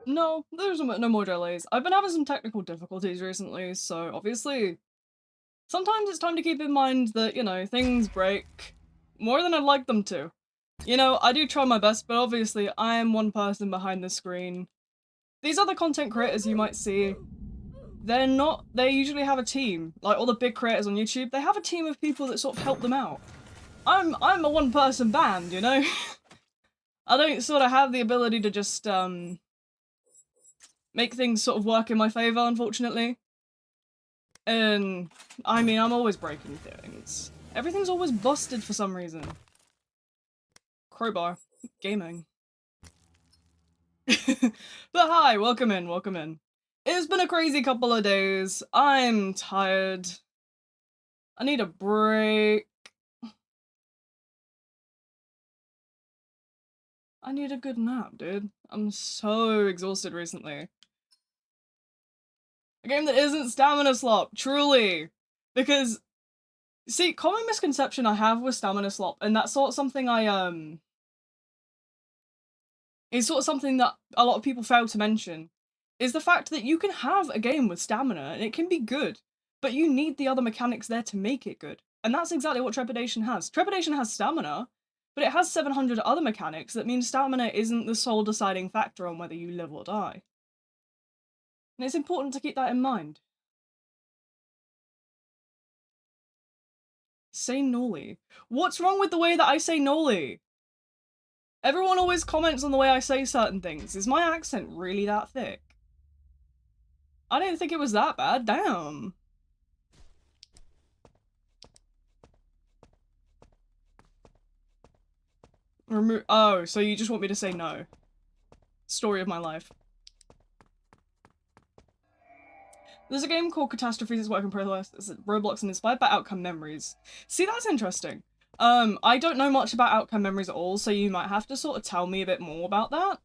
No, there's no more delays. I've been having some technical difficulties recently, so obviously sometimes it's time to keep in mind that, you know, things break more than I'd like them to. You know, I do try my best, but obviously I am one person behind the screen. These other content creators you might see, they usually have a team. Like all the big creators on YouTube, they have a team of people that sort of help them out. I'm a one person band, you know? I don't sort of have the ability to just, make things sort of work in my favor, unfortunately. And, I mean, I'm always breaking things. Everything's always busted for some reason. Crowbar. Gaming. But hi, welcome in, welcome in. It's been a crazy couple of days. I'm tired. I need a break. I need a good nap, dude. I'm so exhausted recently. A game that isn't Stamina Slop, truly. Because, see, common misconception I have with Stamina Slop, and that's sort of something is sort of something that a lot of people fail to mention, is the fact that you can have a game with stamina and it can be good, but you need the other mechanics there to make it good. And that's exactly what Trepidation has. Trepidation has stamina, but it has 700 other mechanics that means stamina isn't the sole deciding factor on whether you live or die. And it's important to keep that in mind. Say Nolly. What's wrong with the way that I say Nolly? Everyone always comments on the way I say certain things. Is my accent really that thick? I didn't think it was that bad, damn. Oh, so you just want me to say no. Story of my life. There's a game called Catastrophes, it's work in progress. It's Roblox and inspired by outcome memories. See, that's interesting. I don't know much about outcome memories at all, so you might have to sort of tell me a bit more about that.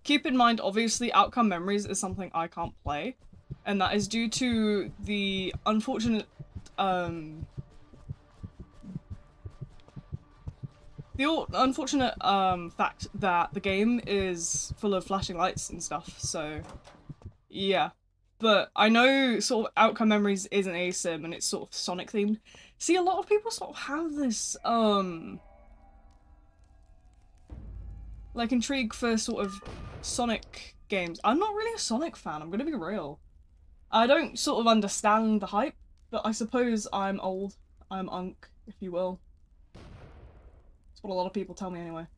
Keep in mind, obviously, outcome memories is something I can't play, and that is due to the unfortunate, fact that the game is full of flashing lights and stuff, so yeah. But I know sort of outcome memories is an ASIM and it's sort of Sonic themed. See, a lot of people sort of have this, like intrigue for sort of Sonic games. I'm not really a Sonic fan, I'm gonna be real. I don't sort of understand the hype, but I suppose I'm old. I'm unk, if you will. That's what a lot of people tell me anyway.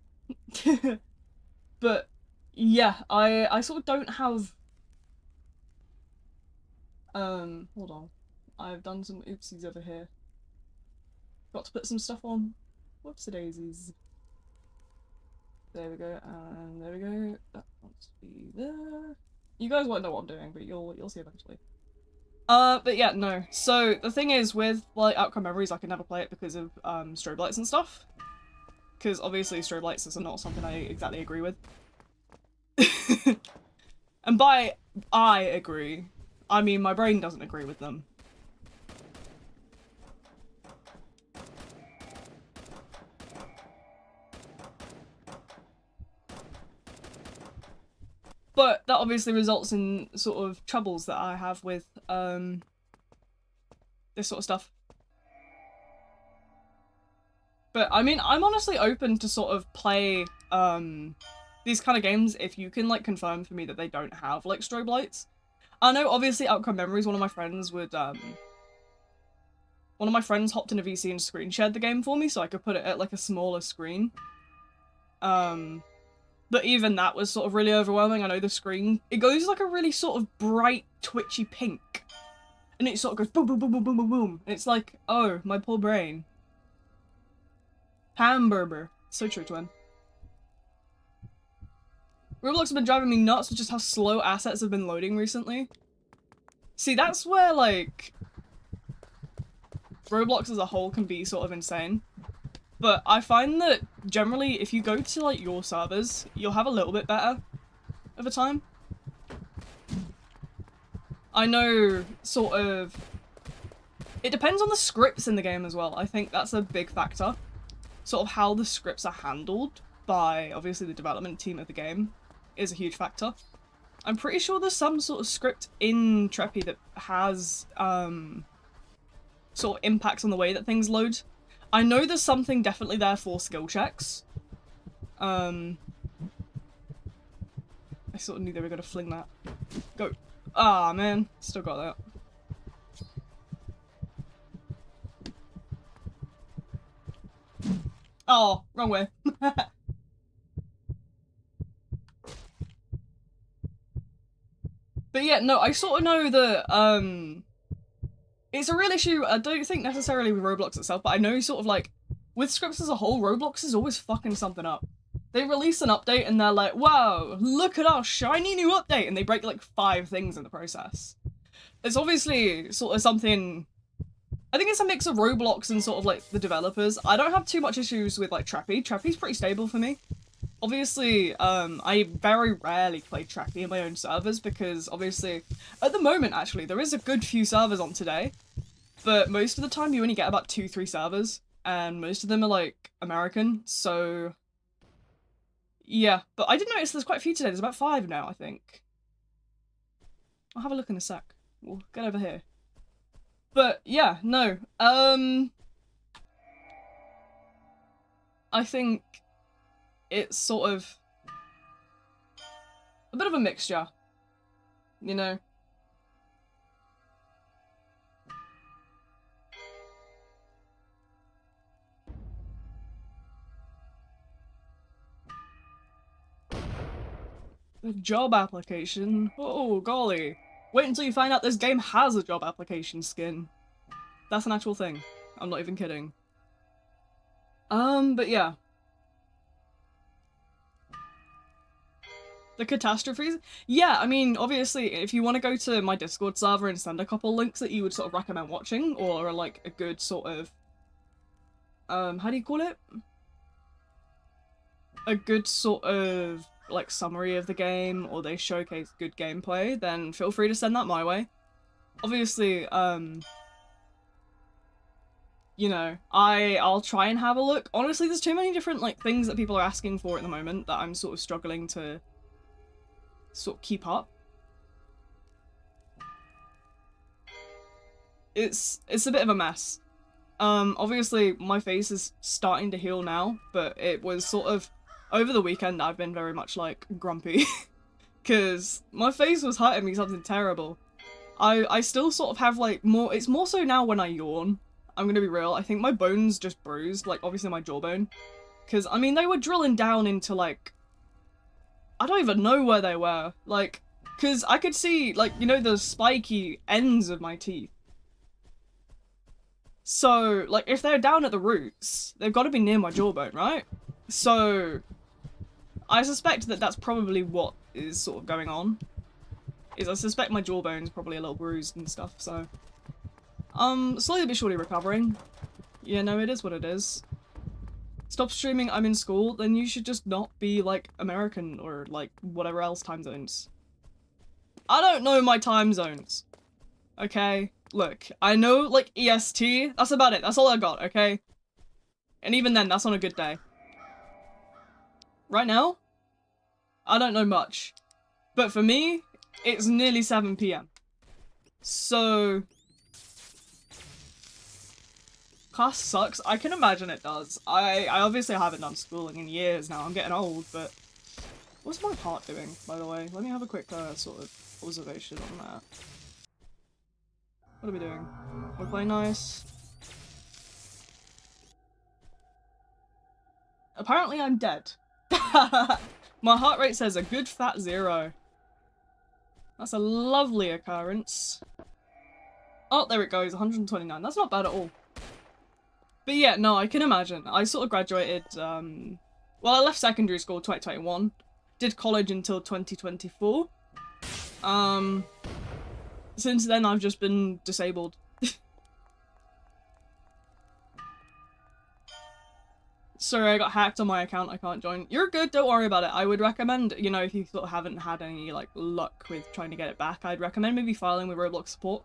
But yeah, I sort of don't have hold on. I've done some oopsies over here. Got to put some stuff on. Whoopsie daisies. There we go, and there we go. That wants to be there. You guys won't know what I'm doing, but you'll see eventually. But yeah, no. So the thing is with like outcome memories, I can never play it because of strobe lights and stuff. Because obviously strobe lights is not something I exactly agree with. And by I agree, I mean my brain doesn't agree with them. But that obviously results in sort of troubles that I have with this sort of stuff. But I mean, I'm honestly open to sort of play these kind of games if you can like confirm for me that they don't have like strobe lights. I know obviously Outcome Memories, one of my friends hopped in a VC and screen shared the game for me so I could put it at like a smaller screen. But even that was sort of really overwhelming. I know the screen, it goes like a really sort of bright, twitchy pink. And it sort of goes boom, boom, boom, boom, boom, boom, boom. And it's like, oh, my poor brain. Hamburger. So true, twin. Roblox has been driving me nuts with just how slow assets have been loading recently. See, that's where, like, Roblox as a whole can be sort of insane. But I find that, generally, if you go to, like, your servers, you'll have a little bit better over time. I know, sort of... It depends on the scripts in the game as well. I think that's a big factor. Sort of how the scripts are handled. by, obviously, the development team of the game is a huge factor. I'm pretty sure there's some sort of script in Treppy that has, sort of impacts on the way that things load. I know there's something definitely there for skill checks. I sort of knew they were gonna fling that. Go. Ah, man. Still got that. Oh, wrong way. But yeah, no, I sort of know that, it's a real issue, I don't think necessarily with Roblox itself, but I know sort of like, with scripts as a whole, Roblox is always fucking something up. They release an update and they're like, wow, look at our shiny new update, and they break like 5 things in the process. It's obviously sort of something, I think it's a mix of Roblox and sort of like the developers. I don't have too much issues with like Treppy. Treppy's pretty stable for me. Obviously, I very rarely play Treppy in my own servers because obviously, at the moment actually, there is a good few servers on today, but most of the time you only get about 2-3 servers, and most of them are like American, so yeah. But I did notice there's quite a few today, there's about 5 now, I think. I'll have a look in a sec. We'll get over here. But yeah, no, I think it's sort of a bit of a mixture, you know? A job application? Oh, golly. Wait until you find out this game has a job application skin. That's an actual thing. I'm not even kidding. But yeah. The catastrophes? Yeah, I mean, obviously, if you want to go to my Discord server and send a couple links that you would sort of recommend watching, or like a good sort of, how do you call it? A good sort of, like, summary of the game, or they showcase good gameplay, then feel free to send that my way. Obviously, you know, I'll try and have a look. Honestly, there's too many different, like, things that people are asking for at the moment that I'm sort of struggling to sort of keep up. It's a bit of a mess. Obviously my face is starting to heal now, but it was sort of, over the weekend I've been very much like grumpy because my face was hurting me something terrible. I still sort of have like more, it's more so now when I yawn. I'm gonna be real, I think my bones just bruised, like obviously my jawbone, because I mean they were drilling down into like, I don't even know where they were, like, because I could see, like, you know, the spiky ends of my teeth. So, like, if they're down at the roots, they've got to be near my jawbone, right? So, I suspect that that's probably what is sort of going on. Is I suspect my jawbone's probably a little bruised and stuff, so. Slowly but surely recovering. Yeah, no, it is what it is. Stop streaming, I'm in school, then you should just not be, like, American or, like, whatever else time zones. I don't know my time zones. Okay? Look, I know, like, EST, that's about it, that's all I got, okay? And even then, that's on a good day. Right now? I don't know much. But for me, it's nearly 7 PM. So... class sucks. I can imagine it does. I obviously haven't done schooling in years now. I'm getting old, but... what's my heart doing, by the way? Let me have a quick sort of observation on that. What are we doing? We're playing nice. Apparently I'm dead. My heart rate says a good fat 0. That's a lovely occurrence. Oh, there it goes, 129. That's not bad at all. But yeah, no, I can imagine. I sort of graduated, well, I left secondary school 2021. Did college until 2024. Since then, I've just been disabled. Sorry, I got hacked on my account, I can't join. You're good, don't worry about it. I would recommend, you know, if you sort of haven't had any, like, luck with trying to get it back, I'd recommend maybe filing with Roblox support.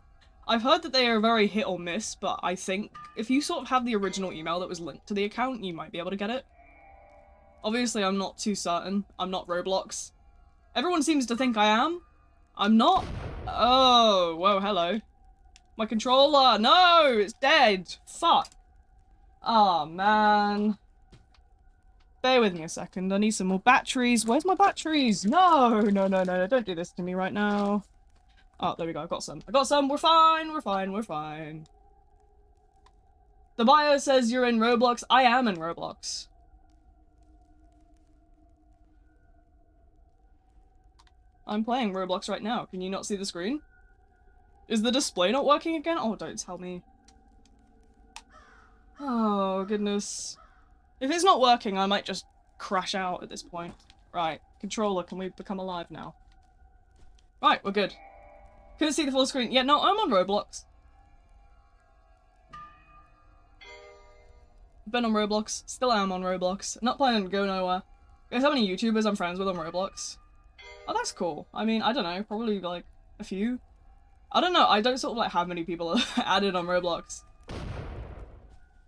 I've heard that they are very hit or miss, but I think if you sort of have the original email that was linked to the account, you might be able to get it. Obviously, I'm not too certain. I'm not Roblox. Everyone seems to think I am. I'm not. Oh, whoa, hello. My controller, no, it's dead. Fuck. Oh, man. Bear with me a second. I need some more batteries. Where's my batteries? No, no, no, no, no. Don't do this to me right now. Oh, there we go. I got some. I got some. We're fine. We're fine. We're fine. The bio says you're in Roblox. I am in Roblox. I'm playing Roblox right now. Can you not see the screen? Is the display not working again? Oh, don't tell me. Oh, goodness. If it's not working, I might just crash out at this point. Right. Controller, can we become alive now? Right, we're good. Couldn't see the full screen. Yeah, no, I'm on Roblox. Been on Roblox. Still am on Roblox. Not planning to go nowhere. Guess how many YouTubers I'm friends with on Roblox? Oh, that's cool. I mean, I don't know. Probably, like, a few. I don't know. I don't sort of, like, have many people added on Roblox.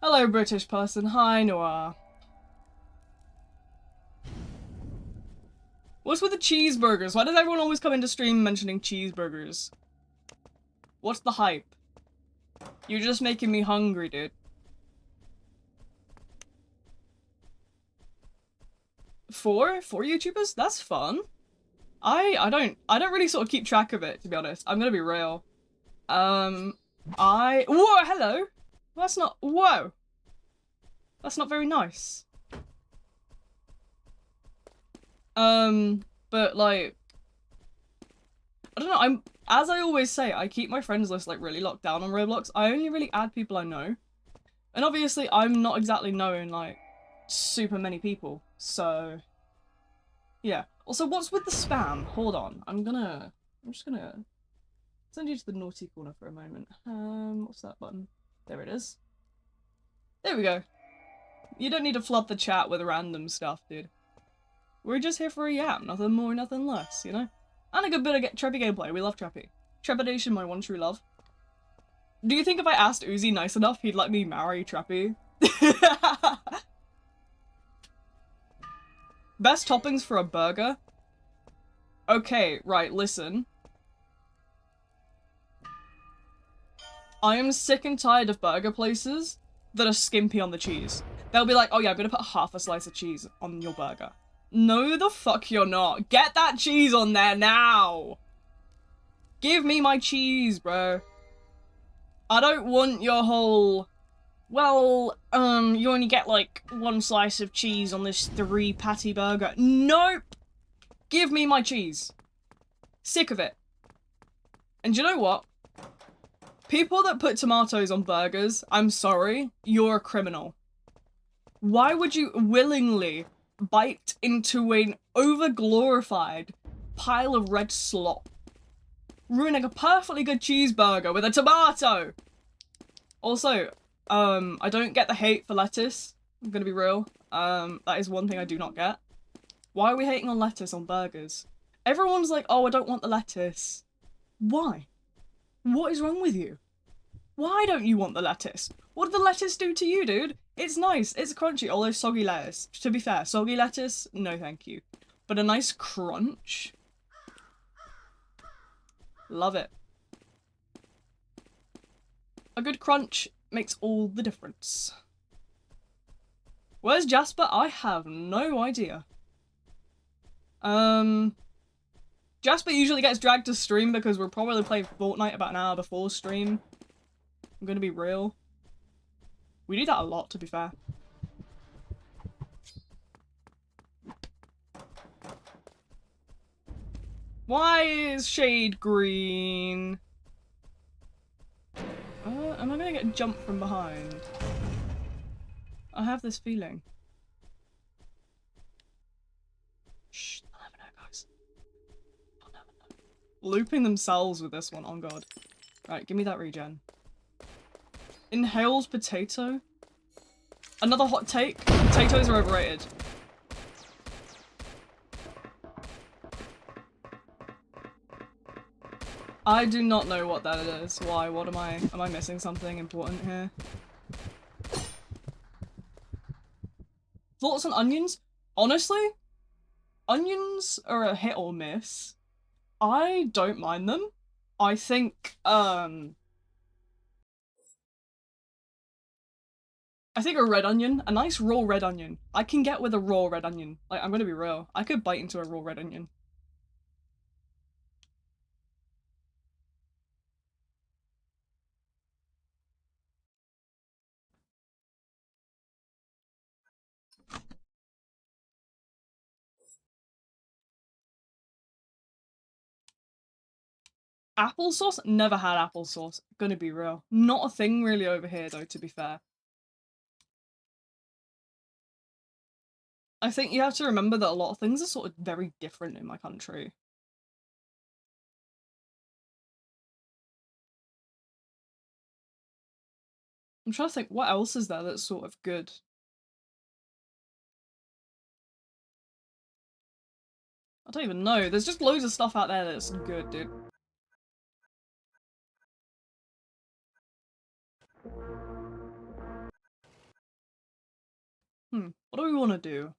Hello, British person. Hi, Noah. What's with the cheeseburgers? Why does everyone always come into stream mentioning cheeseburgers? What's the hype? You're just making me hungry, dude. Four YouTubers? That's fun. I don't really sort of keep track of it, to be honest. I'm gonna be real. Whoa, hello. That's not, whoa. That's not very nice. But like, I don't know, as I always say, I keep my friends list like really locked down on Roblox. I only really add people I know. And obviously I'm not exactly knowing like super many people, so yeah. Also, what's with the spam? Hold on, I'm just gonna send you to the naughty corner for a moment. What's that button? There it is. There we go. You don't need to flood the chat with random stuff, dude. We're just here for a yap, nothing more, nothing less, you know? And a good bit of Treppy gameplay, we love Treppy. Trepidation, my one true love. Do you think if I asked Uzi nice enough, he'd let me marry Treppy? Best toppings for a burger? Okay, right, listen. I am sick and tired of burger places that are skimpy on the cheese. They'll be like, oh yeah, I'm gonna put half a slice of cheese on your burger. No the fuck you're not. Get that cheese on there now! Give me my cheese, bro. I don't want your whole, well, you only get like one slice of cheese on this 3-patty burger. Nope! Give me my cheese. Sick of it. And you know what? People that put tomatoes on burgers, I'm sorry, you're a criminal. Why would you willingly bite into an over-glorified pile of red slop, ruining a perfectly good cheeseburger with a tomato? Also, I don't get the hate for lettuce. I'm gonna be real. That is one thing I do not get. Why are we hating on lettuce on burgers? Everyone's like, oh, I don't want the lettuce. Why? What is wrong with you? Why don't you want the lettuce? What did the lettuce do to you, dude? It's nice, it's crunchy, although soggy lettuce. To be fair, soggy lettuce, no thank you. But a nice crunch? Love it. A good crunch makes all the difference. Where's Jasper? I have no idea. Jasper usually gets dragged to stream because we're probably playing Fortnite about an hour before stream. I'm gonna be real. We do that a lot, to be fair. Why is shade green? Am I gonna get jumped from behind? I have this feeling. Shh, I'll never know, guys. I'll never know. Looping themselves with this one, on God. Right, give me that regen. Inhales potato? Another hot take? Potatoes are overrated. I do not know what that is. Why? What am I missing something important here? Thoughts on onions? Honestly, onions are a hit or miss. I don't mind them. I think a red onion, a nice raw red onion. I can get with a raw red onion. Like, I'm gonna be real. I could bite into a raw red onion. Applesauce? Never had applesauce. Gonna be real. Not a thing really over here though, to be fair. I think you have to remember that a lot of things are sort of very different in my country. I'm trying to think, what else is there that's sort of good? I don't even know. There's just loads of stuff out there that's good, dude. What do we want to do?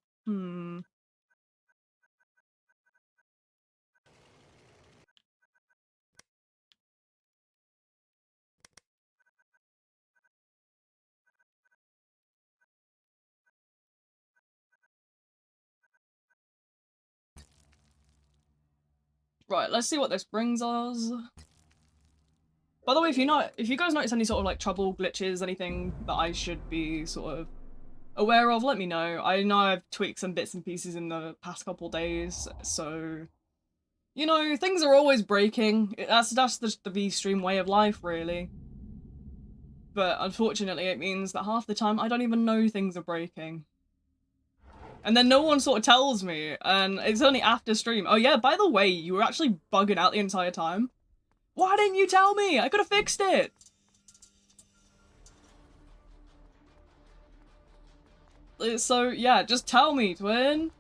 Right, let's see what this brings us. By the way, if you guys notice any sort of like trouble, glitches, anything that I should be sort of aware of, let me know. I know I've tweaked some bits and pieces in the past couple days, so you know, things are always breaking. That's just the V-Stream way of life, really. But unfortunately, it means that half the time I don't even know things are breaking. And then no one sort of tells me, and it's only after stream. Oh yeah, by the way, you were actually bugging out the entire time. Why didn't you tell me? I could have fixed it! So, yeah, just tell me, twin.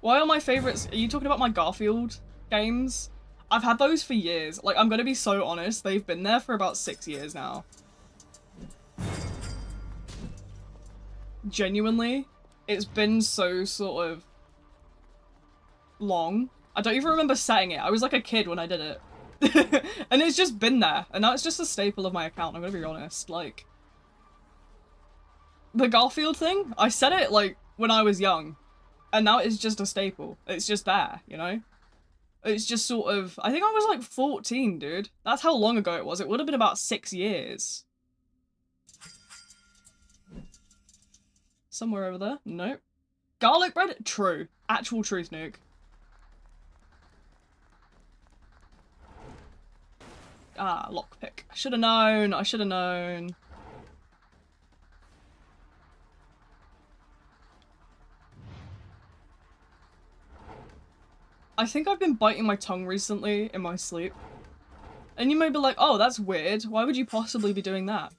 Why are my favorites— are you talking about my Garfield games? I've had those for years. Like, I'm gonna be so honest, they've been there for about 6 years now. Genuinely, it's been so sort of long. I don't even remember setting it. I was like a kid when I did it. And it's just been there, and now it's just a staple of my account, I'm gonna be honest. Like, the Garfield thing, I said it like when I was young, and now it's just a staple. It's just there, you know? It's just sort of— I think I was like 14, dude. That's how long ago it was. It would have been about 6 years. Somewhere over there? Nope. Garlic bread? True. Actual truth, Nuke. Ah, lockpick. I should have known. I should have known. I think I've been biting my tongue recently in my sleep. And you may be like, oh, that's weird. Why would you possibly be doing that?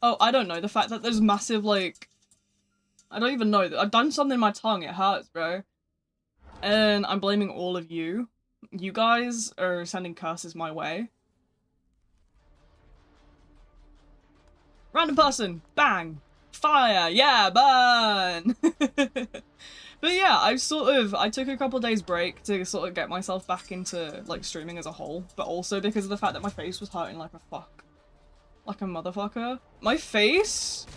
Oh, I don't know. The fact that there's massive, like— I don't even know. I've done something in my tongue. It hurts, bro. And I'm blaming all of you. You guys are sending curses my way. Random person! Bang! Fire! Yeah, burn! But yeah, I took a couple days break to sort of get myself back into, like, streaming as a whole, but also because of the fact that my face was hurting like a fuck. Like a motherfucker. My face?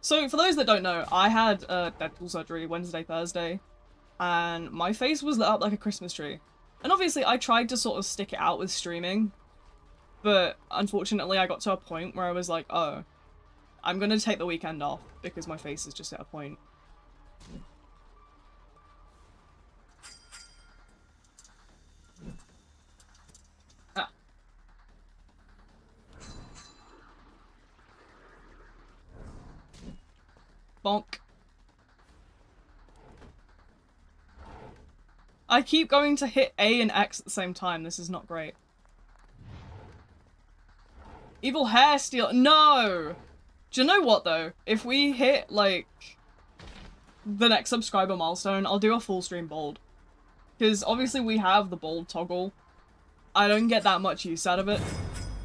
So, for those that don't know, I had Deadpool surgery Wednesday, Thursday, and my face was lit up like a Christmas tree. And obviously, I tried to sort of stick it out with streaming, but unfortunately, I got to a point where I was like, oh, I'm gonna take the weekend off because my face is just at a point. Ah. Bonk. I keep going to hit A and X at the same time. This is not great. Evil hair steal— no! Do you know what though? If we hit, like, the next subscriber milestone, I'll do a full stream bold. Because obviously we have the bold toggle. I don't get that much use out of it.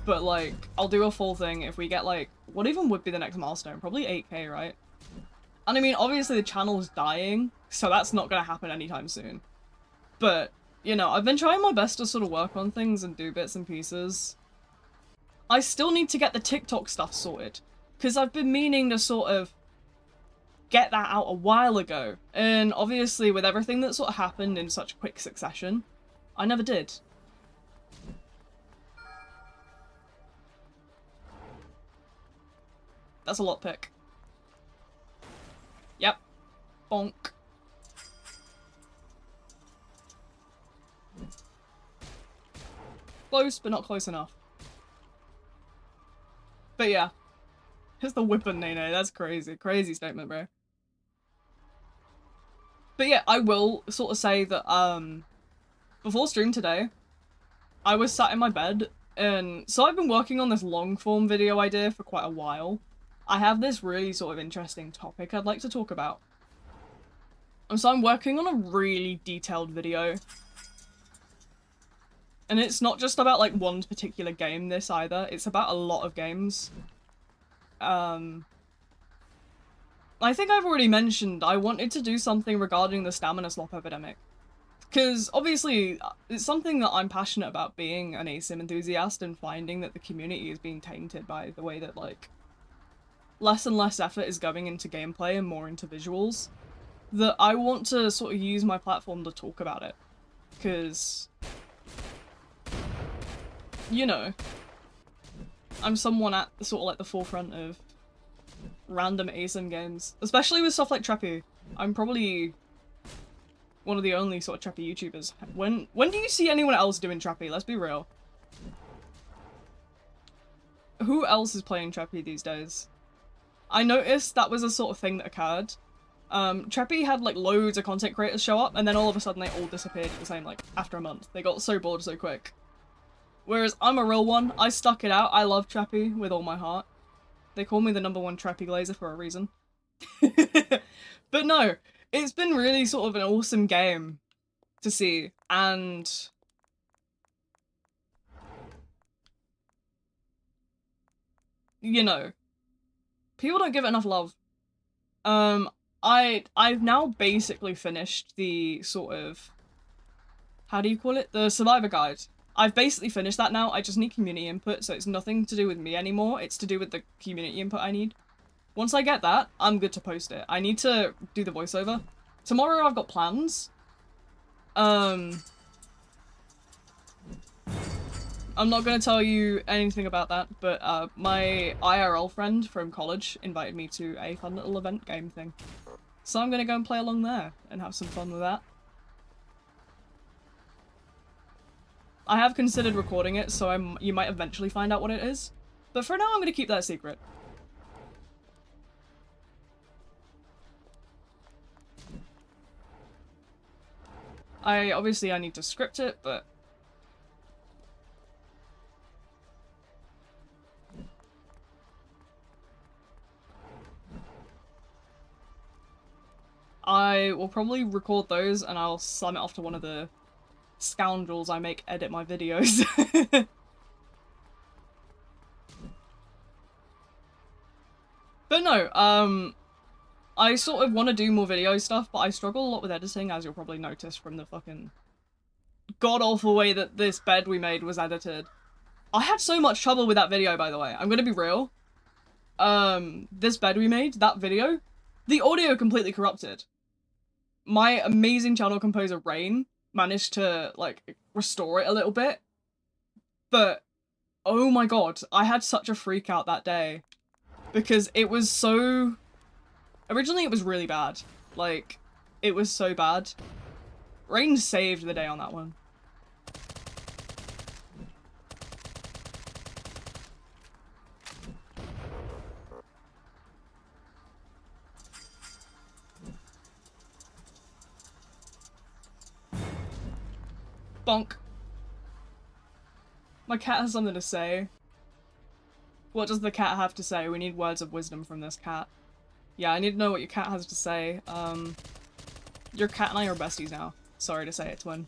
But, like, I'll do a full thing if we get, like— what even would be the next milestone? Probably 8k, right? And I mean, obviously the channel's dying, so that's not gonna happen anytime soon. But, you know, I've been trying my best to sort of work on things and do bits and pieces. I still need to get the TikTok stuff sorted, because I've been meaning to sort of get that out a while ago, and obviously with everything that sort of happened in such quick succession, I never did. That's a lot pick. Yep. Bonk. Close, but not close enough. But yeah. Here's the whippin' Nene. That's crazy. Crazy statement, bro. But yeah, I will sort of say that, before stream today, I was sat in my bed, and so I've been working on this long-form video idea for quite a while. I have this really sort of interesting topic I'd like to talk about. And so I'm working on a really detailed video. And it's not just about, like, one particular game, this either. It's about a lot of games. I think I've already mentioned I wanted to do something regarding the stamina slop epidemic. Because, obviously, it's something that I'm passionate about, being an asim enthusiast and finding that the community is being tainted by the way that, like, less and less effort is going into gameplay and more into visuals. That I want to sort of use my platform to talk about it. Because, you know, I'm someone at sort of like the forefront of random asim games. Especially with stuff like Treppy. I'm probably one of the only sort of Treppy YouTubers. When do you see anyone else doing Treppy? Let's be real. Who else is playing Treppy these days? I noticed that was a sort of thing that occurred. Treppy had like loads of content creators show up, and then all of a sudden they all disappeared at the same, like, after a month. They got so bored so quick. Whereas I'm a real one. I stuck it out. I love Treppy with all my heart. They call me the #1 Treppy Glazer for a reason. But no, it's been really sort of an awesome game to see, and you know, people don't give it enough love. I've now basically finished the sort of, how do you call it? The survivor guide. I've basically finished that now. I just need community input, so it's nothing to do with me anymore. It's to do with the community input I need. Once I get that, I'm good to post it. I need to do the voiceover. Tomorrow I've got plans. I'm not going to tell you anything about that, but my IRL friend from college invited me to a fun little event game thing. So I'm going to go and play along there and have some fun with that. I have considered recording it, so you might eventually find out what it is. But for now, I'm going to keep that secret. Obviously I need to script it, but I will probably record those and I'll slam it off to one of the scoundrels I make edit my videos. But no, I sort of want to do more video stuff, but I struggle a lot with editing, as you'll probably notice from the fucking god-awful way that this bed we made was edited. I had so much trouble with that video, by the way. I'm gonna be real. This bed we made, that video, the audio completely corrupted. My amazing channel composer, Rain, managed to, like, restore it a little bit. But, oh my god, I had such a freak out that day. Because it was so... Originally it was really bad. Like, it was so bad. Rain saved the day on that one. Bonk. My cat has something to say. What does the cat have to say? We need words of wisdom from this cat. Yeah, I need to know what your cat has to say. Your cat and I are besties now. Sorry to say it, twin.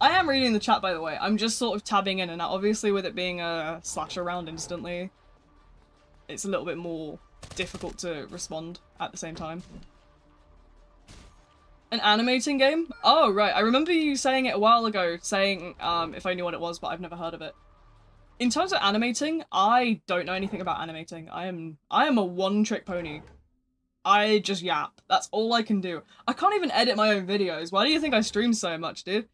I am reading the chat, by the way. I'm just sort of tabbing in and out. Obviously, with it being a slasher round instantly, it's a little bit more difficult to respond at the same time. An animating game? Oh, right. I remember you saying it a while ago, saying if I knew what it was, but I've never heard of it. In terms of animating, I don't know anything about animating. I am a one-trick pony. I just yap. That's all I can do. I can't even edit my own videos. Why do you think I stream so much, dude?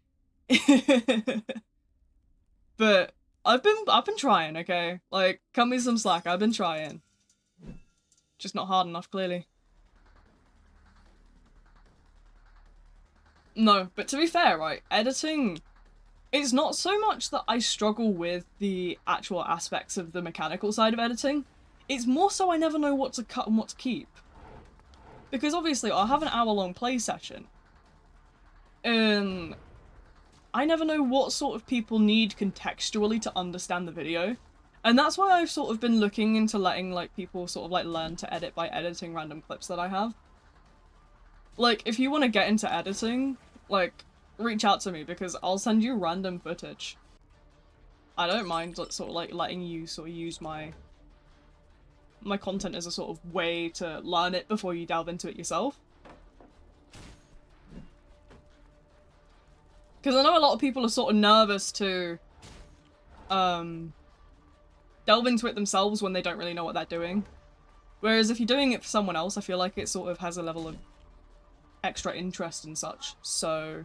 But I've been trying, okay? Like, cut me some slack. I've been trying. Just not hard enough, clearly. No, but to be fair, right, editing, it's not so much that I struggle with the actual aspects of the mechanical side of editing. It's more so I never know what to cut and what to keep. Because obviously I'll have an hour-long play session. I never know what sort of people need contextually to understand the video. And that's why I've sort of been looking into letting, like, people sort of, like, learn to edit by editing random clips that I have. Like, if you want to get into editing, like, reach out to me because I'll send you random footage. I don't mind, like, sort of, like, letting you sort of use my content as a sort of way to learn it before you delve into it yourself. Because I know a lot of people are sort of nervous to delve into it themselves when they don't really know what they're doing. Whereas if you're doing it for someone else, I feel like it sort of has a level of extra interest and such. So,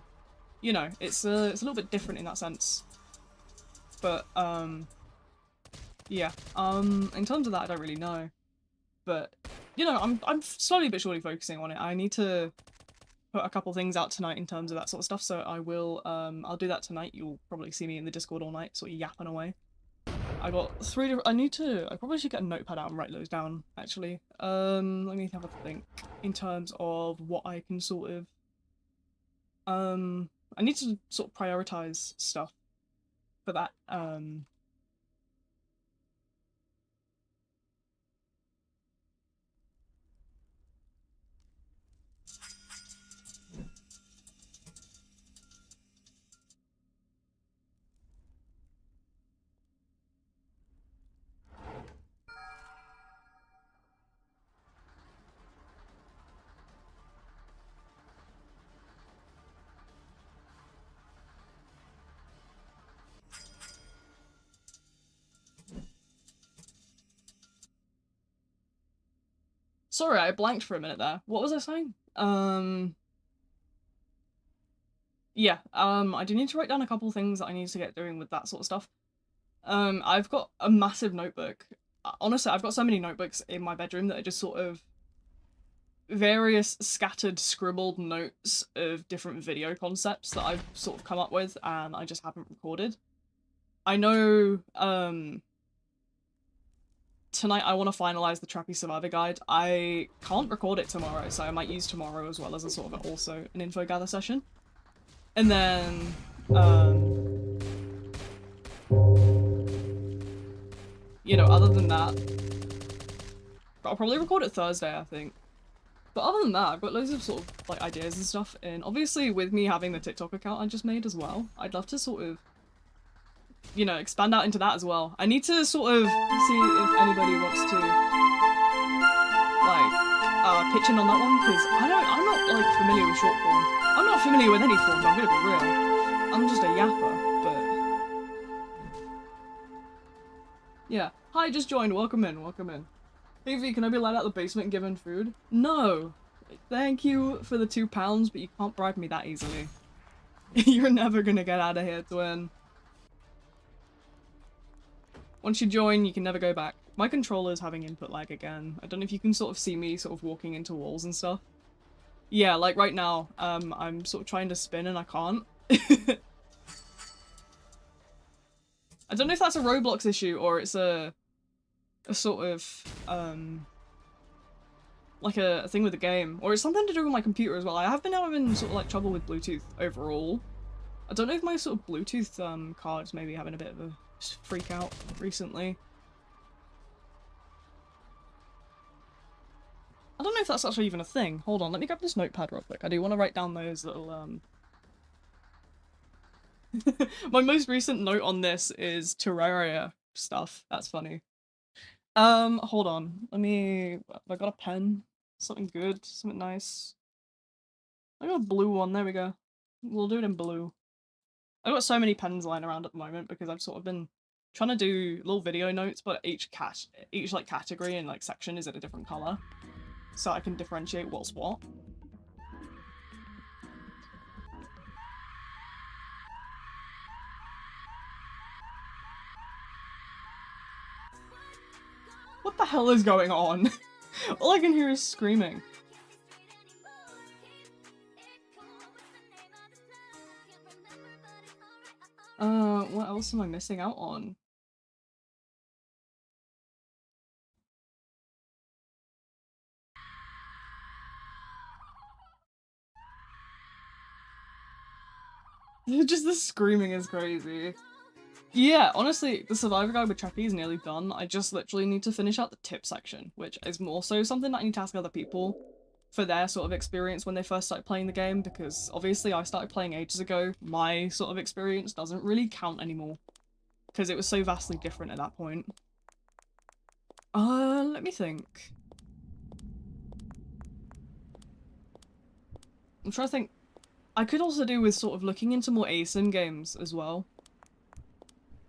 you know, it's a little bit different in that sense. But, yeah. In terms of that, I don't really know. But, you know, I'm slowly but surely focusing on it. I need to put a couple things out tonight in terms of that sort of stuff, so I will, I'll do that tonight. You'll probably see me in the Discord all night, sort of yapping away. I got 3 different, I probably should get a notepad out and write those down, actually. Let me have a think in terms of what I can sort of, I need to sort of prioritize stuff for that, Sorry, I blanked for a minute there. What was I saying? Yeah, I do need to write down a couple things that I need to get doing with that sort of stuff. I've got a massive notebook. Honestly, I've got so many notebooks in my bedroom that are just sort of various scattered, scribbled notes of different video concepts that I've sort of come up with and I just haven't recorded. I know, tonight I want to finalize the Trappy Survivor Guide. I can't record it tomorrow, so I might use tomorrow as well as a sort of also an info gather session. And then, you know, other than that, I'll probably record it Thursday, I think. But other than that, I've got loads of sort of, like, ideas and stuff, and obviously with me having the TikTok account I just made as well, I'd love to sort of, you know, expand out into that as well. I need to sort of see if anybody wants to, like, pitch in on that one, because I'm not, like, familiar with short form. I'm not familiar with any form, I'm gonna be real. I'm just a yapper, but... yeah. Hi, just joined, welcome in, welcome in. Hey V, can I be let out the basement and given food? No! Thank you for the £2, but you can't bribe me that easily. You're never gonna get out of here, twin. Once you join, you can never go back. My controller's having input lag again. I don't know if you can sort of see me sort of walking into walls and stuff. Yeah, like right now, I'm sort of trying to spin and I can't. I don't know if that's a Roblox issue or it's a sort of, like a thing with the game. Or it's something to do with my computer as well. I have been having sort of like trouble with Bluetooth overall. I don't know if my sort of Bluetooth card's maybe having a bit of a freak out recently. I don't know if that's actually even a thing. Hold on, let me grab this notepad real quick. I do want to write down those little, My most recent note on this is Terraria stuff. That's funny. Hold on. Let me... Have I got a pen? Something good? Something nice? I got a blue one, there we go. We'll do it in blue. I've got so many pens lying around at the moment because I've sort of been trying to do little video notes, but each like category and like section is in a different color, so I can differentiate what's what. What the hell is going on? All I can hear is screaming. What else am I missing out on? Just the screaming is crazy. Yeah, honestly, the Survivor Guide with Treppy is nearly done. I just literally need to finish out the tip section, which is more so something that I need to ask other people for their sort of experience when they first started playing the game, because obviously I started playing ages ago. My sort of experience doesn't really count anymore, because it was so vastly different at that point. Let me think. I'm trying to think. I could also do with sort of looking into more ASIM games as well.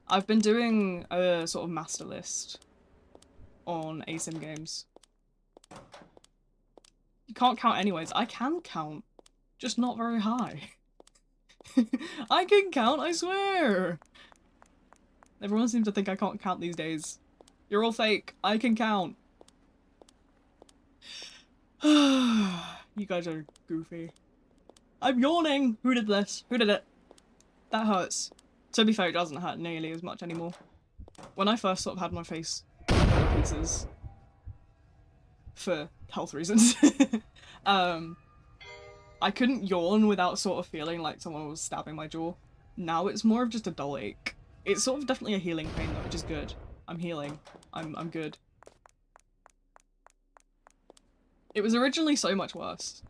I've been doing a sort of master list on ASIM games. You can't count anyways. I can count, just not very high. I can count, I swear! Everyone seems to think I can't count these days. You're all fake. I can count. You guys are goofy. I'm yawning! Who did this? Who did it? That hurts. To be fair, it doesn't hurt nearly as much anymore. When I first sort of had my face in pieces, for health reasons, I couldn't yawn without sort of feeling like someone was stabbing my jaw. Now it's more of just a dull ache. It's sort of definitely a healing pain though, which is good. I'm healing. I'm good. It was originally so much worse.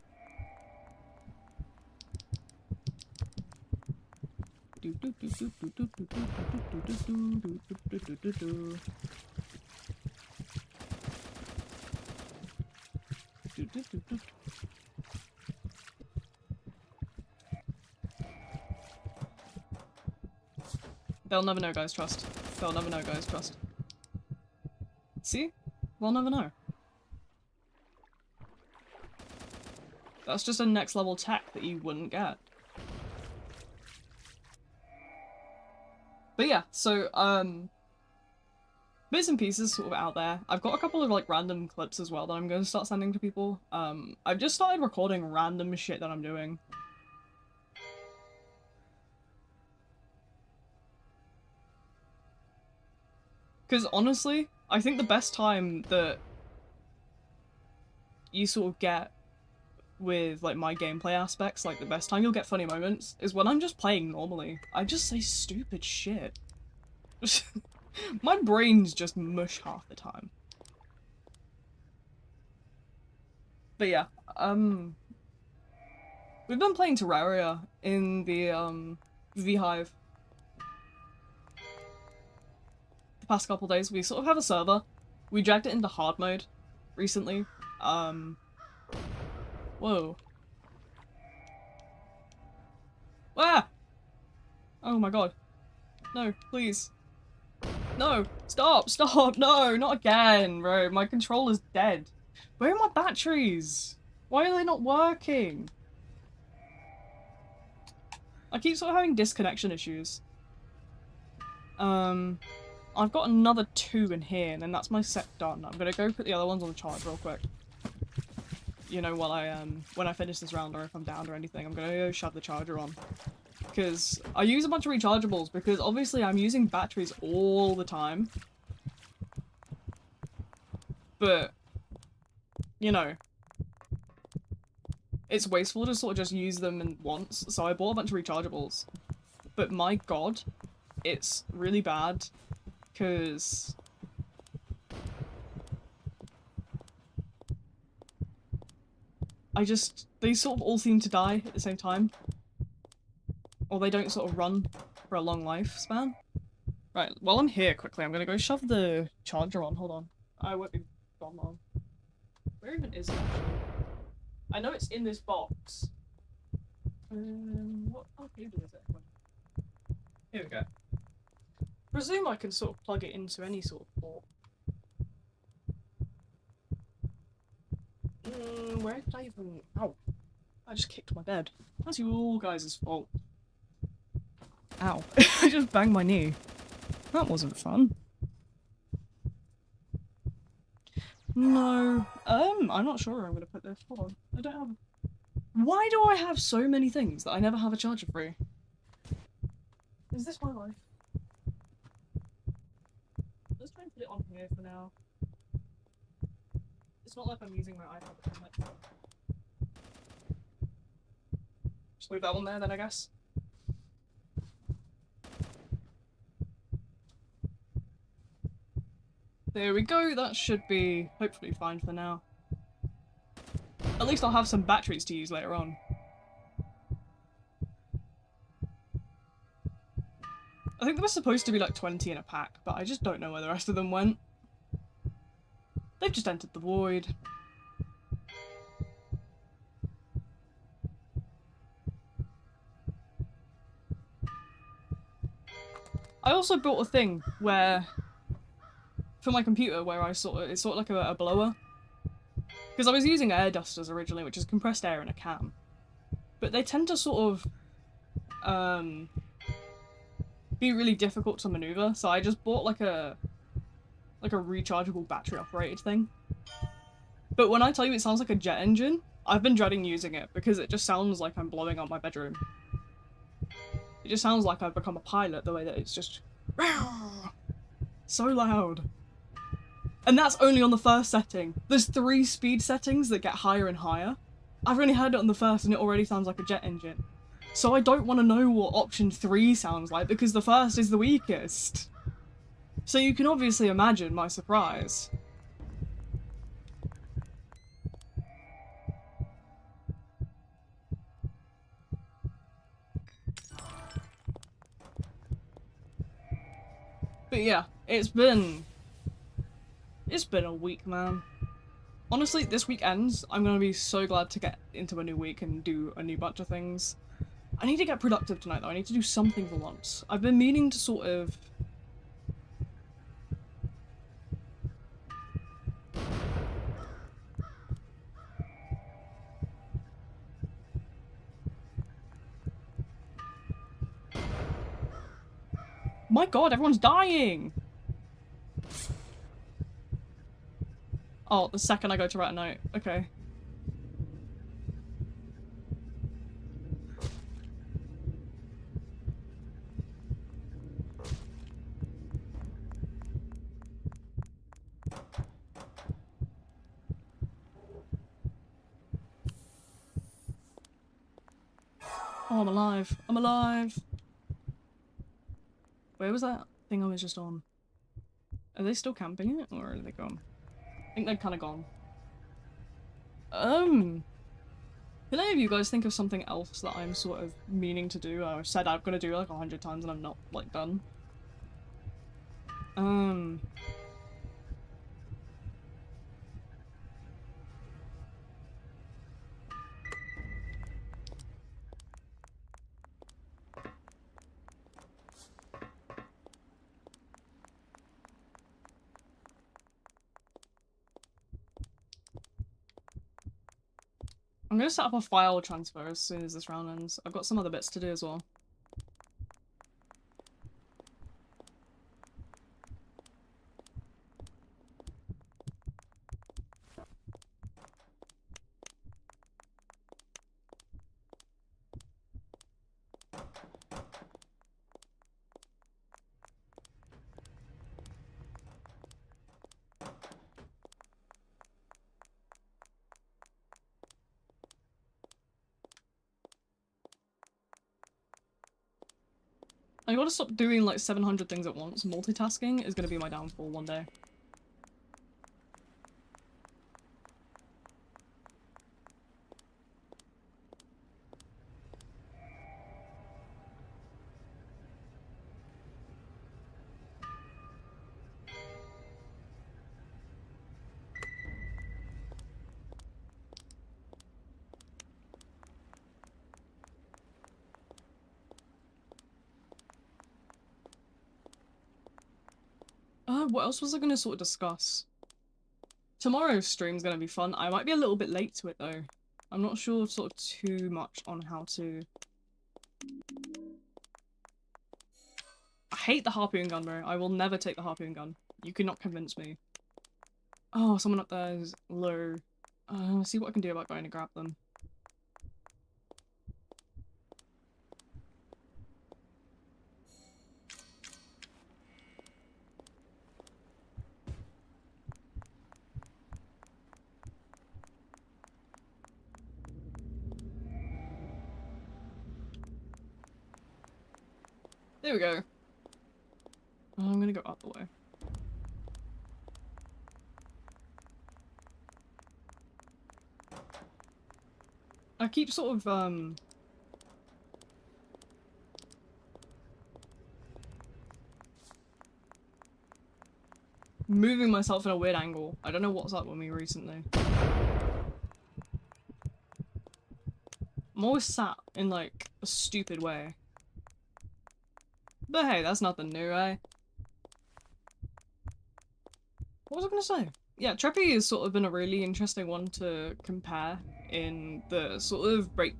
They'll never know, guys, trust. They'll never know, guys, trust. See? They'll never know. That's just a next level tech that you wouldn't get. But yeah, so, bits and pieces sort of out there. I've got a couple of like random clips as well that I'm going to start sending to people. I've just started recording random shit that I'm doing. Because honestly, I think the best time that you sort of get with like my gameplay aspects, like the best time you'll get funny moments, is when I'm just playing normally. I just say stupid shit. My brain's just mush half the time. But yeah, we've been playing Terraria in the V-Hive the past couple days. We sort of have a server. We dragged it into hard mode recently. Whoa. Ah! Oh my god. No, please. No! Stop! Stop! No! Not again, bro. My controller's dead. Where are my batteries? Why are they not working? I keep sort of having disconnection issues. I've got another 2 in here, and then that's my set done. I'm gonna go put the other ones on the charge real quick. You know, while when I finish this round, or if I'm down or anything, I'm gonna go shove the charger on. Because I use a bunch of rechargeables, because obviously I'm using batteries all the time. But, you know, it's wasteful to sort of just use them in once, so I bought a bunch of rechargeables. But my god, it's really bad, because they sort of all seem to die at the same time. Or they don't sort of run for a long lifespan. Right, while I'm here quickly, I'm gonna go shove the charger on, hold on. I won't be gone long. Where even is it actually? I know it's in this box. What cable is it? Here we go. Presume I can sort of plug it into any sort of port. Where did I even... Ow. I just kicked my bed. That's you all guys' fault. Ow. I just banged my knee. That wasn't fun. No. I'm not sure where I'm gonna put this. Hold on. I don't have... Why do I have so many things that I never have a charger for? Is this my life? Let's try and put it on here for now. It's not like I'm using my iPad. Just leave that one there then, I guess. There we go, that should be hopefully fine for now. At least I'll have some batteries to use later on. I think there was supposed to be like 20 in a pack, but I just don't know where the rest of them went. They've just entered the void. I also bought a thing where, for my computer, where it's sort of like a blower. Because I was using air dusters originally, which is compressed air in a can. But they tend to sort of, be really difficult to maneuver, so I just bought like a rechargeable battery operated thing. But when I tell you it sounds like a jet engine, I've been dreading using it because it just sounds like I'm blowing up my bedroom. It just sounds like I've become a pilot the way that it's just so loud. And that's only on the first setting. There's 3 speed settings that get higher and higher. I've only heard it on the first and it already sounds like a jet engine. So I don't want to know what option 3 sounds like because the first is the weakest. So you can obviously imagine my surprise. But yeah, it's been a week, man. Honestly, this week ends, I'm gonna be so glad to get into a new week and do a new bunch of things. I need to get productive tonight though, I need to do something for once. I've been meaning to sort of... My god, everyone's dying! Oh, the second I go to write a note. Okay. Oh, I'm alive. I'm alive! Where was that thing I was just on? Are they still camping it, or are they gone? I think they're kinda gone. Can any of you guys think of something else that I'm sort of meaning to do? I've said I'm gonna do like 100 times and I'm not, like, done. I'm gonna set up a file transfer as soon as this round ends. I've got some other bits to do as well. I gotta stop doing like 700 things at once. Multitasking is gonna be my downfall one day. know, what else was I gonna sort of discuss? Tomorrow's stream's gonna be fun. I might be a little bit late to it though. I'm not sure sort of too much on how to... I hate the harpoon gun, bro. I will never take the harpoon gun. You could not convince me. Oh, someone up there is low. Let's see what I can do about going to grab them. There we go. I'm gonna go up the way. I keep sort of, moving myself in a weird angle. I don't know what's up with me recently. I'm always sat in, like, a stupid way. But hey, that's nothing new, eh? What was I gonna say? Yeah, Treppy has sort of been a really interesting one to compare in the sort of break.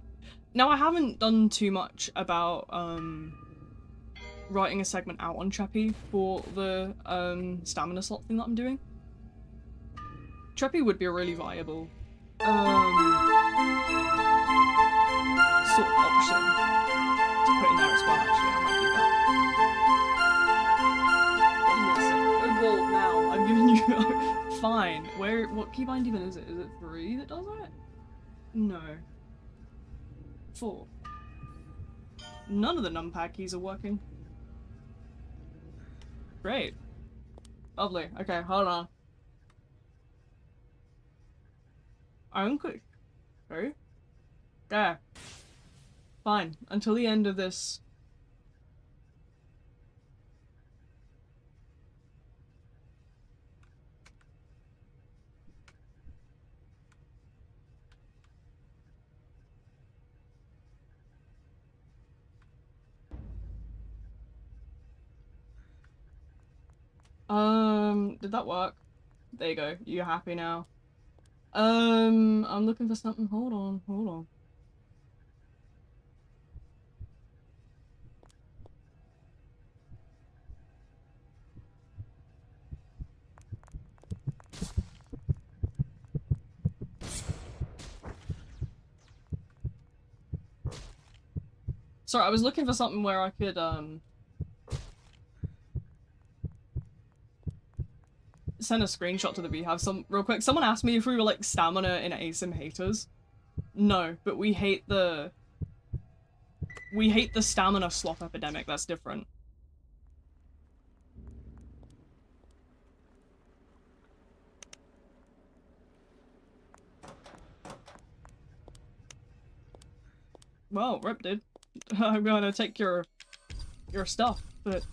Now, I haven't done too much about, writing a segment out on Treppy for the, stamina slot thing that I'm doing. Treppy would be a really viable, sort of option to put in there as well, actually. I might do that. What does it say? Good roll now. I'm giving you... Fine. What keybind even is it? Is it 3 that does it? No. 4. None of the numpad keys are working. Great. Lovely. Okay, hold on. Okay. Okay. Yeah. Fine. Until the end of this. Did that work? There you go. You're happy now. I'm looking for something. Hold on, hold on. Sorry, I was looking for something where I could, send a screenshot to the Beehive real quick. Someone asked me if we were like stamina and asim haters. No, but we hate the stamina slop epidemic. That's different. Well, rip, dude. I'm gonna take your stuff, but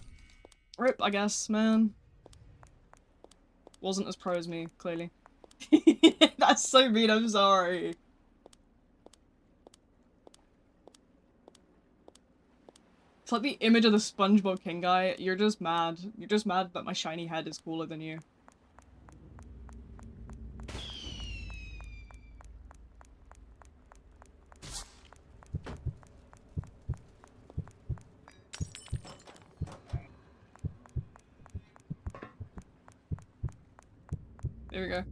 rip, I guess, man. Wasn't as pro as me, clearly. That's so mean, I'm sorry. It's like the image of the SpongeBob King guy. You're just mad. You're just mad that my shiny head is cooler than you. There we go.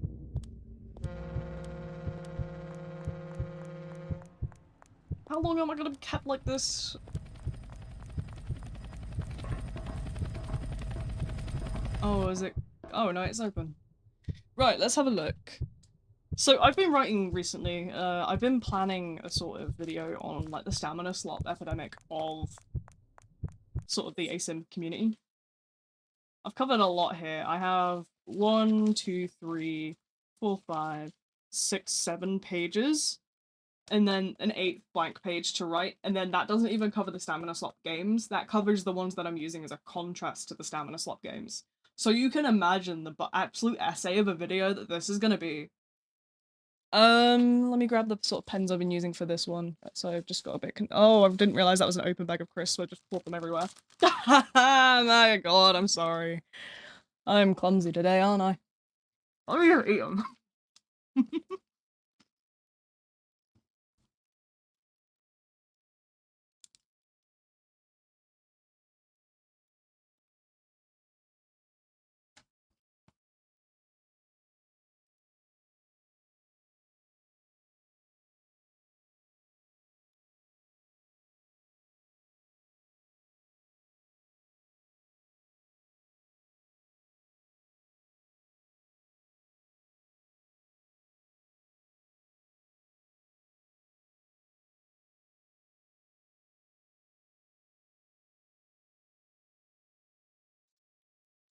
How long am I gonna be kept like this? Oh, is it? Oh no, it's open. Right, let's have a look. So I've been writing recently, I've been planning a sort of video on like the stamina slot epidemic of sort of the asim community. I've covered a lot here. I have 1, 2, 3, 4, 5, 6, 7 pages, and then an 8th blank page to write, and then that doesn't even cover the stamina slot games. That covers the ones that I'm using as a contrast to the stamina slot games. So you can imagine the absolute essay of a video that this is gonna be. Let me grab the sort of pens I've been using for this one. So I've just got a bit oh, I didn't realize that was an open bag of crisps, so I just poured them everywhere. My god, I'm sorry. I'm clumsy today, aren't I? Let me just eat them.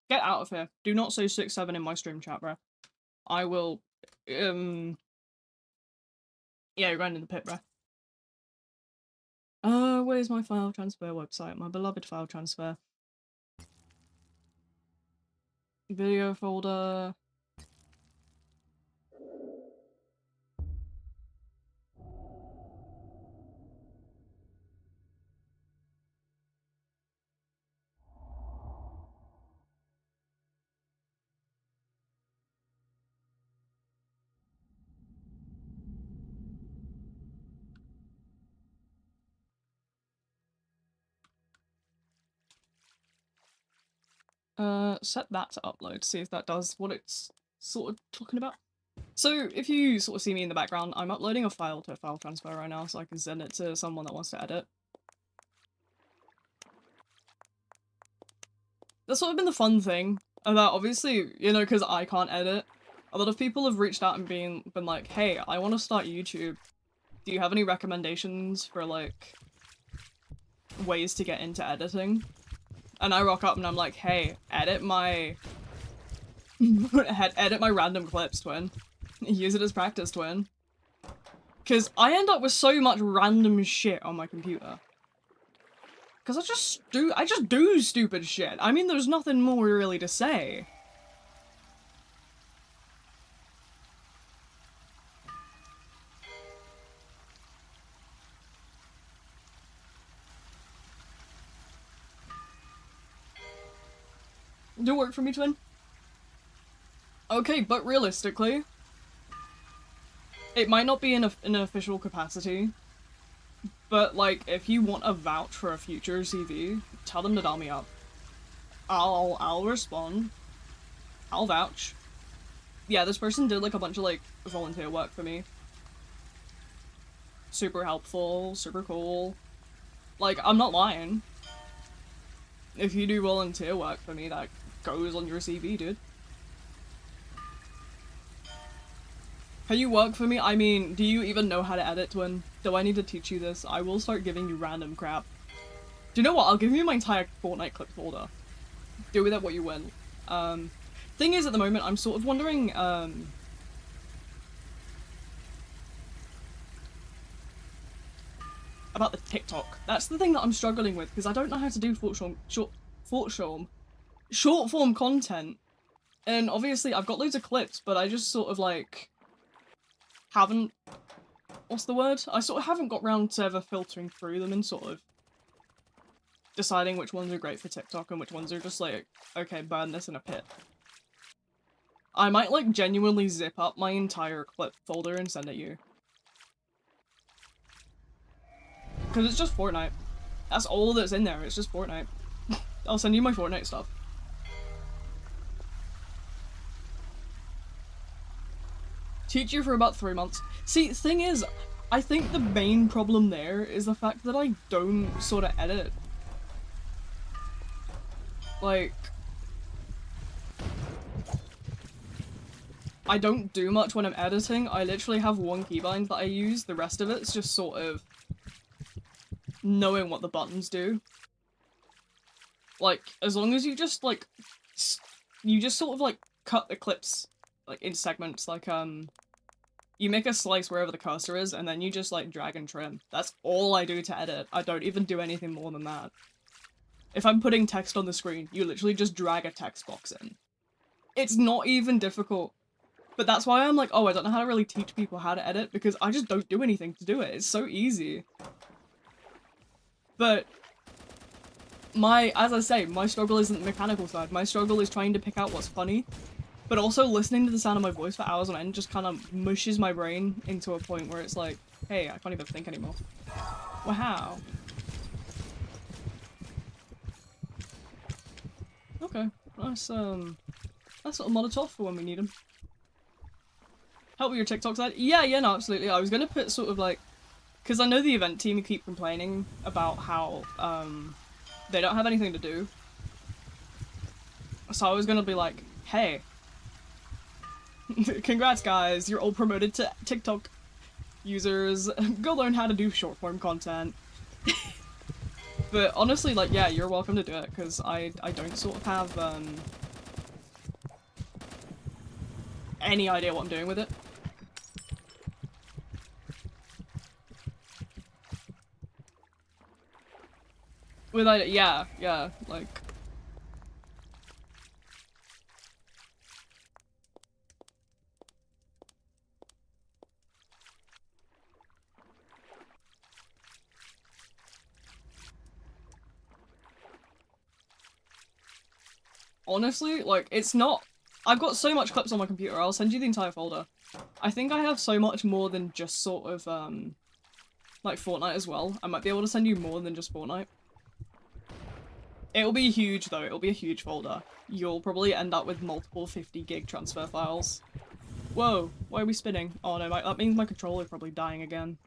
Get out of here. Do not say 6-7 in my stream chat, bro. I will, yeah, you're going in the pit, bro. Where's my file transfer website? My beloved file transfer. Video folder. Set that to upload, see if that does what it's sort of talking about. So if you sort of see me in the background, I'm uploading a file to a file transfer right now so I can send it to someone that wants to edit. That's sort of been the fun thing about, obviously, you know, because I can't edit. A lot of people have reached out and been like, hey, I want to start YouTube. Do you have any recommendations for, like, ways to get into editing? And I rock up and I'm like, hey, edit my random clips, twin. Use it as practice, twin. Because I end up with so much random shit on my computer. Because I just do stupid shit. I mean, there's nothing more really to say. Do work for me, twin? Okay, but realistically, it might not be in an official capacity, but, like, if you want a vouch for a future CV, tell them to dial me up. I'll respond. I'll vouch. Yeah, this person did, like, a bunch of, like, volunteer work for me. Super helpful, super cool. Like, I'm not lying. If you do volunteer work for me, that goes on your CV, dude. Can you work for me? I mean, do you even know how to edit, twin? Do I need to teach you this? I will start giving you random crap. Do you know what? I'll give you my entire Fortnite clip folder. Do with it what you will. Thing is, at the moment, I'm sort of wondering, about the TikTok. That's the thing that I'm struggling with, because I don't know how to do short form content. And obviously, I've got loads of clips, but I just sort of, like, haven't, what's the word? I sort of haven't got round to ever filtering through them and sort of deciding which ones are great for TikTok and which ones are just like, okay, burn this in a pit. I might, like, genuinely zip up my entire clip folder and send it you. Because it's just Fortnite. That's all that's in there, it's just Fortnite. I'll send you my Fortnite stuff. Teach you for about 3 months. See, thing is, I think the main problem there is the fact that I don't sort of edit. Like, I don't do much when I'm editing. I literally have one keybind that I use. The rest of it's just sort of knowing what the buttons do. Like, as long as you just, like, you just sort of, like, cut the clips, like, in segments, like, you make a slice wherever the cursor is, and then you just, like, drag and trim. That's all I do to edit. I don't even do anything more than that. If I'm putting text on the screen, you literally just drag a text box in. It's not even difficult. But that's why I'm like, oh, I don't know how to really teach people how to edit, because I just don't do anything to do it. It's so easy. But as I say, my struggle isn't the mechanical side. My struggle is trying to pick out what's funny, but also listening to the sound of my voice for hours on end just kind of mushes my brain into a point where it's like, hey, I can't even think anymore. Wow. Okay, nice little Molotov for when we need them. Help with your TikTok side? Yeah, no, absolutely. I was gonna put sort of like, because I know the event team keep complaining about how they don't have anything to do. So I was gonna be like, hey, congrats guys, you're all promoted to TikTok users, go learn how to do short form content. But honestly, like, yeah, you're welcome to do it, because I don't sort of have any idea what I'm doing with it. Without it, yeah, like... Honestly, like, it's not... I've got so much clips on my computer, I'll send you the entire folder. I think I have so much more than just sort of, like Fortnite as well. I might be able to send you more than just Fortnite. It'll be huge though, it'll be a huge folder. You'll probably end up with multiple 50 gig transfer files. Whoa, why are we spinning? Oh no, that means my controller's probably dying again.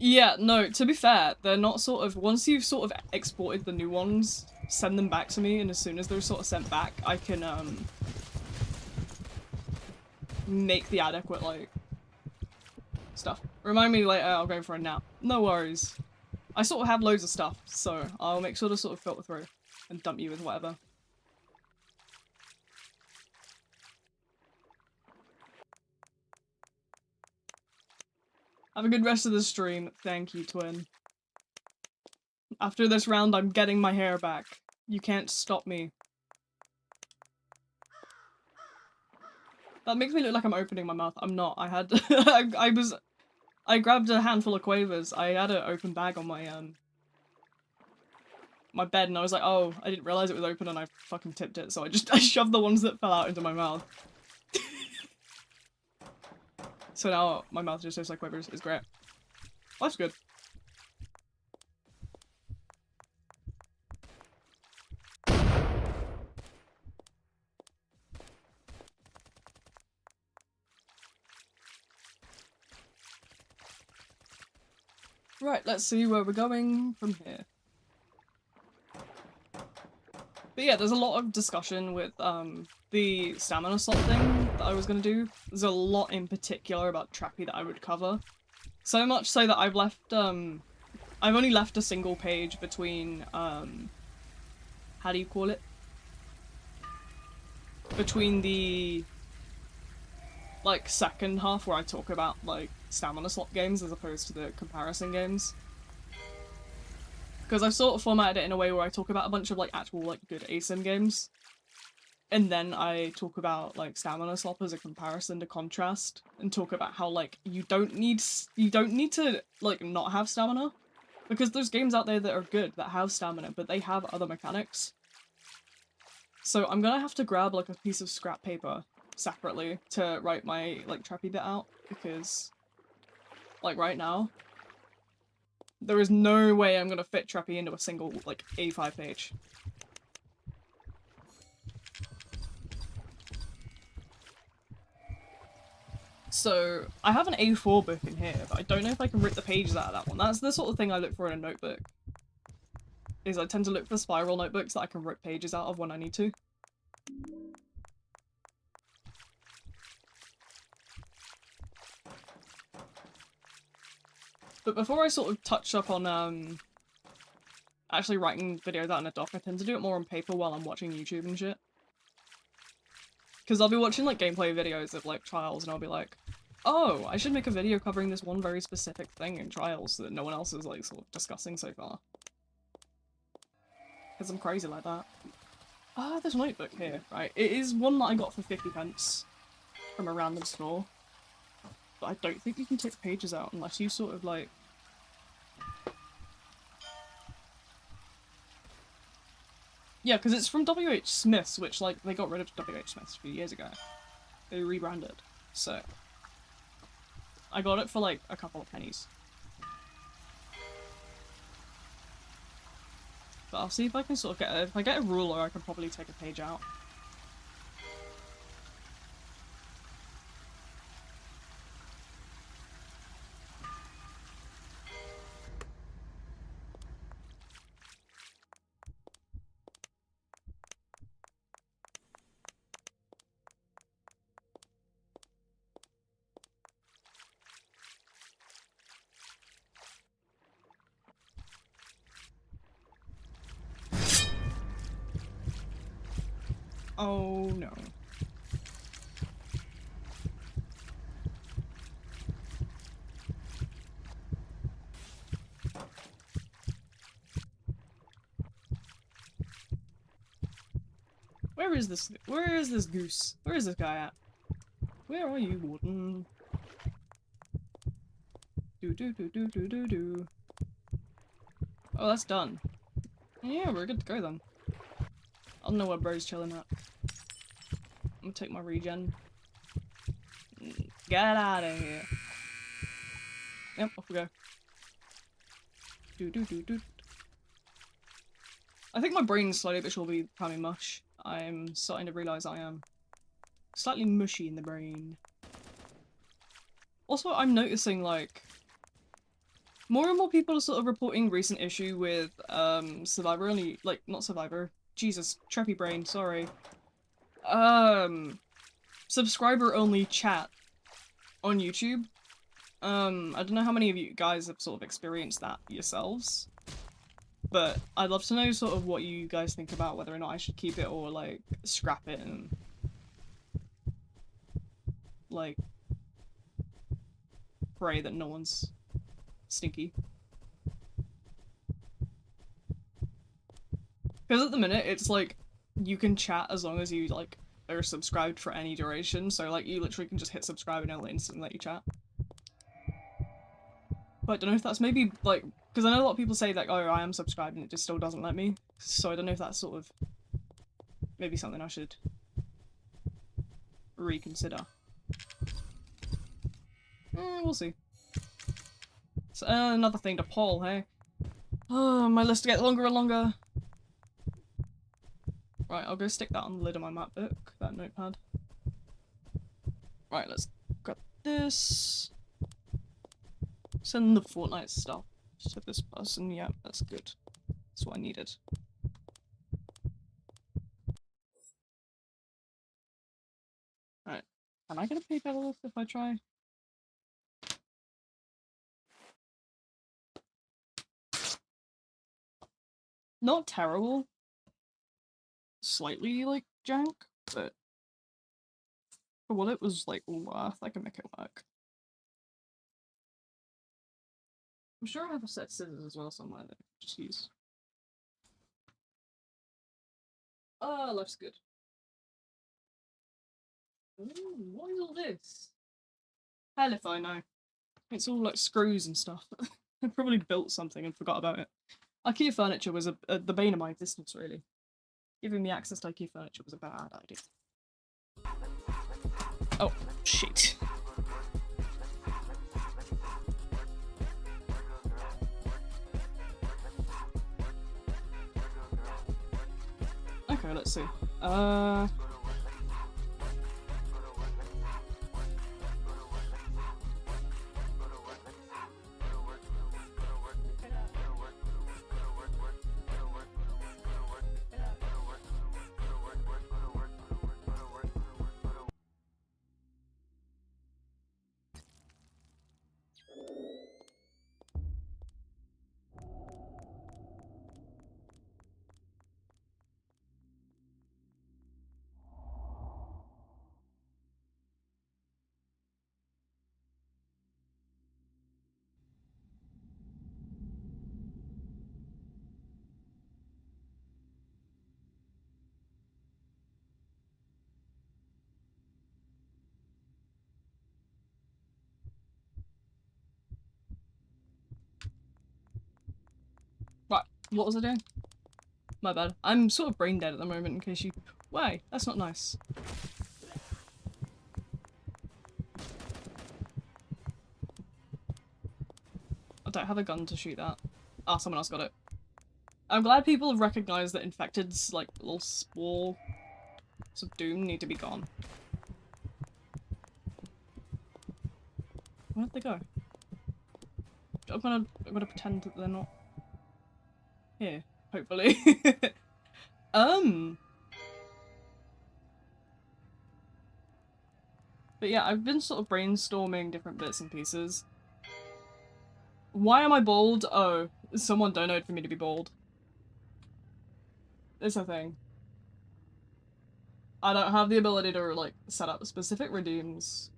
Yeah, no, to be fair, they're not sort of, once you've sort of exported the new ones, send them back to me, and as soon as they're sort of sent back, I can, make the adequate, like, stuff. Remind me later, I'll go for a nap. No worries. I sort of have loads of stuff, so I'll make sure to sort of filter through and dump you with whatever. Have a good rest of the stream. Thank you, Twin. After this round, I'm getting my hair back. You can't stop me. That makes me look like I'm opening my mouth. I'm not. I had- I grabbed a handful of quavers. I had an open bag on my, my bed and I was like, oh, I didn't realize it was open and I fucking tipped it, so I shoved the ones that fell out into my mouth. So now my mouth just tastes like quavers. It's great. Life's good. Right, let's see where we're going from here. But yeah, there's a lot of discussion with the stamina slot thing that I was gonna do. There's a lot in particular about Trappy that I would cover. So much so that I've left I've only left a single page between how do you call it? Between the like second half where I talk about like stamina slot games as opposed to the comparison games. Because I've sort of formatted it in a way where I talk about a bunch of like actual like good ASIM games. And then I talk about like stamina slop as a comparison to contrast and talk about how like you don't need to like not have stamina. Because there's games out there that are good that have stamina, but they have other mechanics. So I'm gonna have to grab like a piece of scrap paper separately to write my like Trappy bit out, because like right now there is no way I'm gonna fit Trappy into a single like A5 page. So I have an A4 book in here, but I don't know if I can rip the pages out of that one. That's the sort of thing I look for in a notebook. Is I tend to look for spiral notebooks that I can rip pages out of when I need to. But before I sort of touch up on actually writing videos out in a doc, I tend to do it more on paper while I'm watching YouTube and shit. Because I'll be watching like gameplay videos of like Trials and I'll be like, oh, I should make a video covering this one very specific thing in Trials that no one else is like sort of discussing so far. Because I'm crazy like that. Ah, there's a notebook here, right? It is one that I got for 50 pence from a random store. But I don't think you can take pages out unless you sort of like... Yeah, because it's from W.H. Smith's, which, like, they got rid of W.H. Smith's a few years ago. They rebranded. So... I got it for, like, a couple of pennies. But I'll see if I can sort of get if I get a ruler, I can probably take a page out. Oh no. Where is this goose? Where is this guy at? Where are you, Warden? Do. Oh, that's done. Yeah, we're good to go then. I don't know where bro's chilling at. I'm gonna take my regen. Get out of here. Yep, off we go. Do. I think my brain's slowly but surely becoming mush. I'm starting to realise I am slightly mushy in the brain. Also, I'm noticing, like, more and more people are sort of reporting recent issue with, Survivor only- like, not Survivor. Jesus, Treppy brain, sorry. Subscriber only chat on YouTube. I don't know how many of you guys have sort of experienced that yourselves. But I'd love to know sort of what you guys think about whether or not I should keep it or, like, scrap it and... like... pray that no one's stinky. Because at the minute, it's like, you can chat as long as you, like, are subscribed for any duration, so, like, you literally can just hit subscribe and it'll instantly let you chat. But I don't know if that's maybe, like, because I know a lot of people say, like, oh, I am subscribed and it just still doesn't let me, so I don't know if that's sort of maybe something I should reconsider. We'll see. So, another thing to poll, hey? Oh, my list gets longer and longer. Right, I'll go stick that on the lid of my map book, that notepad. Right, let's grab this. Send the Fortnite stuff to this person. Yeah, that's good. That's what I needed. Alright. Am I gonna pay better if I try? Not terrible. Slightly, like, jank, but for what it was, like, worth, I can make it work. I'm sure I have a set of scissors as well somewhere that I can just use. Life's good. Ooh, what is all this? Hell if I know. It's all like screws and stuff. I probably built something and forgot about it. IKEA furniture was the bane of my existence, really. Giving me access to IKEA furniture was a bad idea. Oh, shit. Okay, let's see. What was I doing? My bad. I'm sort of brain dead at the moment in case you... Why? That's not nice. I don't have a gun to shoot that. Ah, someone else got it. I'm glad people have recognized that infected's, like, little spores of doom need to be gone. Where'd they go? I'm gonna pretend that they're not here, hopefully. But yeah, I've been sort of brainstorming different bits and pieces. Why am I bald? Oh, someone donated for me to be bald. It's a thing. I don't have the ability to, like, set up specific redeems.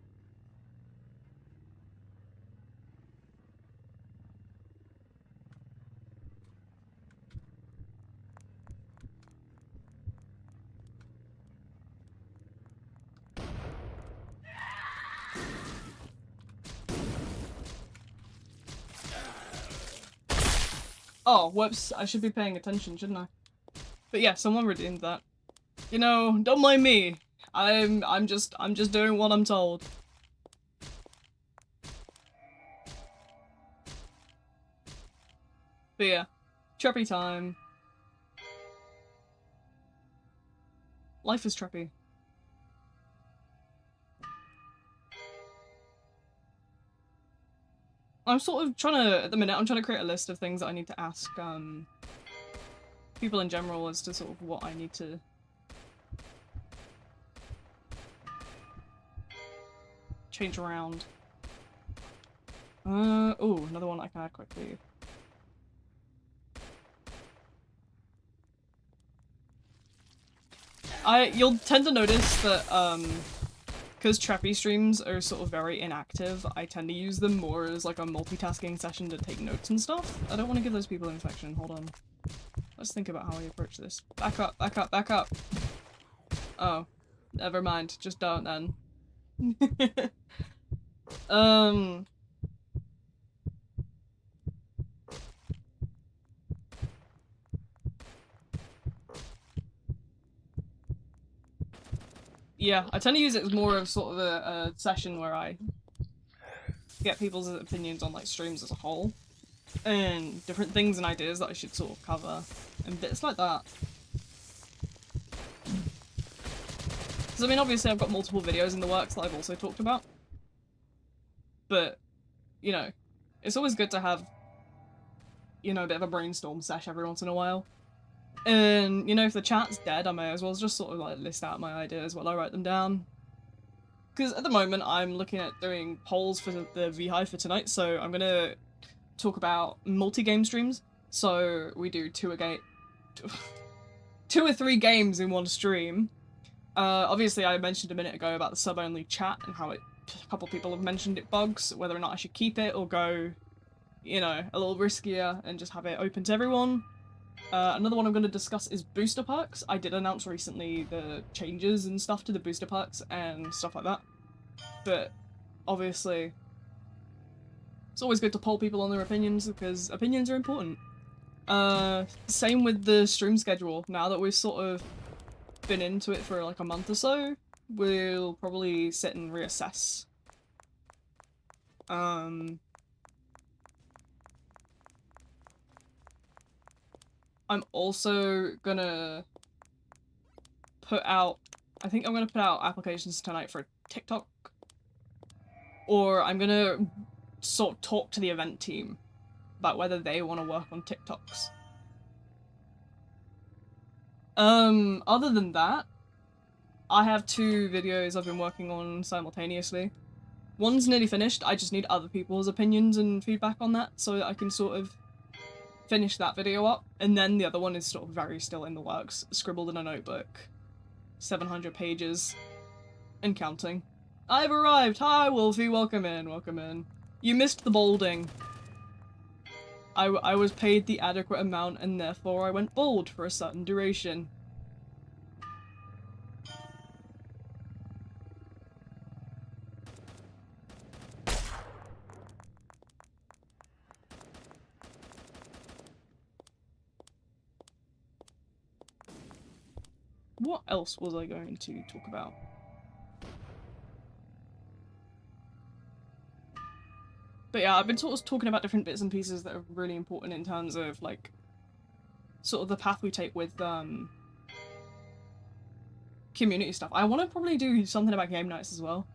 Oh, whoops. I should be paying attention, shouldn't I? But yeah, someone redeemed that. You know, don't mind me. I'm just doing what I'm told. But yeah, Treppy time. Life is Treppy. I'm sort of trying to, at the minute, I'm trying to create a list of things that I need to ask, people in general as to sort of what I need to change around. Oh, another one I can add quickly. You'll tend to notice that, because Treppy streams are sort of very inactive, I tend to use them more as like a multitasking session to take notes and stuff. I don't want to give those people infection, hold on. Let's think about how I approach this. Back up, back up, back up! Oh, never mind, just don't then. Yeah, I tend to use it as more of sort of a session where I get people's opinions on like streams as a whole, and different things and ideas that I should sort of cover, and bits like that. Because I mean, obviously I've got multiple videos in the works that I've also talked about, but, you know, it's always good to have, you know, a bit of a brainstorm sesh every once in a while. And, you know, if the chat's dead, I may as well just sort of like list out my ideas while I write them down. Because at the moment I'm looking at doing polls for the VHI for tonight, so I'm gonna talk about multi-game streams. So we do two or three games in one stream. Obviously I mentioned a minute ago about the sub-only chat and how a couple people have mentioned it bugs, whether or not I should keep it or go, you know, a little riskier and just have it open to everyone. Another one I'm going to discuss is booster perks. I did announce recently the changes and stuff to the booster perks and stuff like that. But obviously, it's always good to poll people on their opinions because opinions are important. Same with the stream schedule. Now that we've sort of been into it for like a month or so, we'll probably sit and reassess. I'm also gonna put out, I think I'm gonna put out applications tonight for TikTok. Or I'm gonna sort of talk to the event team about whether they want to work on TikToks. Other than that, I have two videos I've been working on simultaneously. One's nearly finished, I just need other people's opinions and feedback on that so that I can sort of finish that video up, and then the other one is sort of very still in the works, scribbled in a notebook. 700 pages. And counting. I've arrived! Hi, Wolfie! Welcome in, welcome in. You missed the balding. I was paid the adequate amount and therefore I went bald for a certain duration. What else was I going to talk about? But yeah, I've been sort of talking about different bits and pieces that are really important in terms of, like, sort of the path we take with, community stuff. I want to probably do something about game nights as well.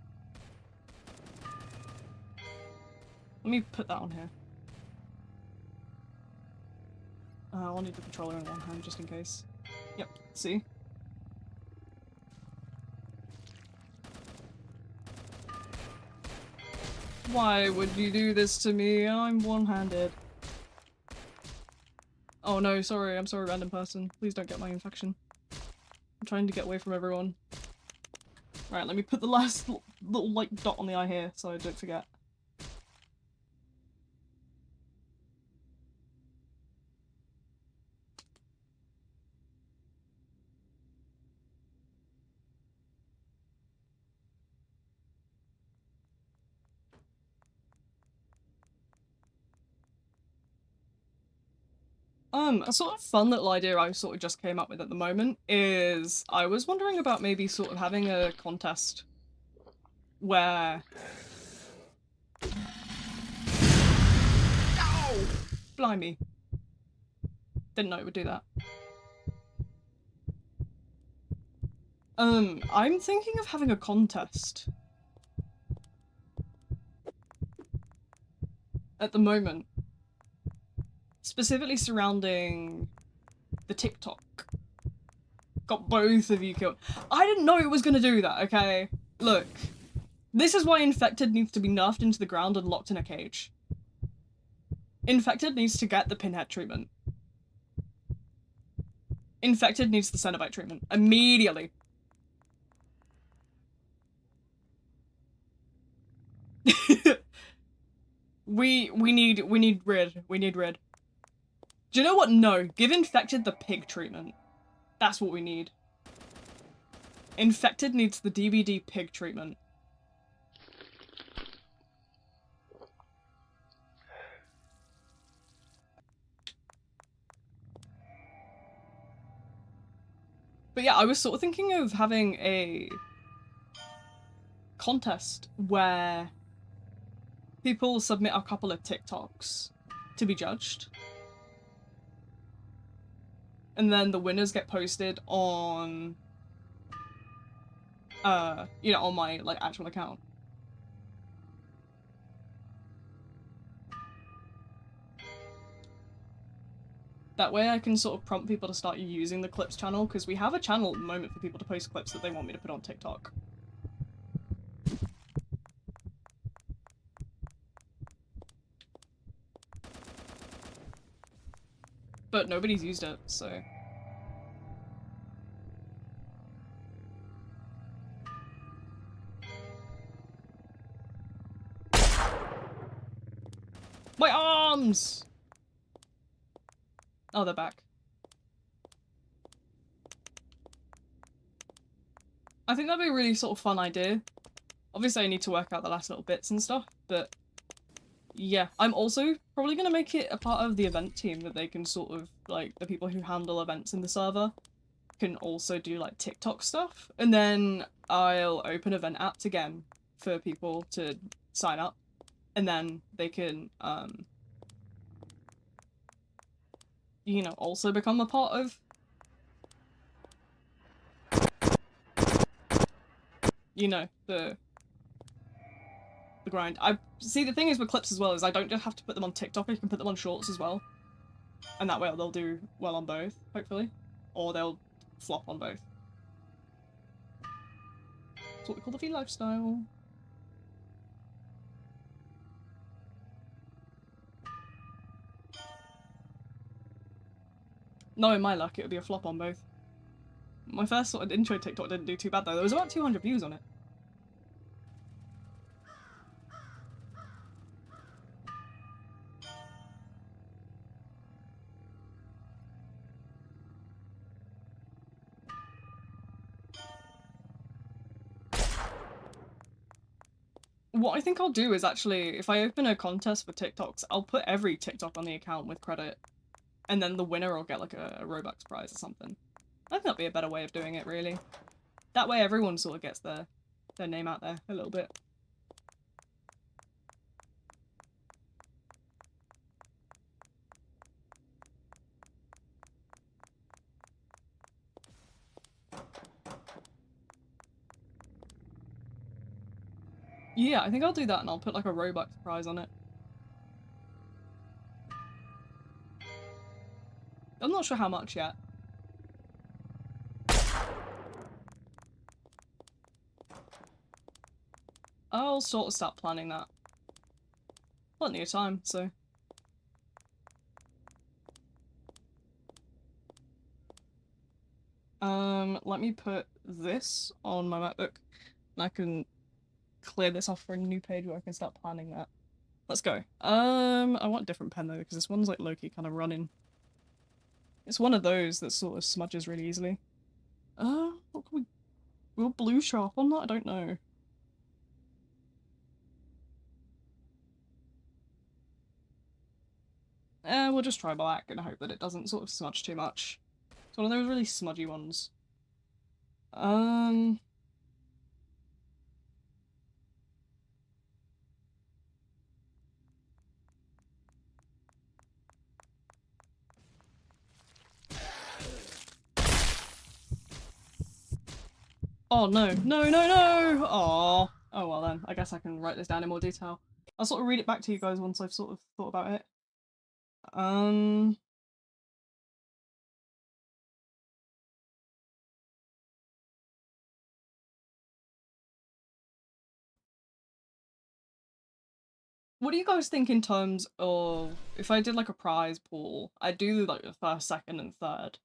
Let me put that on here. I'll need the controller in one hand just in case. Yep, see? Why would you do this to me? I'm one-handed. Oh no, sorry, I'm sorry, random person. Please don't get my infection. I'm trying to get away from everyone. Right, let me put the last little, like, dot on the eye here so I don't forget. A sort of fun little idea I sort of just came up with at the moment is I was wondering about maybe sort of having a contest where... Ow! Blimey. Didn't know it would do that. I'm thinking of having a contest. At the moment. Specifically surrounding the TikTok. Got both of you killed. I didn't know it was gonna do that, okay? Look. This is why Infected needs to be nerfed into the ground and locked in a cage. Infected needs to get the pinhead treatment. Infected needs the Cenobite treatment. Immediately. We need rid. We need rid. Do you know what? No. Give Infected the pig treatment. That's what we need. Infected needs the DBD pig treatment. But yeah, I was sort of thinking of having a contest where people submit a couple of TikToks to be judged. And then the winners get posted on, you know, on my, like, actual account. That way I can sort of prompt people to start using the clips channel, because we have a channel at the moment for people to post clips that they want me to put on TikTok. But nobody's used it, so... My arms! Oh, they're back. I think that'd be a really sort of fun idea. Obviously I need to work out the last little bits and stuff, but yeah. I'm also probably gonna make it a part of the event team that they can sort of, like, the people who handle events in the server can also do, like, TikTok stuff. And then I'll open event apps again for people to sign up. And then they can, you know, also become a part of, you know, the grind. I see, the thing is with clips as well is I don't just have to put them on TikTok, I can put them on shorts as well. And that way they'll do well on both, hopefully. Or they'll flop on both. That's what we call the V lifestyle. Knowing my luck, it would be a flop on both. My first sort of intro TikTok didn't do too bad though. There was about 200 views on it. What I think I'll do is actually, if I open a contest for TikToks, I'll put every TikTok on the account with credit. And then the winner will get like a Robux prize or something. I think that'd be a better way of doing it, really. That way everyone sort of gets their name out there a little bit. Yeah, I think I'll do that and I'll put like a Robux prize on it. I'm not sure how much yet. I'll sort of start planning that. Plenty of time, so. Let me put this on my MacBook and I can clear this off for a new page where I can start planning that. Let's go. I want a different pen though, because this one's like low-key kind of running. It's one of those that sort of smudges really easily. What can we... Will blue show up on that? I don't know. We'll just try black and hope that it doesn't sort of smudge too much. It's one of those really smudgy ones. Oh no, no, no, no! Aww. Oh well then, I guess I can write this down in more detail. I'll sort of read it back to you guys once I've sort of thought about it. What do you guys think in terms of if I did like a prize pool? I'd do like the first, second, and third.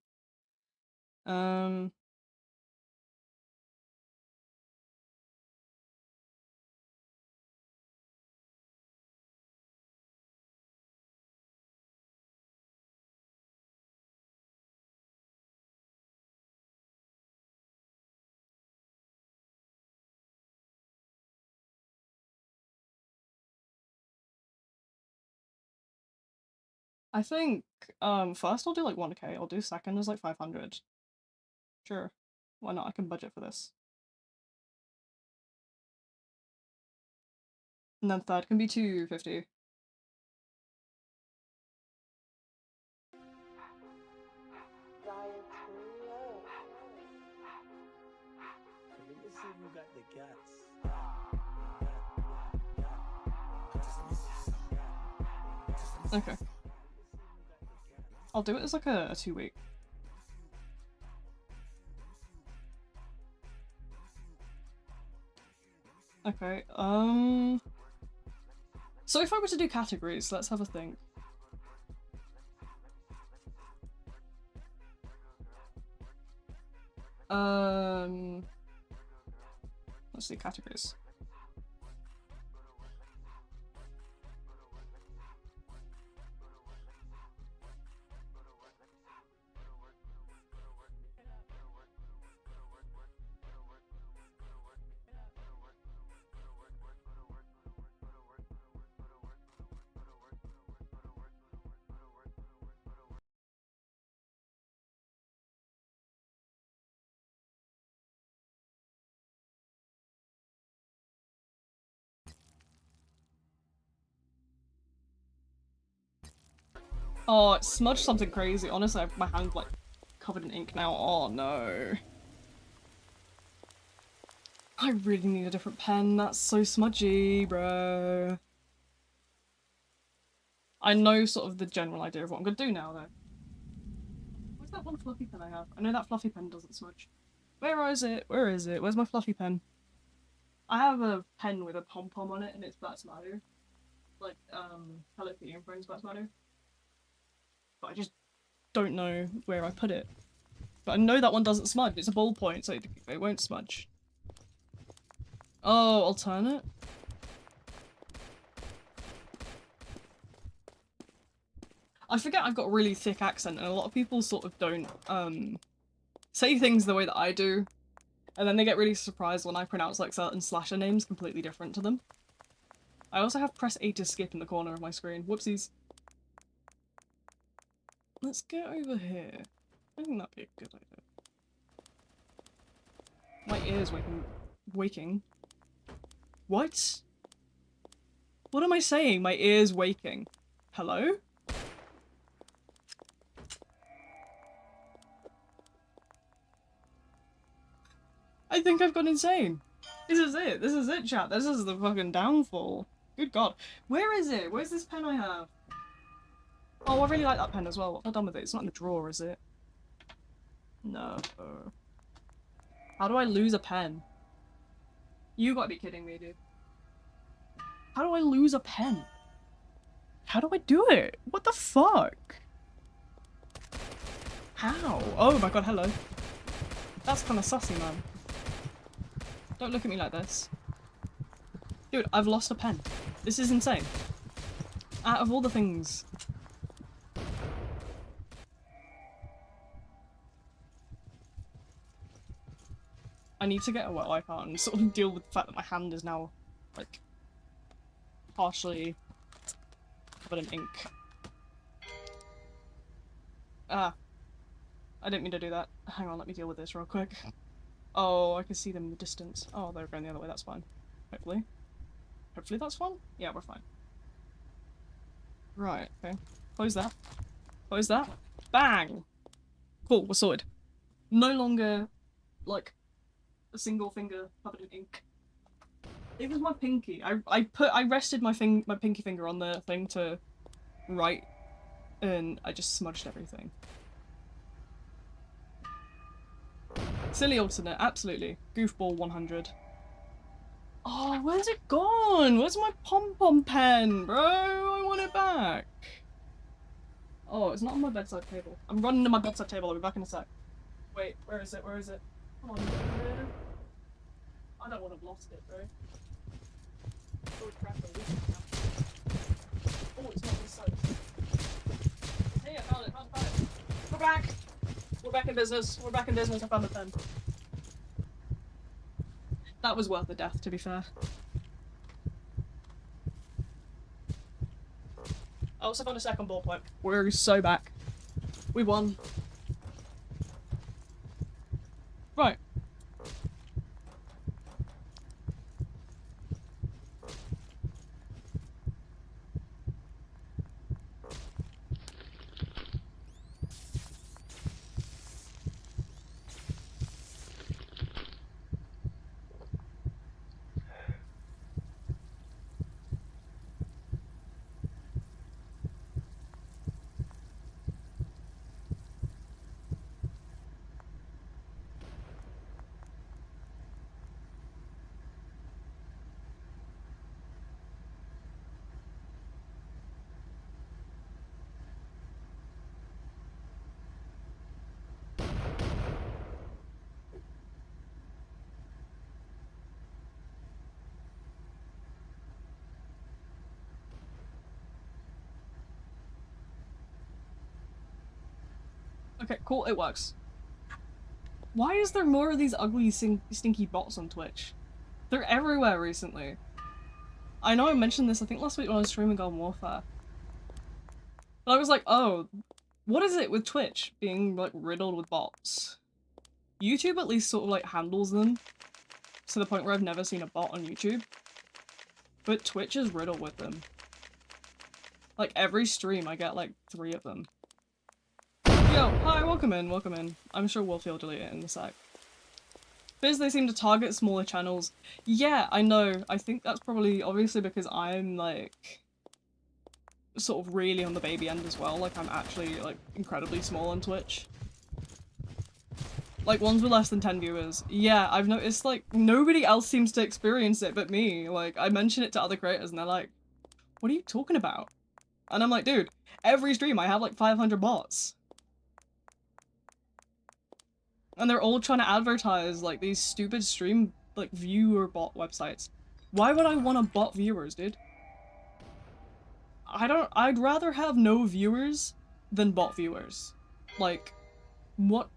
I think first I'll do like 1k, I'll do second as like 500. Sure. Why not? I can budget for this. And then third can be 250. Okay. I'll do it as like a 2-week. Okay, so if I were to do categories, let's have a think. Let's do categories. Oh, it smudged something crazy. Honestly, my hand's like covered in ink now. Oh no. I really need a different pen. That's so smudgy, bro. I know sort of the general idea of what I'm gonna do now, though. Where's that one fluffy pen I have? I know that fluffy pen doesn't smudge. Where is it? Where is it? Where's my fluffy pen? I have a pen with a pom-pom on it and it's Batsmadu. Like, Hello Kitty and Friends Batsmadu. But I just don't know where I put it. But I know that one doesn't smudge. It's a ballpoint, so it won't smudge. Oh, alternate? I forget I've got a really thick accent and a lot of people sort of don't, say things the way that I do. And then they get really surprised when I pronounce like certain slasher names completely different to them. I also have press A to skip in the corner of my screen. Whoopsies. Let's get over here. I think that'd be a good idea. My ears waking. What? What am I saying? My ears waking. Hello? I think I've gone insane. This is it. This is it, chat. This is the fucking downfall. Good god. Where is it? Where's this pen I have? Oh, I really like that pen as well. What have I done with it? It's not in the drawer, is it? No. How do I lose a pen? You gotta be kidding me, dude. How do I lose a pen? How do I do it? What the fuck? How? Oh my god, hello. That's kind of sussy, man. Don't look at me like this. Dude, I've lost a pen. This is insane. Out of all the things. I need to get a wet wipe out and sort of deal with the fact that my hand is now, like, partially covered in ink. Ah. I didn't mean to do that. Hang on, let me deal with this real quick. Oh, I can see them in the distance. Oh, they're going the other way, that's fine. Hopefully. Hopefully that's fine? Yeah, we're fine. Right, okay. Close that. Close that. Bang! Cool, we're sorted. No longer, like, a single finger covered in ink. It was my pinky. I rested my pinky finger on the thing to write, and I just smudged everything. Silly alternate, absolutely. Goofball 100. Oh, where's it gone? Where's my pom-pom pen, bro? I want it back. Oh, it's not on my bedside table. I'm running to my bedside table. I'll be back in a sec. Wait, where is it? Where is it? Come on, man. I don't want to have lost it, bro. Oh, crap, oh, it's not this side. Hey, I found it, found it. We're back! We're back in business. We're back in business. I found the pen. That was worth the death, to be fair. I also found a second ballpoint. We're so back. We won. Right. Okay, cool, it works. Why is there more of these ugly, stinky bots on Twitch? They're everywhere recently. I know I mentioned this, I think last week when I was streaming Garden Warfare. But I was like, oh, what is it with Twitch being, like, riddled with bots? YouTube at least sort of, like, handles them to the point where I've never seen a bot on YouTube. But Twitch is riddled with them. Like, every stream I get, like, 3 of them. Yo, hi, welcome in, welcome in. I'm sure Wolfie will delete it in a sec. Biz, they seem to target smaller channels. Yeah, I know. I think that's probably obviously because I'm, like, sort of really on the baby end as well. Like, I'm actually, like, incredibly small on Twitch. Like, ones with less than 10 viewers. Yeah, I've noticed, like, nobody else seems to experience it but me. Like, I mention it to other creators and they're like, what are you talking about? And I'm like, dude, every stream I have, like, 500 bots. And they're all trying to advertise, like, these stupid stream, like, viewer bot websites. Why would I want to bot viewers, dude? I'd rather have no viewers than bot viewers. Like, what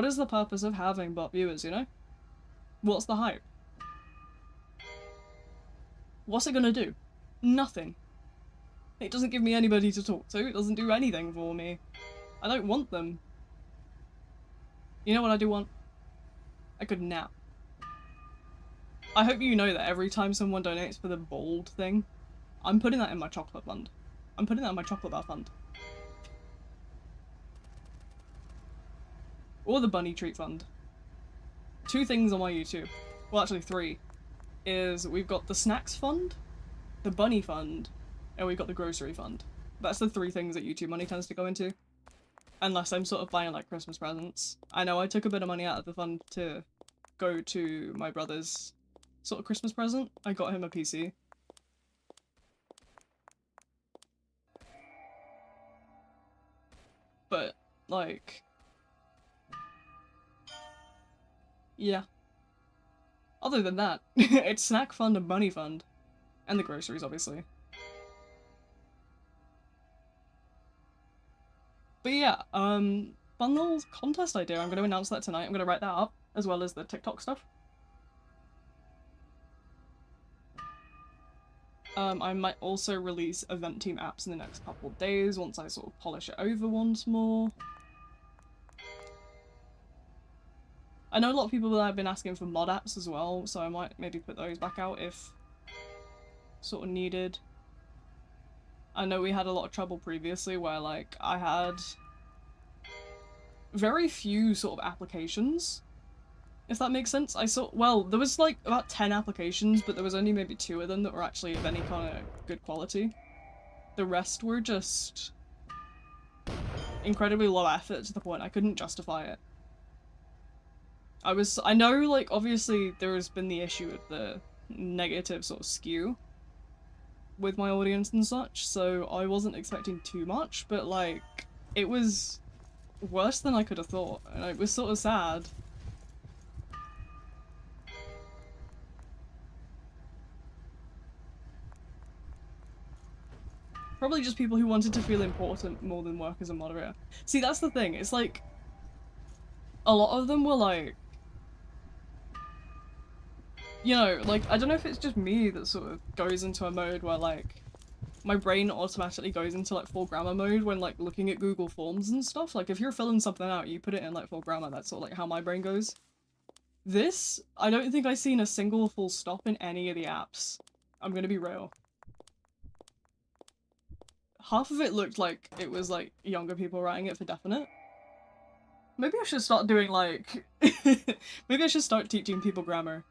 is the purpose of having bot viewers, you know? What's the hype? What's it gonna do? Nothing. It doesn't give me anybody to talk to, it doesn't do anything for me. I don't want them. You know what I do want? A good nap. I hope you know that every time someone donates for the bold thing, I'm putting that in my chocolate fund. I'm putting that in my chocolate bar fund. Or the bunny treat fund. 2 things on my YouTube. Well, actually 3. Is we've got the snacks fund, the bunny fund, and we've got the grocery fund. That's the 3 things that YouTube money tends to go into. Unless I'm sort of buying like Christmas presents. I know I took a bit of money out of the fund to go to my brother's sort of Christmas present. I got him a PC. But, like... yeah. Other than that, it's snack fund and bunny fund. And the groceries, obviously. But yeah, fun little contest idea. I'm going to announce that tonight. I'm going to write that up, as well as the TikTok stuff. I might also release event team apps in the next couple of days once I sort of polish it over once more. I know a lot of people have been asking for mod apps as well, so I might maybe put those back out if sort of needed. I know we had a lot of trouble previously where like I had very few sort of applications, if that makes sense. Well, there was like about 10 applications, but there was only maybe 2 of them that were actually of any kind of good quality. The rest were just incredibly low effort to the point I couldn't justify it. I know, like, obviously there has been the issue with the negative sort of skew with my audience and such, so I wasn't expecting too much, but like, it was worse than I could have thought, and it was sort of sad. Probably just people who wanted to feel important more than work as a moderator. See, that's the thing, it's like, a lot of them were like, you know, like, I don't know if it's just me that sort of goes into a mode where, like, my brain automatically goes into, like, full grammar mode when, like, looking at Google Forms and stuff. Like, if you're filling something out, you put it in, like, full grammar. That's sort of, like, how my brain goes. This, I don't think I've seen a single full stop in any of the apps. I'm gonna be real. Half of it looked like it was, like, younger people writing it for definite. Maybe I should start doing, like... maybe I should start teaching people grammar.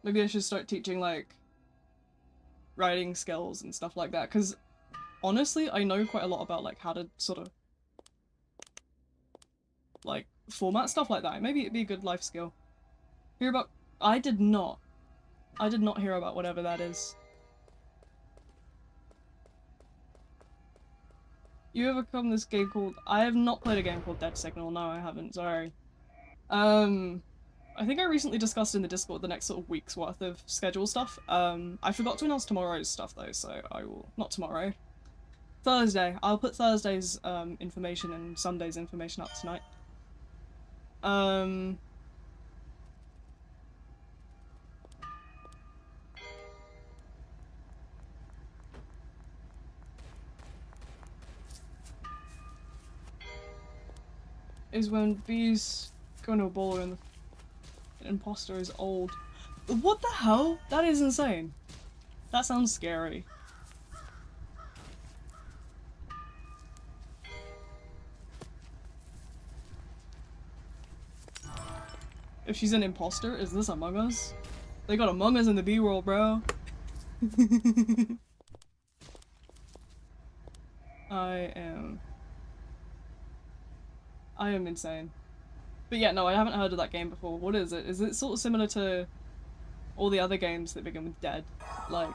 Maybe I should start teaching, like, writing skills and stuff like that, because honestly, I know quite a lot about, like, how to sort of, like, format stuff like that. Maybe it'd be a good life skill. Hear about- I did not hear about whatever that is. You ever come this game called- I have not played a game called Dead Signal, no I haven't, sorry. I think I recently discussed in the Discord the next sort of week's worth of schedule stuff. I forgot to announce tomorrow's stuff though, so I will- not tomorrow. Thursday. I'll put Thursday's information and Sunday's information up tonight. Is when bees go into a bowl and the imposter is old. What the hell? That is insane. That sounds scary. If she's an imposter, is this Among Us? They got Among Us in the B-roll, bro. I am insane. But yeah, no, I haven't heard of that game before. What is it? Is it sort of similar to all the other games that begin with Dead? Like,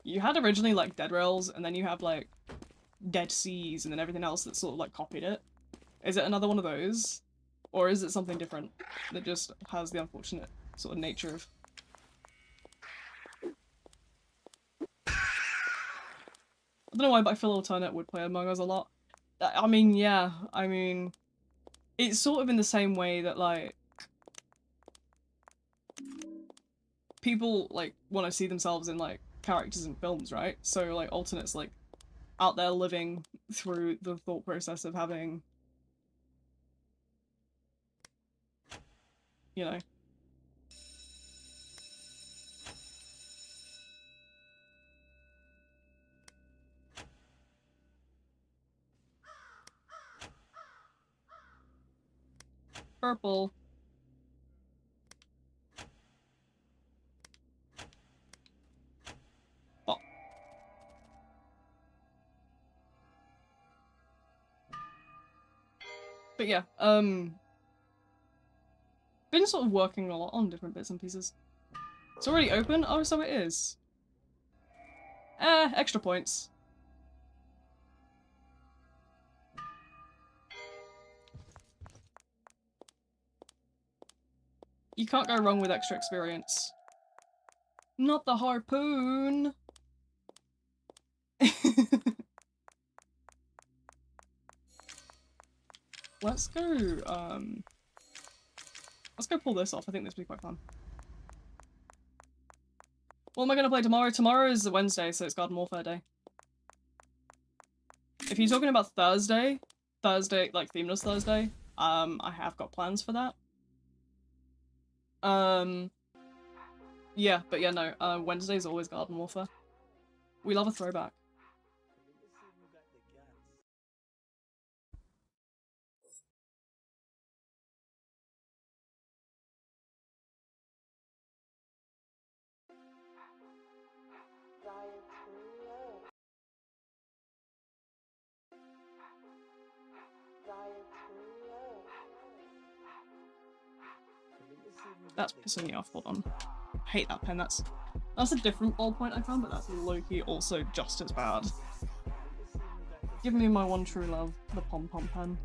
you had originally like Dead Rails, and then you have like Dead Seas, and then everything else that sort of like copied it. Is it another one of those? Or is it something different that just has the unfortunate sort of nature of... I don't know why, but I feel Alternate would play Among Us a lot. I mean, yeah, I mean... It's sort of in the same way that, like... people, like, want to see themselves in, like, characters in films, right? So, like, Alternate's, like, out there living through the thought process of having... you know... Purple. Oh. But yeah, been sort of working a lot on different bits and pieces. It's already open? Oh, so it is. Extra points. You can't go wrong with extra experience. Not the harpoon! Let's go pull this off. I think this will be quite fun. What am I gonna play tomorrow? Tomorrow is Wednesday, so it's Garden Warfare Day. If you're talking about Thursday, like Themeless Thursday, I have got plans for that. Yeah, but yeah, no, Wednesday is always Garden Warfare. We love a throwback. That's pissing me off, hold on. I hate that pen, that's a different ballpoint I found, but that's low-key also just as bad. Give me my one true love, the pom-pom pen.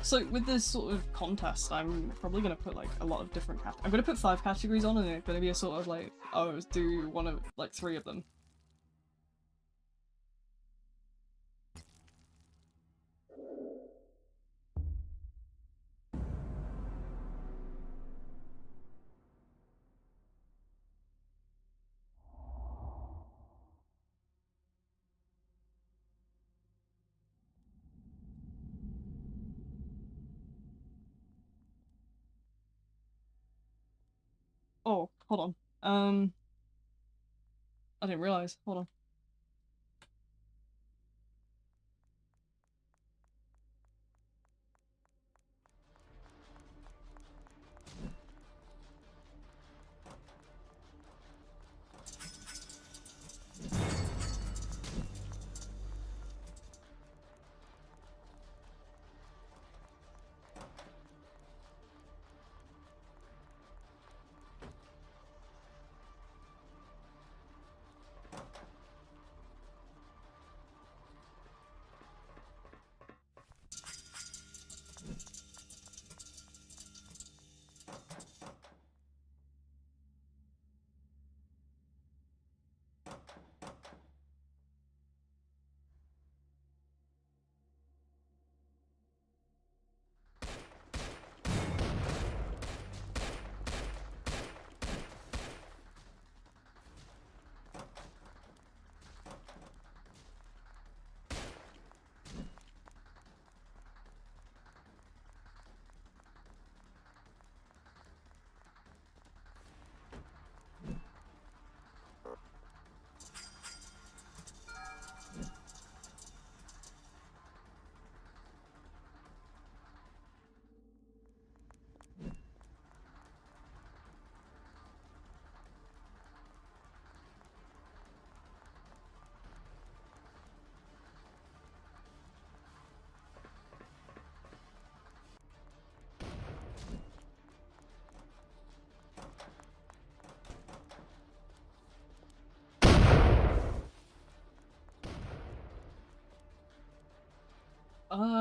So with this sort of contest, I'm probably gonna put like a lot of different I'm gonna put 5 categories on, and it's gonna be a sort of like, oh, do one of like 3 of them. Oh, hold on. I didn't realize. Hold on.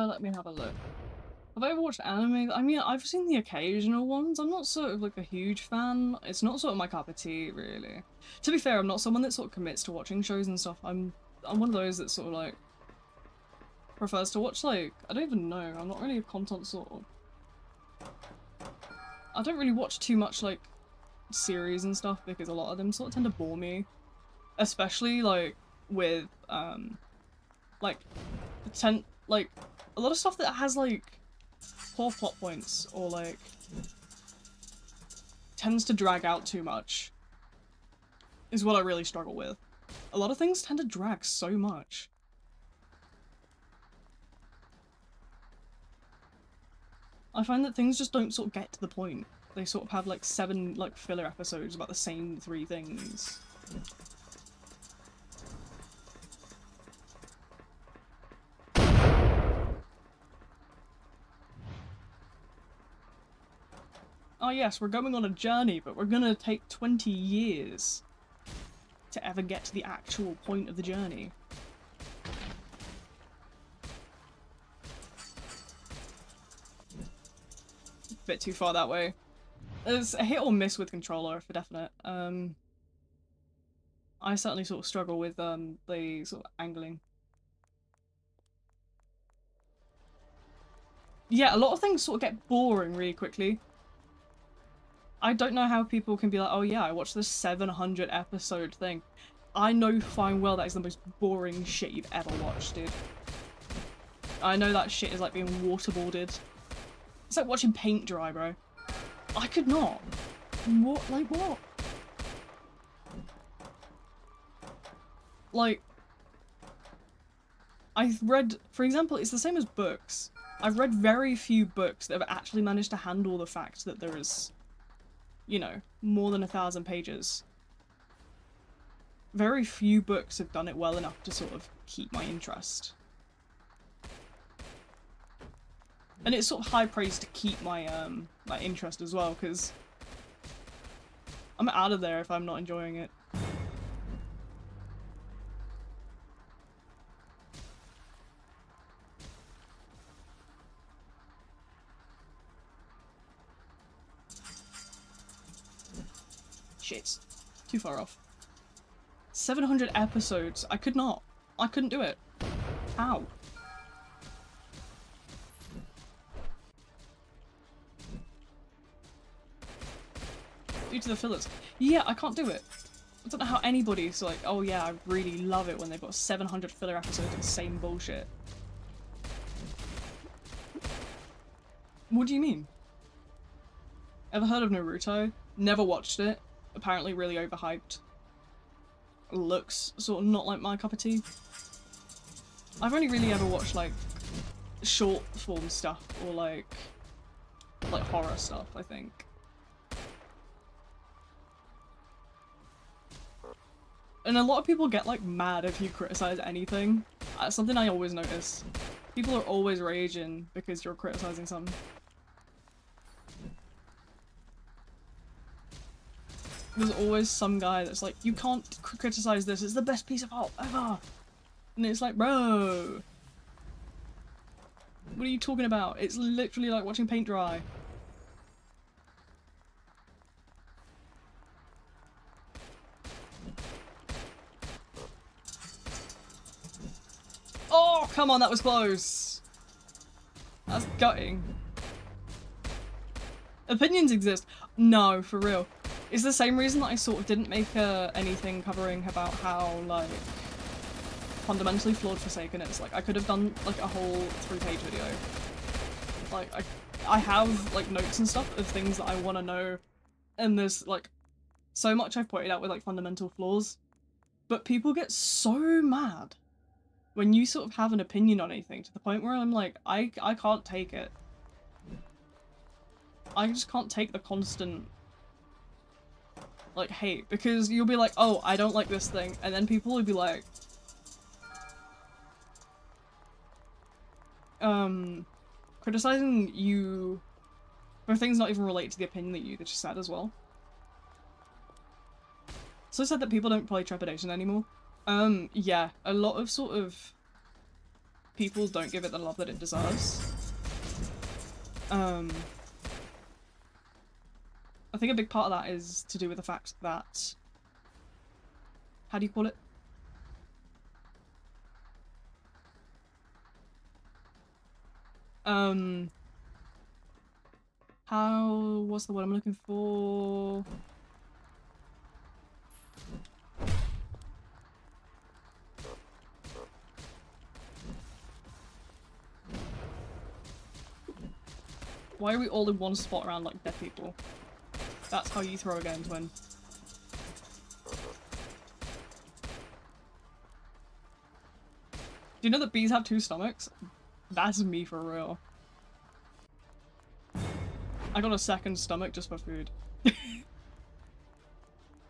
Let me have a look. Have I ever watched anime? I mean, I've seen the occasional ones. I'm not sort of like a huge fan. It's not sort of my cup of tea, really. To be fair, I'm not someone that sort of commits to watching shows and stuff. I'm one of those that sort of like prefers to watch like, I don't even know. I'm not really a content sort of. I don't really watch too much like series and stuff because a lot of them sort of tend to bore me. Especially like with like like a lot of stuff that has like poor plot points or like tends to drag out too much is what I really struggle with. A lot of things tend to drag so much. I find that things just don't sort of get to the point. They sort of have like 7 like filler episodes about the same 3 things. Oh yes, we're going on a journey, but we're gonna take 20 years to ever get to the actual point of the journey. Bit too far that way. There's a hit or miss with controller for definite. I certainly sort of struggle with the sort of angling. Yeah, a lot of things sort of get boring really quickly. I don't know how people can be like, oh yeah, I watched this 700 episode thing. I know fine well that is the most boring shit you've ever watched, dude. I know that shit is like being waterboarded. It's like watching paint dry, bro. I could not. What? Like what? Like, I've read, for example, it's the same as books. I've read very few books that have actually managed to handle the fact that there is, you know, more than 1,000 pages. Very few books have done it well enough to sort of keep my interest. And it's sort of high praise to keep my my interest as well, because I'm out of there if I'm not enjoying it. Shit. Too far off. 700 episodes. I could not. I couldn't do it. How? Due to the fillers. Yeah, I can't do it. I don't know how anybody's like, oh yeah, I really love it when they've got 700 filler episodes of the same bullshit. What do you mean? Ever heard of Naruto? Never watched it. Apparently really overhyped. Looks sort of not like my cup of tea. I've only really ever watched like short form stuff or like horror stuff, I think. And a lot of people get like mad if you criticize anything. That's something I always notice. People are always raging because you're criticizing something. There's always some guy that's like, you can't criticize this, it's the best piece of art ever! And it's like, bro! What are you talking about? It's literally like watching paint dry. Oh, come on, that was close! That's gutting. Opinions exist. No, for real. It's the same reason that I sort of didn't make anything covering about how, like, fundamentally flawed Forsaken is. Like, I could have done, like, a whole 3-page video. Like, I have, like, notes and stuff of things that I want to know, and there's, like, so much I've pointed out with, like, fundamental flaws. But people get so mad when you sort of have an opinion on anything, to the point where I'm like, I can't take it. I just can't take the constant, like, hate, because you'll be like, oh, I don't like this thing, and then people will be like, criticizing you for things not even related to the opinion that you just said as well. So I said that people don't play Trepidation anymore. Yeah, a lot of sort of people don't give it the love that it deserves. I think a big part of that is to do with the fact that, how do you call it? What's the word I'm looking for? Why are we all in one spot around like dead people? That's how you throw a game to win. Do you know that bees have 2 stomachs? That's me for real. I got a second stomach just for food.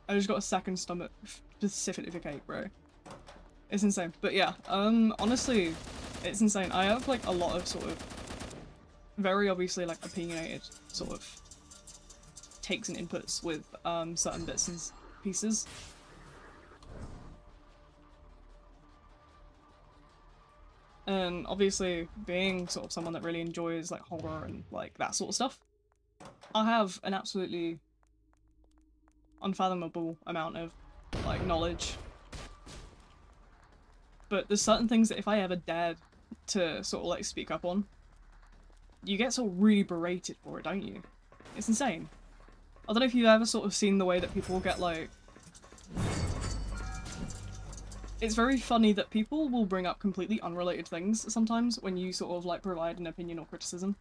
I just got a second stomach specifically for cake, bro. It's insane. But yeah, honestly, it's insane. I have like a lot of sort of very obviously like opinionated sort of takes and inputs with certain bits and pieces. And obviously being sort of someone that really enjoys like horror and like that sort of stuff, I have an absolutely unfathomable amount of like knowledge. But there's certain things that if I ever dared to sort of like speak up on, you get sort of really berated for it, don't you? It's insane. I don't know if you've ever sort of seen the way that people get like... It's very funny that people will bring up completely unrelated things sometimes when you sort of like provide an opinion or criticism.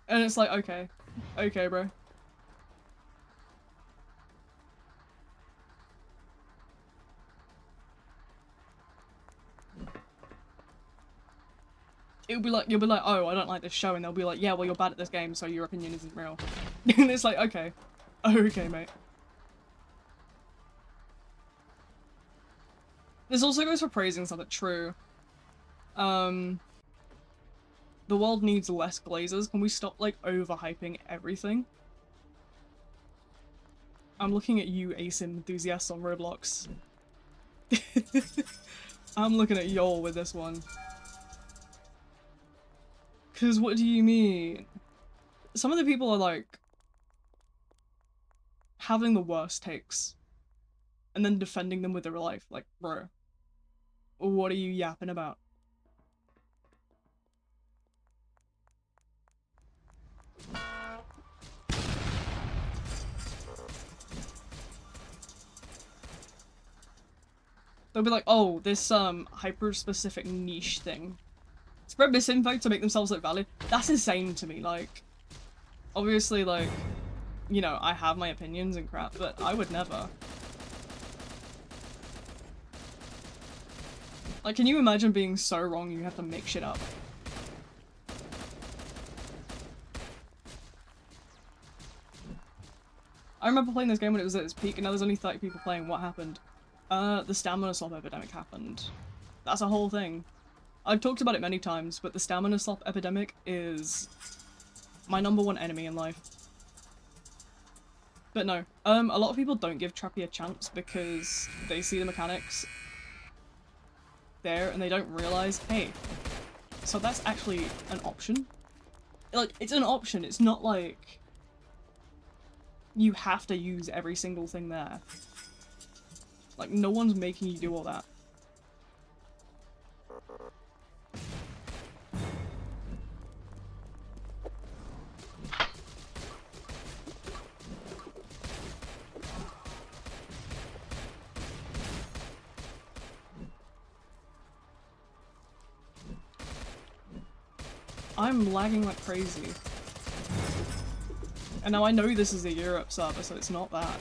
And it's like, okay. Okay, bro. It'll be like, you'll be like, oh, I don't like this show, and they'll be like, yeah, well, you're bad at this game, so your opinion isn't real. And it's like, okay. Okay, mate. This also goes for praising something true. The world needs less glazers. Can we stop, like, overhyping everything? I'm looking at you, ASIM enthusiasts on Roblox. I'm looking at y'all with this one. Cause what do you mean? Some of the people are like having the worst takes and then defending them with their life. Like, bro, what are you yapping about? They'll be like, oh, this hyper-specific niche thing. Spread misinfo to make themselves look valid. That's insane to me, like, obviously, like, you know, I have my opinions and crap, but I would never. Like, can you imagine being so wrong you have to make shit up? I remember playing this game when it was at its peak and now there's only 30 people playing. What happened? The stamina slop epidemic happened. That's a whole thing. I've talked about it many times, but the stamina slop epidemic is my #1 enemy in life. But no, a lot of people don't give Trappy a chance because they see the mechanics there and they don't realize, hey, so that's actually an option. Like, it's an option, it's not like you have to use every single thing there. Like, no one's making you do all that. I'm lagging like crazy. And now I know this is a Europe server, so it's not that.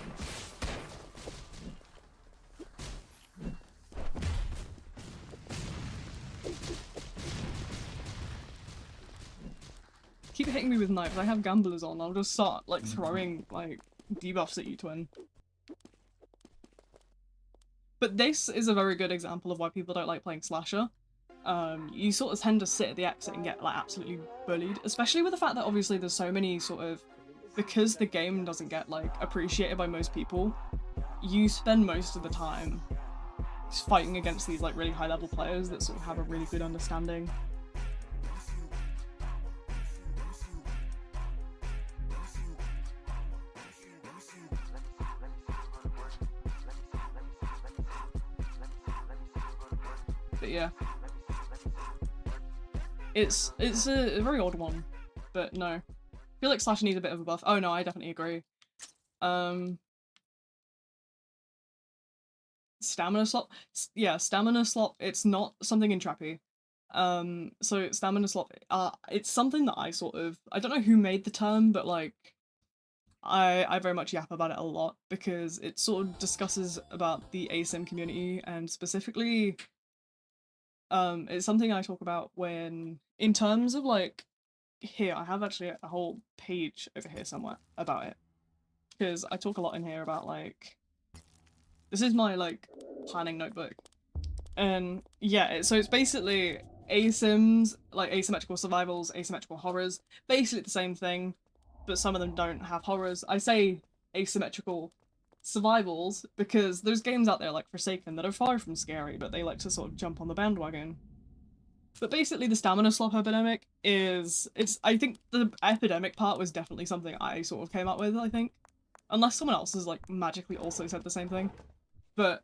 Keep hitting me with knives. I have gamblers on. I'll just start like throwing like debuffs at you, twin. But this is a very good example of why people don't like playing slasher. You sort of tend to sit at the exit and get like absolutely bullied, especially with the fact that obviously there's so many sort of, because the game doesn't get like appreciated by most people, you spend most of the time fighting against these like really high level players that sort of have a really good understanding. But yeah. It's a very odd one, but no. I feel like Slasher needs a bit of a buff. Oh no, I definitely agree. Stamina slop? Yeah, stamina slop, it's not something in Trappy. So stamina slot, it's something that I don't know who made the term, but like, I very much yap about it a lot because it sort of discusses about the asim community, and specifically, it's something I talk about when, in terms of like, here, I have actually a whole page over here somewhere about it, because I talk a lot in here about like, this is my like planning notebook, and yeah, so it's basically asims, like asymmetrical survivals, asymmetrical horrors, basically the same thing, but some of them don't have horrors. I say asymmetrical survivals because there's games out there like Forsaken that are far from scary, but they like to sort of jump on the bandwagon. But basically the stamina slop epidemic I think the epidemic part was definitely something I sort of came up with, I think. Unless someone else has like magically also said the same thing. But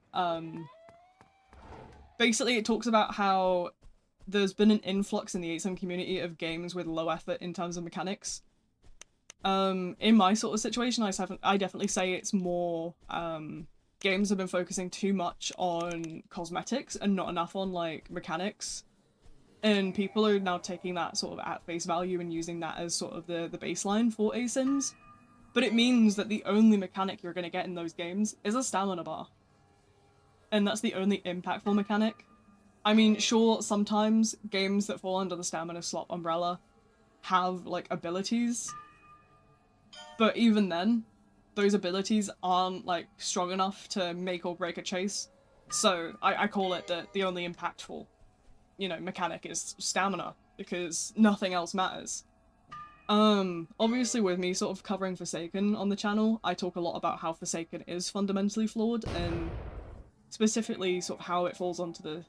basically it talks about how there's been an influx in the ASM community of games with low effort in terms of mechanics. In my sort of situation, I definitely say it's more, games have been focusing too much on cosmetics and not enough on, like, mechanics. And people are now taking that sort of at face value and using that as sort of the baseline for ASIMs. But it means that the only mechanic you're going to get in those games is a stamina bar. And that's the only impactful mechanic. I mean, sure, sometimes games that fall under the stamina slot umbrella have, like, abilities. But even then, those abilities aren't, like, strong enough to make or break a chase. So I call it the only impactful, you know, mechanic is stamina, because nothing else matters. Obviously with me sort of covering Forsaken on the channel, I talk a lot about how Forsaken is fundamentally flawed, and specifically sort of how it falls onto the...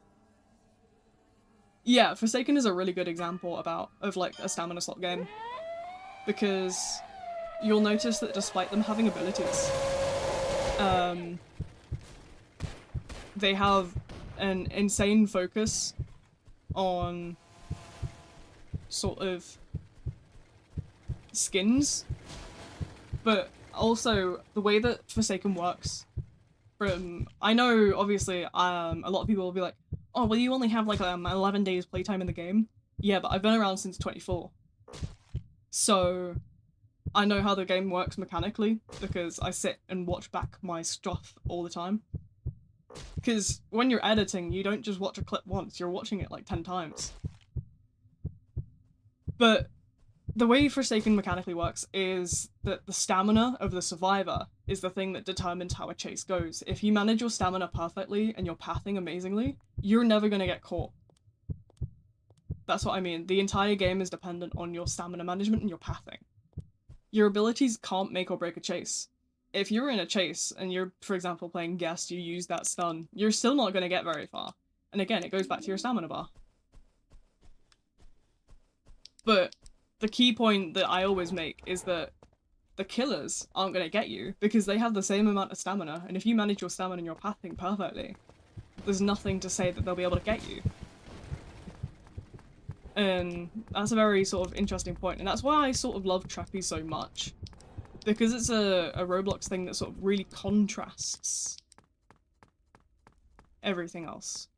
Yeah, Forsaken is a really good example of like a stamina slot game, because you'll notice that despite them having abilities, they have an insane focus on sort of skins, but also the way that Forsaken works I know obviously a lot of people will be like, oh well, you only have like 11 days playtime in the game. Yeah, but I've been around since 24, so I know how the game works mechanically because I sit and watch back my stuff all the time. Because when you're editing, you don't just watch a clip once, you're watching it like 10 times. But the way Forsaken mechanically works is that the stamina of the survivor is the thing that determines how a chase goes. If you manage your stamina perfectly and you're pathing amazingly, you're never going to get caught. That's what I mean. The entire game is dependent on your stamina management and your pathing. Your abilities can't make or break a chase. If you're in a chase and you're, for example, playing guest, you use that stun, you're still not going to get very far. And again, it goes back to your stamina bar. But the key point that I always make is that the killers aren't going to get you because they have the same amount of stamina, and if you manage your stamina and your pathing perfectly, there's nothing to say that they'll be able to get you. And that's a very sort of interesting point, and that's why I sort of love Treppy so much. Because it's a Roblox thing that sort of really contrasts everything else.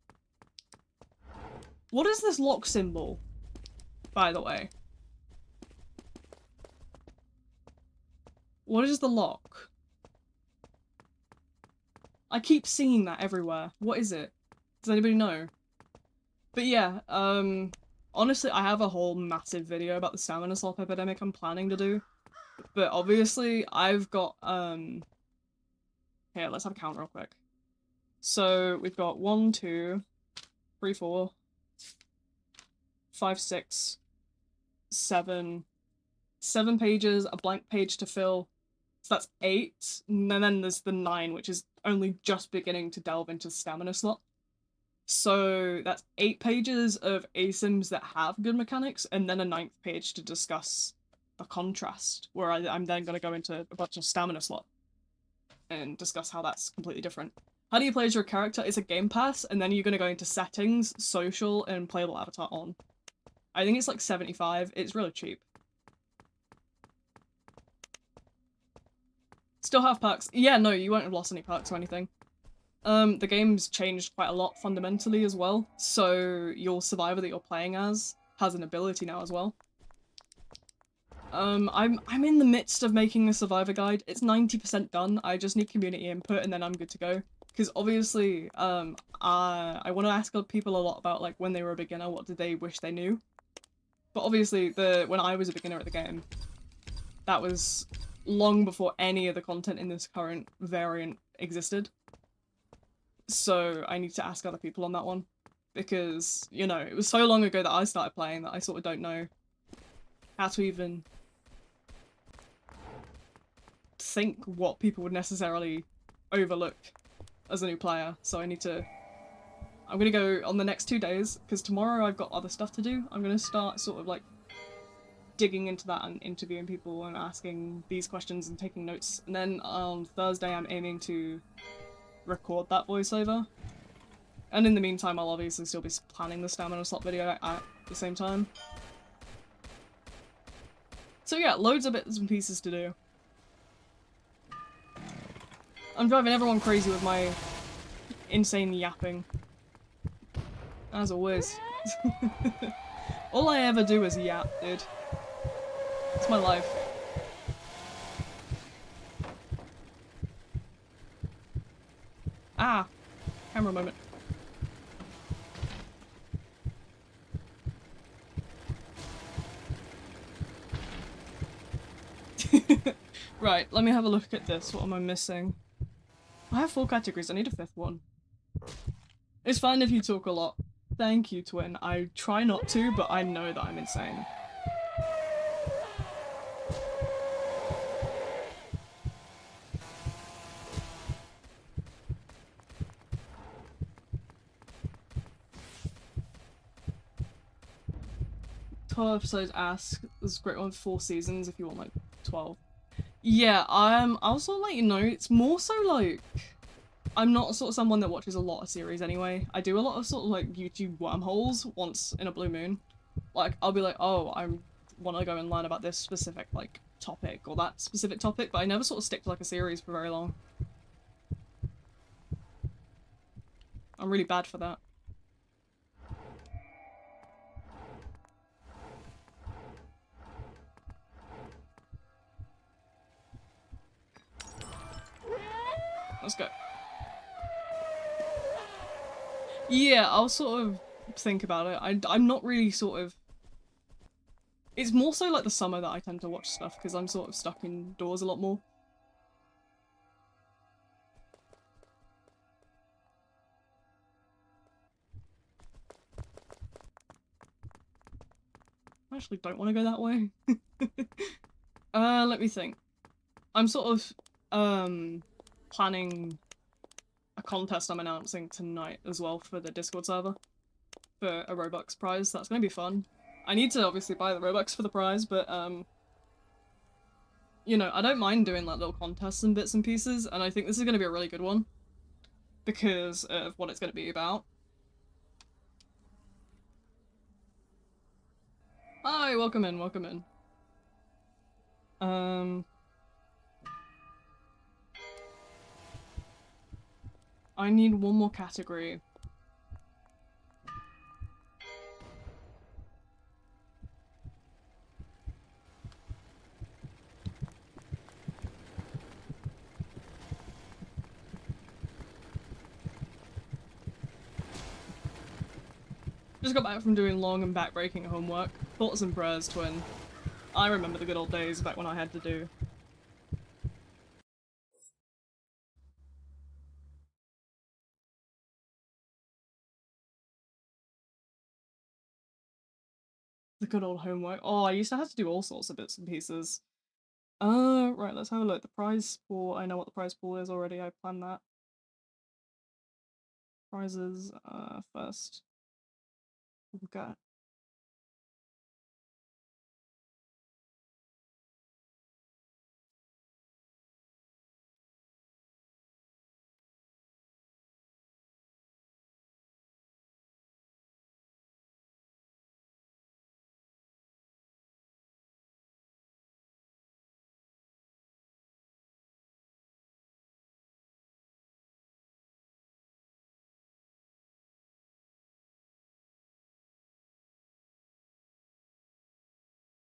What is this lock symbol, by the way? What is the lock? I keep seeing that everywhere. What is it? Does anybody know? But yeah, honestly, I have a whole massive video about the stamina slop epidemic I'm planning to do. But obviously, I've got, here, let's have a count real quick. So, we've got 1, 2, 3, 4, 5, 6, 7, 7 pages, a blank page to fill. So that's 8, and then there's the 9, which is only just beginning to delve into stamina slot. So that's 8 pages of ASIMs that have good mechanics, and then a 9th page to discuss the contrast, where I'm then going to go into a bunch of stamina slot and discuss how that's completely different. How do you play as your character? It's a game pass, and then you're going to go into settings, social, and playable avatar on. I think it's like 75. It's really cheap. Still have perks. Yeah, no, you won't have lost any perks or anything. The game's changed quite a lot fundamentally as well, so your survivor that you're playing as has an ability now as well. I'm in the midst of making a survivor guide. It's 90% done. I just need community input and then I'm good to go. Because obviously, I want to ask people a lot about like when they were a beginner, what did they wish they knew? But obviously, when I was a beginner at the game, that was long before any of the content in this current variant existed. So I need to ask other people on that one. Because, you know, it was so long ago that I started playing that I sort of don't know how to even think what people would necessarily overlook as a new player. So I'm gonna go on the next 2 days, because tomorrow I've got other stuff to do. I'm gonna start sort of like digging into that and interviewing people and asking these questions and taking notes. And then on Thursday I'm aiming to record that voiceover. And in the meantime I'll obviously still be planning the stamina slot video at the same time. So yeah, loads of bits and pieces to do. I'm driving everyone crazy with my insane yapping. As always. All I ever do is yap, dude. It's my life. Ah! Camera moment. Right, let me have a look at this. What am I missing? I have 4 categories. I need a 5th one. It's fine if you talk a lot. Thank you, Twin. I try not to, but I know that I'm insane. "12 episodes ask. There's a great one, 4 seasons if you want like 12. Yeah, I'll also let you know, it's more so like, I'm not sort of someone that watches a lot of series anyway. I do a lot of sort of like YouTube wormholes once in a blue moon. Like, I'll be like, oh, I want to go and learn about this specific like topic or that specific topic, but I never sort of stick to like a series for very long. I'm really bad for that. Let's go. Yeah, I'll sort of think about it. I'm not really sort of... It's more so like the summer that I tend to watch stuff, because I'm sort of stuck indoors a lot more. I actually don't want to go that way. Let me think. I'm sort of, planning a contest I'm announcing tonight as well for the Discord server. For a Robux prize. That's gonna be fun. I need to obviously buy the Robux for the prize, but, you know, I don't mind doing like little contests and bits and pieces, and I think this is gonna be a really good one. Because of what it's gonna be about. Hi, welcome in, welcome in. I need one more category. Just got back from doing long and back-breaking homework. Thoughts and prayers, Twin. I remember the good old days back when I had to do. The good old homework. Oh, I used to have to do all sorts of bits and pieces. Right, let's have a look. The prize pool. I know what the prize pool is already. I planned that. Prizes, first. We've got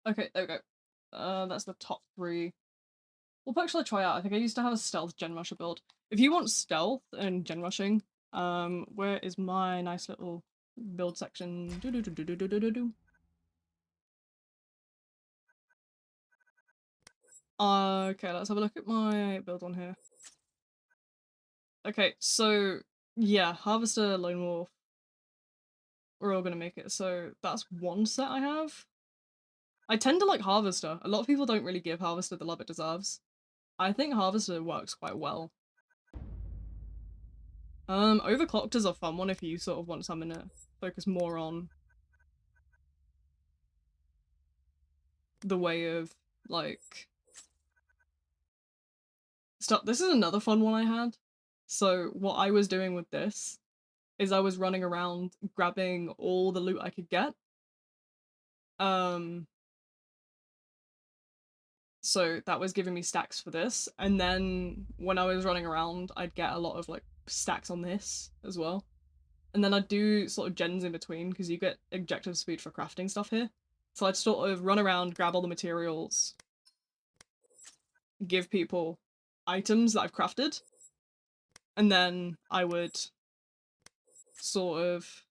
Okay, there we go. That's the top 3. We'll actually try out. I think I used to have a stealth gen rusher build. If you want stealth and gen rushing, where is my nice little build section? Okay, let's have a look at my build on here. Okay, so yeah, Harvester, Lone Wolf. We're all gonna make it. So that's one set I have. I tend to like Harvester. A lot of people don't really give Harvester the love it deserves. I think Harvester works quite well. Overclocked is a fun one if you sort of want something to focus more on the way of, like, stuff. This is another fun one I had. So what I was doing with this is I was running around grabbing all the loot I could get. So that was giving me stacks for this, and then when I was running around, I'd get a lot of like stacks on this as well. And then I'd do sort of gens in between because you get objective speed for crafting stuff here. So I'd sort of run around, grab all the materials, give people items that I've crafted, and then I would sort of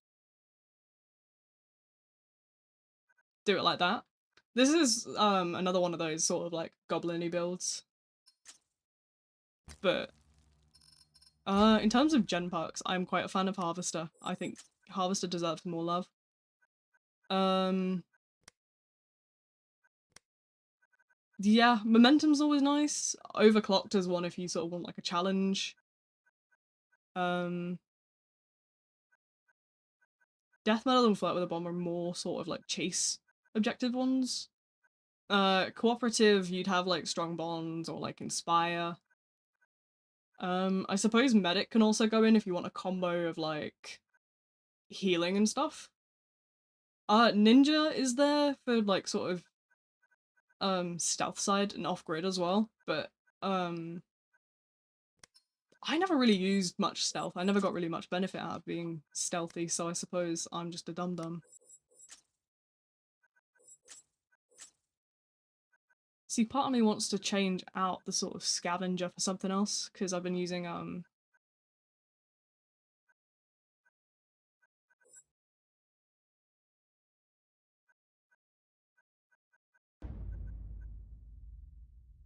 do it like that. This is another one of those sort of like goblin-y builds. But in terms of gen perks, I'm quite a fan of Harvester. I think Harvester deserves more love. Yeah, Momentum's always nice. Overclocked is one if you sort of want like a challenge. Death Metal and Flirt with a Bomb are more sort of like chase objective ones. Cooperative, you'd have like Strong Bonds or like Inspire. I suppose Medic can also go in if you want a combo of like healing and stuff. Ninja is there for like sort of stealth side and off-grid as well, but I never really used much stealth. I never got really much benefit out of being stealthy, so I suppose I'm just a dum-dum. See, part of me wants to change out the sort of scavenger for something else, because I've been using, I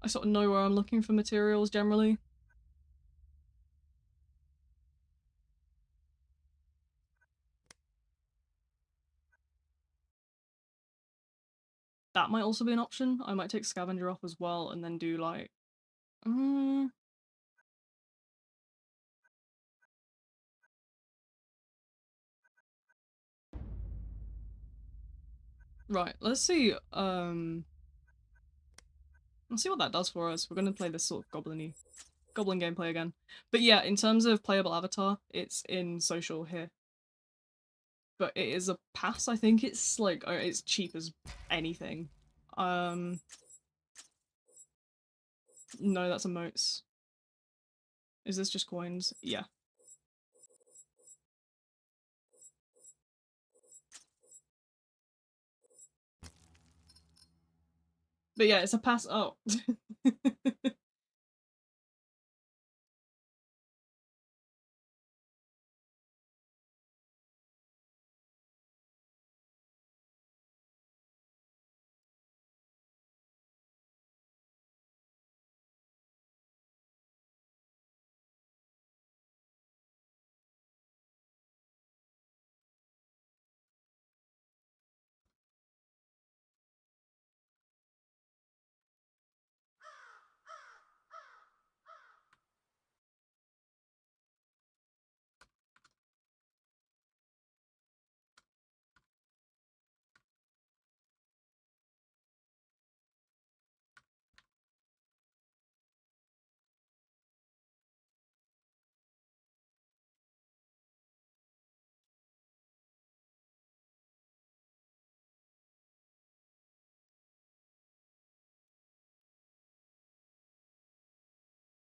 sort of know where I'm looking for materials generally. That might also be an option. I might take scavenger off as well and then do like, right, let's see what that does for us. We're gonna play this sort of goblin gameplay again. But yeah, in terms of playable avatar, it's in social here. But it is a pass, I think it's like, it's cheap as anything. No, that's emotes. Is this just coins? Yeah. But yeah, it's a pass. Oh.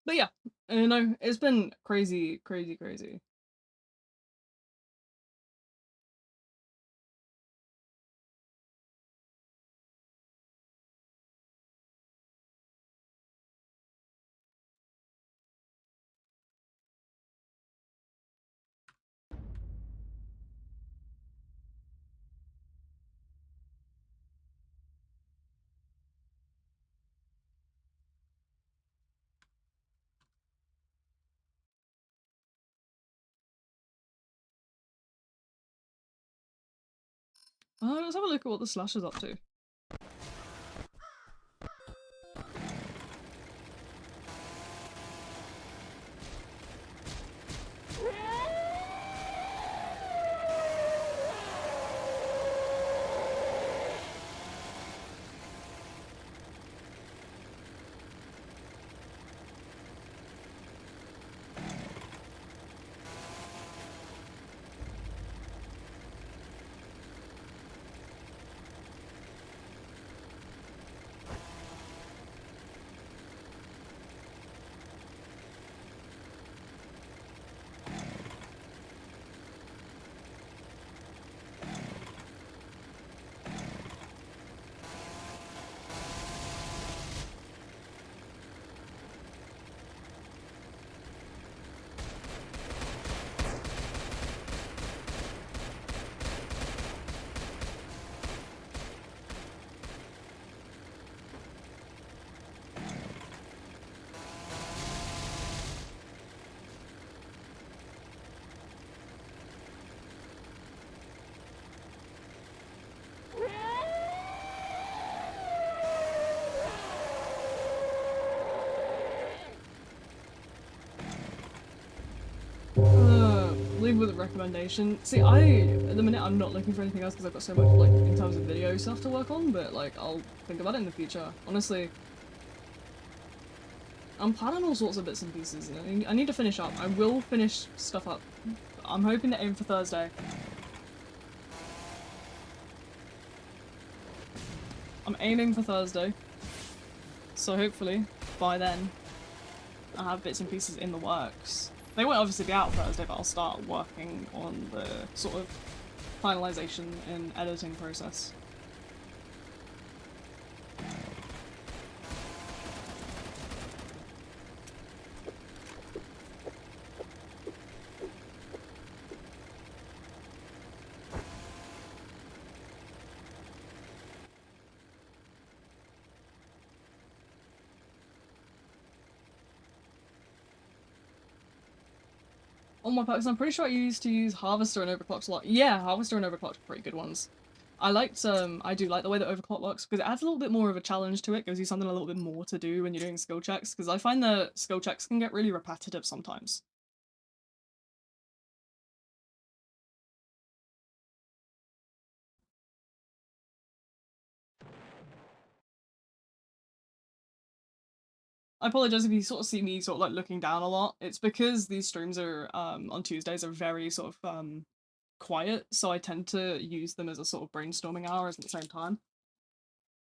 But yeah, no, it's been crazy, crazy, crazy. Let's have a look at what the Slash is up to. Leave with a recommendation. See, at the minute, I'm not looking for anything else because I've got so much, like, in terms of video stuff to work on, but, like, I'll think about it in the future. Honestly, I'm planning all sorts of bits and pieces. I need to finish up. I will finish stuff up. I'm hoping to aim for Thursday. I'm aiming for Thursday. So hopefully, by then, I have bits and pieces in the works. They won't obviously be out Thursday, but I'll start working on the sort of finalization and editing process. On my perks, I'm pretty sure I used to use Harvester and Overclocked a lot. Yeah, Harvester and Overclocked are pretty good ones. I do like the way that Overclock works because it adds a little bit more of a challenge to it, gives you something a little bit more to do when you're doing skill checks, because I find that skill checks can get really repetitive sometimes. I apologize if you sort of see me sort of like looking down a lot. It's because these streams are on Tuesdays are very sort of quiet, so I tend to use them as a sort of brainstorming hours at the same time.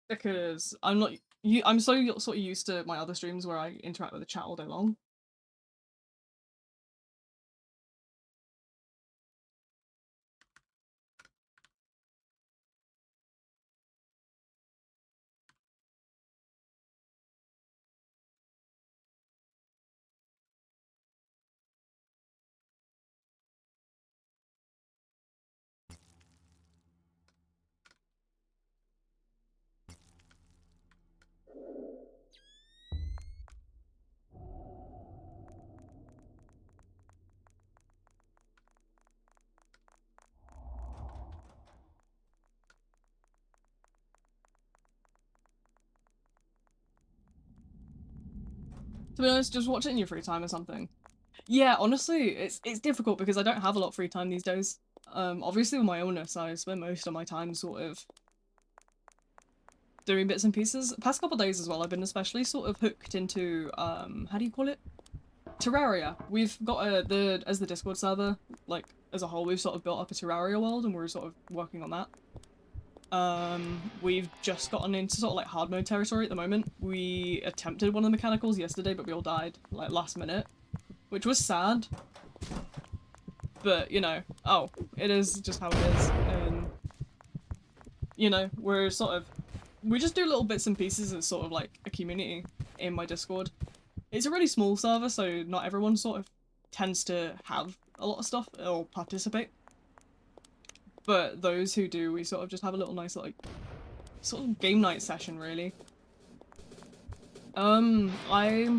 Because I'm so sort of used to my other streams where I interact with the chat all day long. To be honest, just watch it in your free time or something. Yeah, honestly, it's difficult because I don't have a lot of free time these days. Obviously with my illness, I spend most of my time sort of doing bits and pieces. Past couple days as well, I've been especially sort of hooked into, how do you call it? Terraria. We've got as the Discord server, like, as a whole, we've sort of built up a Terraria world and we're sort of working on that. We've just gotten into sort of like hard mode territory at the moment. We attempted one of the mechanicals yesterday, but we all died, like, last minute, which was sad. But, you know, it is just how it is, and, you know, we just do little bits and pieces as sort of like a community in my Discord. It's a really small server, so not everyone sort of tends to have a lot of stuff or participate. But those who do, we sort of just have a little nice, like, sort of game night session, really. I'm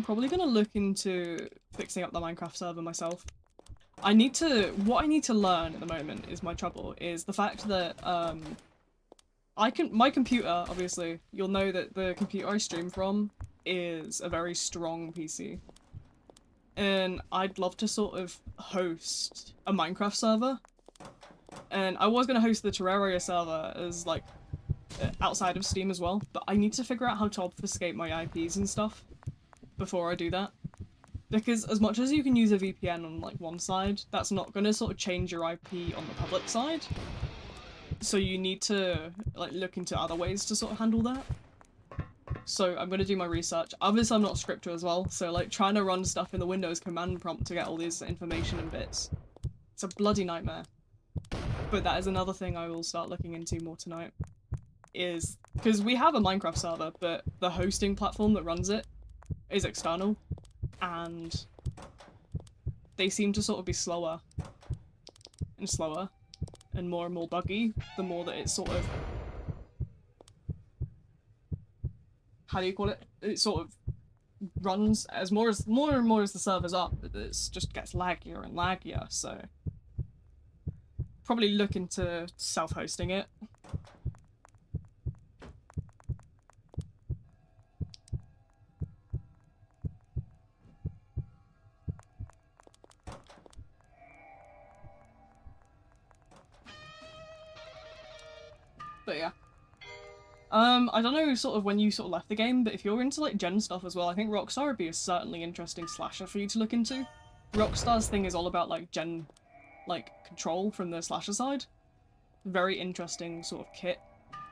probably gonna look into fixing up the Minecraft server myself. What I need to learn at the moment is my trouble, is the fact that, my computer, obviously, you'll know that the computer I stream from is a very strong PC. And I'd love to sort of host a Minecraft server. And I was going to host the Terraria server as, like, outside of Steam as well, but I need to figure out how to obfuscate my IPs and stuff before I do that. Because as much as you can use a VPN on, like, one side, that's not going to sort of change your IP on the public side. So you need to, like, look into other ways to sort of handle that. So I'm going to do my research. Obviously I'm not a scripter as well, so like trying to run stuff in the Windows command prompt to get all this information and bits. It's a bloody nightmare. But that is another thing I will start looking into more tonight. Is, because we have a Minecraft server, but the hosting platform that runs it is external. And they seem to sort of be slower. And slower. And more buggy, the more that it's sort of... How do you call it? It sort of runs as more and more as the server's up. It just gets laggier and laggier, so probably look into self-hosting it. But yeah. I don't know sort of when you sort of left the game, but if you're into like gen stuff as well, I think Rockstar would be a certainly interesting slasher for you to look into. Rockstar's thing is all about like gen, like control from the slasher side. Very interesting sort of kit.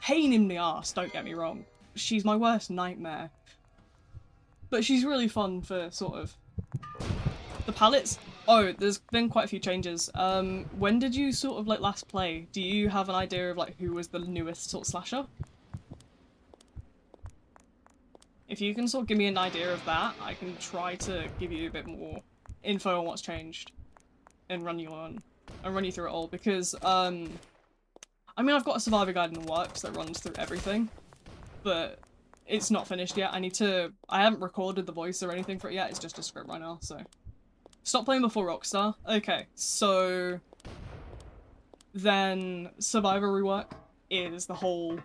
Pain in the arse, don't get me wrong. She's my worst nightmare. But she's really fun for sort of... The palettes... Oh, there's been quite a few changes. When did you sort of like last play? Do you have an idea of like who was the newest sort of slasher? If you can sort of give me an idea of that, I can try to give you a bit more info on what's changed and run you through it all, because I mean, I've got a survivor guide in the works that runs through everything, but it's not finished yet. I haven't recorded the voice or anything for it yet, it's just a script right now, so. Stop playing before Rockstar. Okay, so then survivor rework is the whole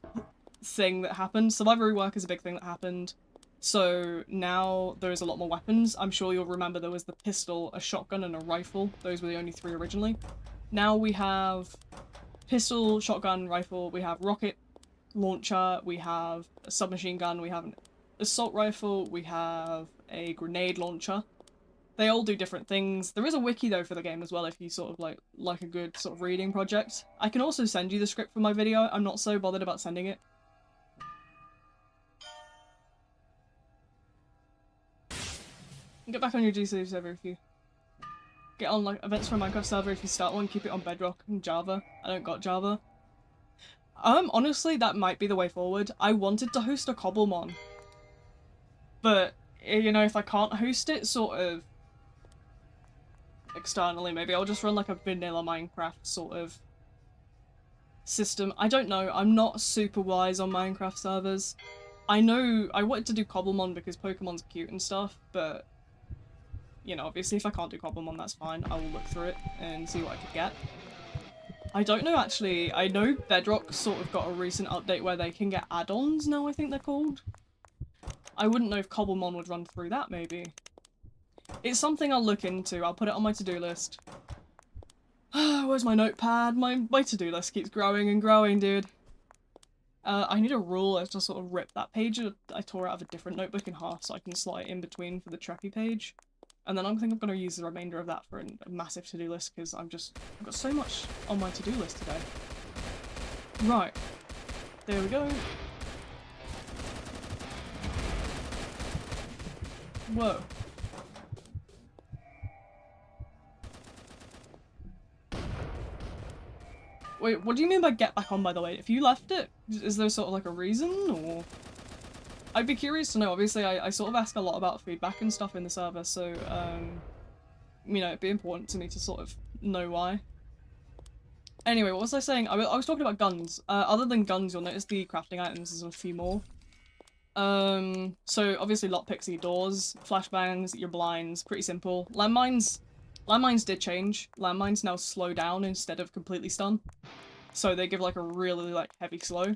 thing that happened. Survivor rework is a big thing that happened. So now there's a lot more weapons. I'm sure you'll remember there was the pistol, a shotgun, and a rifle. Those were the only 3 originally. Now we have pistol, shotgun, rifle, we have rocket launcher, we have a submachine gun, we have an assault rifle, we have a grenade launcher. They all do different things. There is a wiki though for the game as well if you sort of like a good sort of reading project. I can also send you the script for my video. I'm not so bothered about sending it. Get back on your GC server if you get on like events for a Minecraft server. If you start one, keep it on Bedrock and Java. I don't got Java. Honestly, that might be the way forward. I wanted to host a Cobblemon, but you know, if I can't host it sort of externally, maybe I'll just run like a vanilla Minecraft sort of system. I don't know. I'm not super wise on Minecraft servers. I know I wanted to do Cobblemon because Pokemon's cute and stuff, but you know, obviously if I can't do Cobblemon, that's fine. I will look through it and see what I could get. I don't know actually. I know Bedrock sort of got a recent update where they can get add-ons now, I think they're called. I wouldn't know if Cobblemon would run through that, maybe. It's something I'll look into. I'll put it on my to-do list. Where's my notepad? My to-do list keeps growing and growing, dude. I need a ruler to sort of rip that page. I tore it out of a different notebook in half so I can slot it in between for the Treppy page. And then I think I'm going to use the remainder of that for a massive to-do list because I've got so much on my to-do list today. Right. There we go. Whoa. Wait, what do you mean by get back on, by the way? If you left it, is there sort of like a reason, or...? I'd be curious to know. Obviously, I sort of ask a lot about feedback and stuff in the server, so, you know, it'd be important to me to sort of know why. Anyway, what was I saying? I was talking about guns. Other than guns, you'll notice the crafting items, there's a few more. So obviously lockpicks are your doors, flashbangs, your blinds, pretty simple. Landmines did change. Landmines now slow down instead of completely stun. So they give like a really like heavy slow.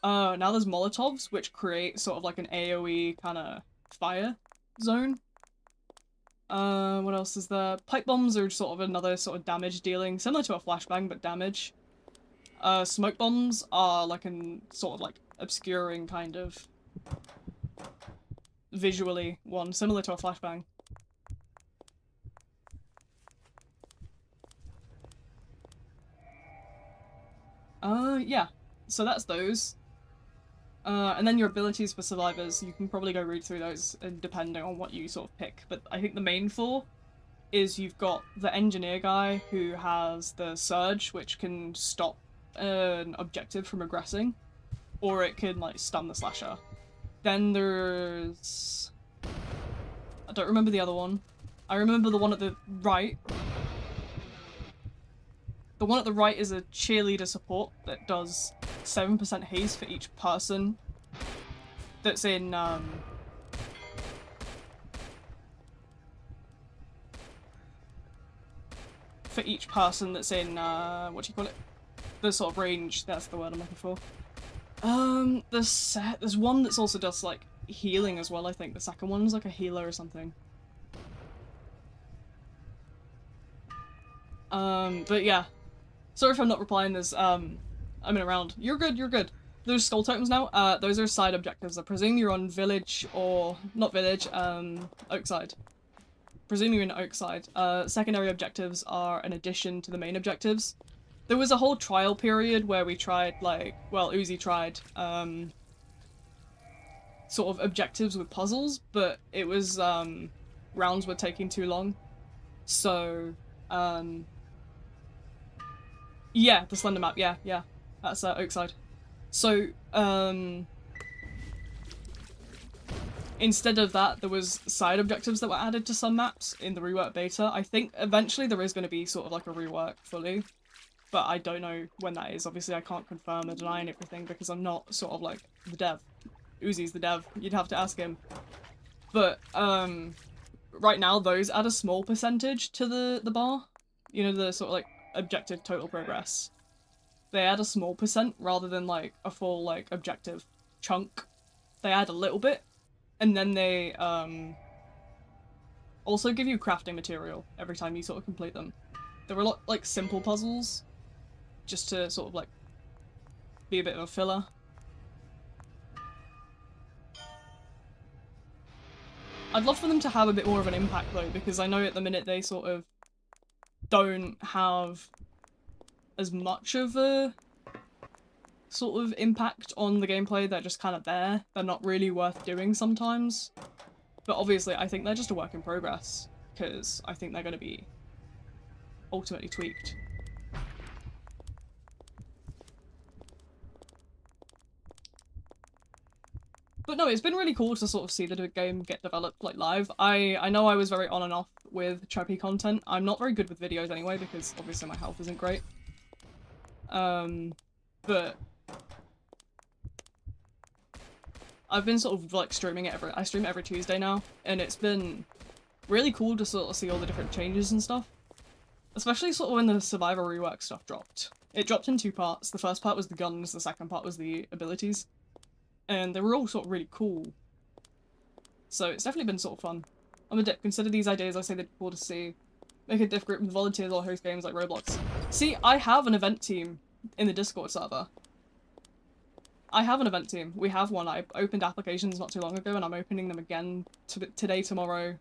Now there's Molotovs, which create sort of like an AoE kind of fire zone. What else is there? Pipe bombs are sort of another sort of damage dealing, similar to a flashbang, but damage. Smoke bombs are like an sort of like obscuring kind of visually one, similar to a flashbang. Yeah. So that's those. And then your abilities for survivors, you can probably go read through those depending on what you sort of pick. But I think the main four is you've got the engineer guy who has the surge, which can stop an objective from regressing, or it can like stun the slasher. Then there's... I don't remember the other one. I remember the one at the right. The one at the right is a cheerleader support that does 7% haze for each person that's in, for each person that's in, what do you call it? The sort of range, that's the word I'm looking for. There's one that's also does, like, healing as well, I think. The second one's like a healer or something. But yeah. Sorry if I'm not replying, there's, I'm in around. You're good, you're good. There's skull totems now. Those are side objectives. I presume you're on village or... not village, Oakside. Presume you're in Oakside. Secondary objectives are an addition to the main objectives. There was a whole trial period where we tried, like... well, Uzi tried, sort of objectives with puzzles, but it was, rounds were taking too long. So, yeah, the Slender map, yeah. That's Oakside. So, instead of that, there was side objectives that were added to some maps in the rework beta. I think eventually there is going to be sort of like a rework fully, but I don't know when that is. Obviously, I can't confirm or deny everything because I'm not sort of like the dev. Uzi's the dev. You'd have to ask him. But, right now, those add a small percentage to the bar. You know, the sort of like objective total progress. They add a small percent rather than like a full like objective chunk. They add a little bit, and then they also give you crafting material every time you sort of complete them. There are a lot like simple puzzles, just to sort of like be a bit of a filler. I'd love for them to have a bit more of an impact though, because I know at the minute they sort of don't have as much of a sort of impact on the gameplay. They're just kind of there. They're not really worth doing sometimes. But obviously I think they're just a work in progress, because I think they're going to be ultimately tweaked. But no, it's been really cool to sort of see the game get developed like live. I know I was very on and off with Treppy content. I'm not very good with videos anyway, because obviously my health isn't great. But I've been sort of like streaming it I stream every Tuesday now, and it's been really cool to sort of see all the different changes and stuff. Especially sort of when the Survivor rework stuff dropped. It dropped in two parts. The first part was the guns, the second part was the abilities. And they were all sort of really cool. So it's definitely been sort of fun. I'm a dip. Consider these ideas I say they're cool to see. Make a diff group with volunteers or host games like Roblox. See, I have an event team in the Discord server. I have an event team. We have one. I opened applications not too long ago, and I'm opening them again today, tomorrow,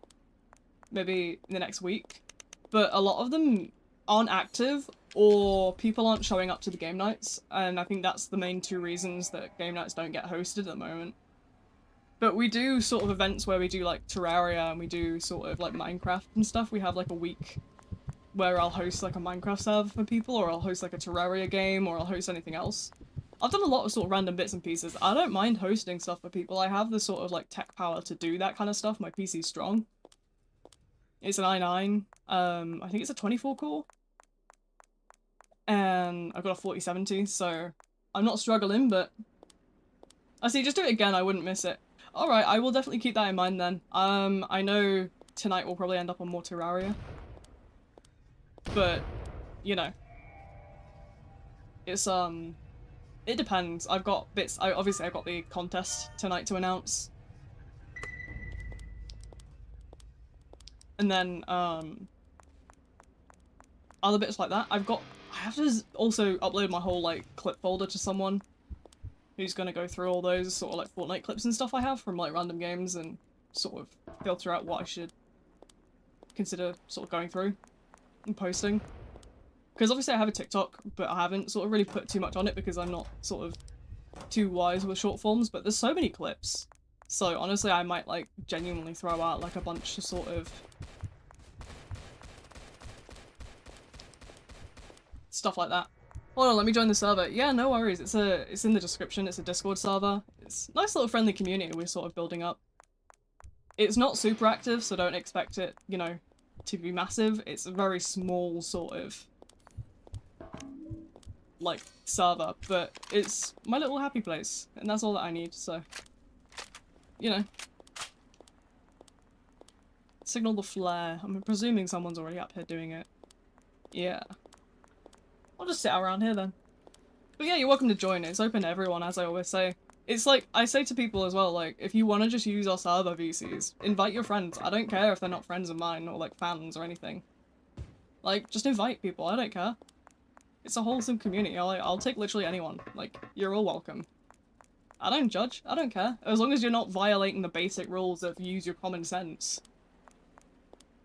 maybe in the next week. But a lot of them aren't active, or people aren't showing up to the game nights, and I think that's the main two reasons that game nights don't get hosted at the moment. But we do sort of events where we do like Terraria, and we do sort of like Minecraft and stuff. We have like a week where I'll host like a Minecraft server for people, or I'll host like a Terraria game, or I'll host anything else. I've done a lot of sort of random bits and pieces. I don't mind hosting stuff for people. I have the sort of like tech power to do that kind of stuff. My PC's strong. It's an i9. I think it's a 24 core. And I've got a 4070, so I'm not struggling, but I see, just do it again, I wouldn't miss it. Alright, I will definitely keep that in mind then. I know tonight we'll probably end up on more Terraria. But, you know. It's It depends. I've got bits. Obviously I've got the contest tonight to announce. And then, other bits like that. I have to also upload my whole, like, clip folder to someone who's gonna go through all those sort of, like, Fortnite clips and stuff I have from, like, random games and sort of filter out what I should consider sort of going through and posting. Because obviously I have a TikTok, but I haven't sort of really put too much on it because I'm not sort of too wise with short forms, but there's so many clips. So honestly, I might, like, genuinely throw out, like, a bunch of sort of stuff like that. Hold on, let me join the server. Yeah, no worries. It's in the description. It's a Discord server. It's a nice little friendly community we're sort of building up. It's not super active, so don't expect it, you know, to be massive. It's a very small sort of, like, server, but it's my little happy place, and that's all that I need, so, you know. Signal the flare. I'm presuming someone's already up here doing it. Yeah. I'll just sit around here then. But yeah, you're welcome to join. It's open to everyone, as I always say. It's like, I say to people as well, like, if you want to just use our server VCs, invite your friends. I don't care if they're not friends of mine or, like, fans or anything. Like, just invite people. I don't care. It's a wholesome community. I'll take literally anyone. Like, you're all welcome. I don't judge. I don't care. As long as you're not violating the basic rules of use your common sense.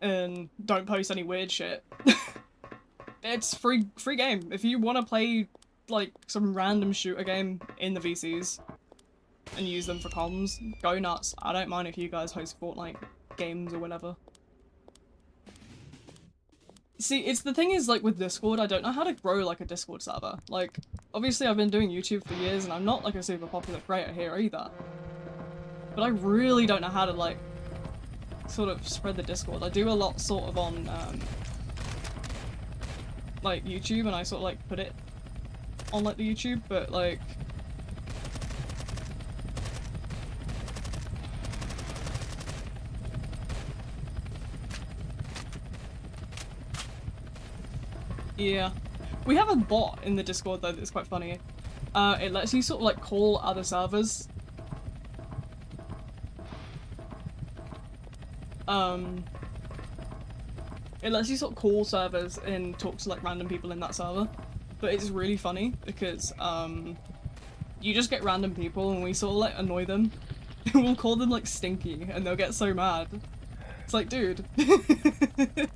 And don't post any weird shit. It's free game. If you want to play, like, some random shooter game in the VCs and use them for comms, go nuts. I don't mind if you guys host Fortnite games or whatever. See, it's the thing is, like, with Discord, I don't know how to grow, like, a Discord server. Like, obviously I've been doing YouTube for years and I'm not, like, a super popular creator here either. But I really don't know how to, like, sort of spread the Discord. I do a lot sort of on, like, YouTube, and I sort of, like, put it on, like, the YouTube, but, like, yeah. We have a bot in the Discord, though, that's quite funny. It lets you sort of, like, call other servers. It lets you sort of call servers and talk to, like, random people in that server. But it's really funny because, you just get random people and we sort of, like, annoy them. We'll call them, like, Stinky, and they'll get so mad. It's like, dude,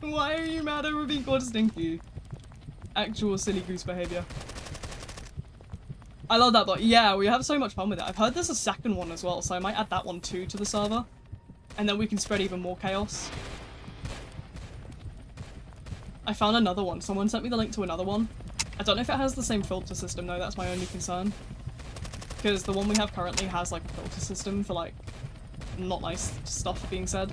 why are you mad over being called Stinky? Actual silly goose behavior. I love that bot. Yeah, we have so much fun with it. I've heard there's a second one as well, so I might add that one too to the server. And then we can spread even more chaos. I found another one. Someone sent me the link to another one. I don't know if it has the same filter system though, that's my only concern. Because the one we have currently has like a filter system for like not nice stuff being said.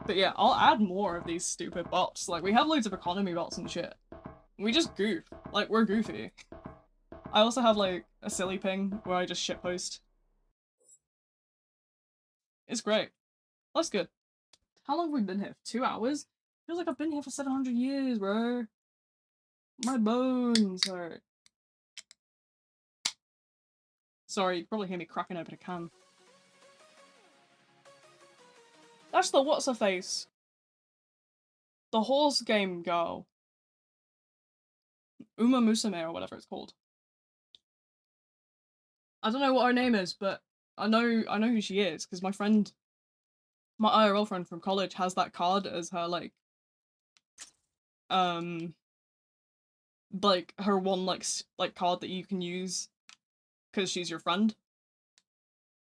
But yeah, I'll add more of these stupid bots. Like, we have loads of economy bots and shit. We just goof. Like, we're goofy. I also have like a silly ping where I just shitpost. It's great. That's good. How long have we been here? 2 hours? Feels like I've been here for 700 years, bro. My bones hurt. Sorry, you probably hear me cracking open a can. That's the what's-her-face. The horse game girl. Uma Musume or whatever it's called. I don't know what her name is, but I know who she is, because my IRL friend from college has that card as her, like her one, like card that you can use because she's your friend.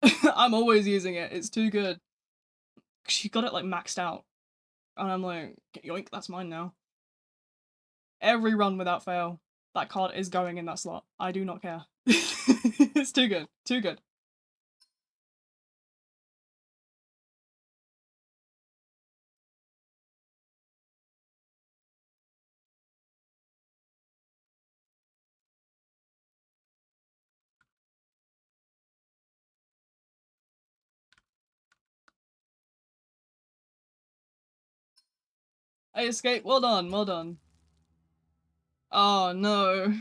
I'm always using it, it's too good. She got it, like, maxed out. And I'm like, yoink, that's mine now. Every run without fail, that card is going in that slot. I do not care. It's too good. Too good. I escaped. Well done, well done. Oh no.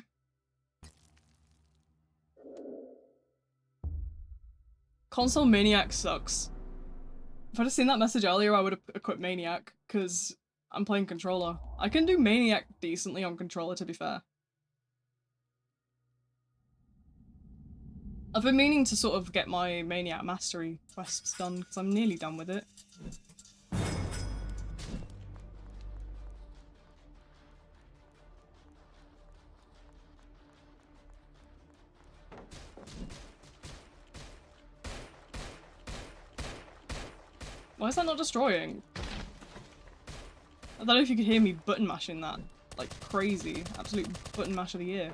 Console Maniac sucks. If I'd have seen that message earlier, I would have equipped Maniac, because I'm playing controller. I can do Maniac decently on controller, to be fair. I've been meaning to sort of get my Maniac Mastery quests done, because I'm nearly done with it. Why is that not destroying? I don't know if you could hear me button mashing that. Like crazy. Absolute button mash of the year.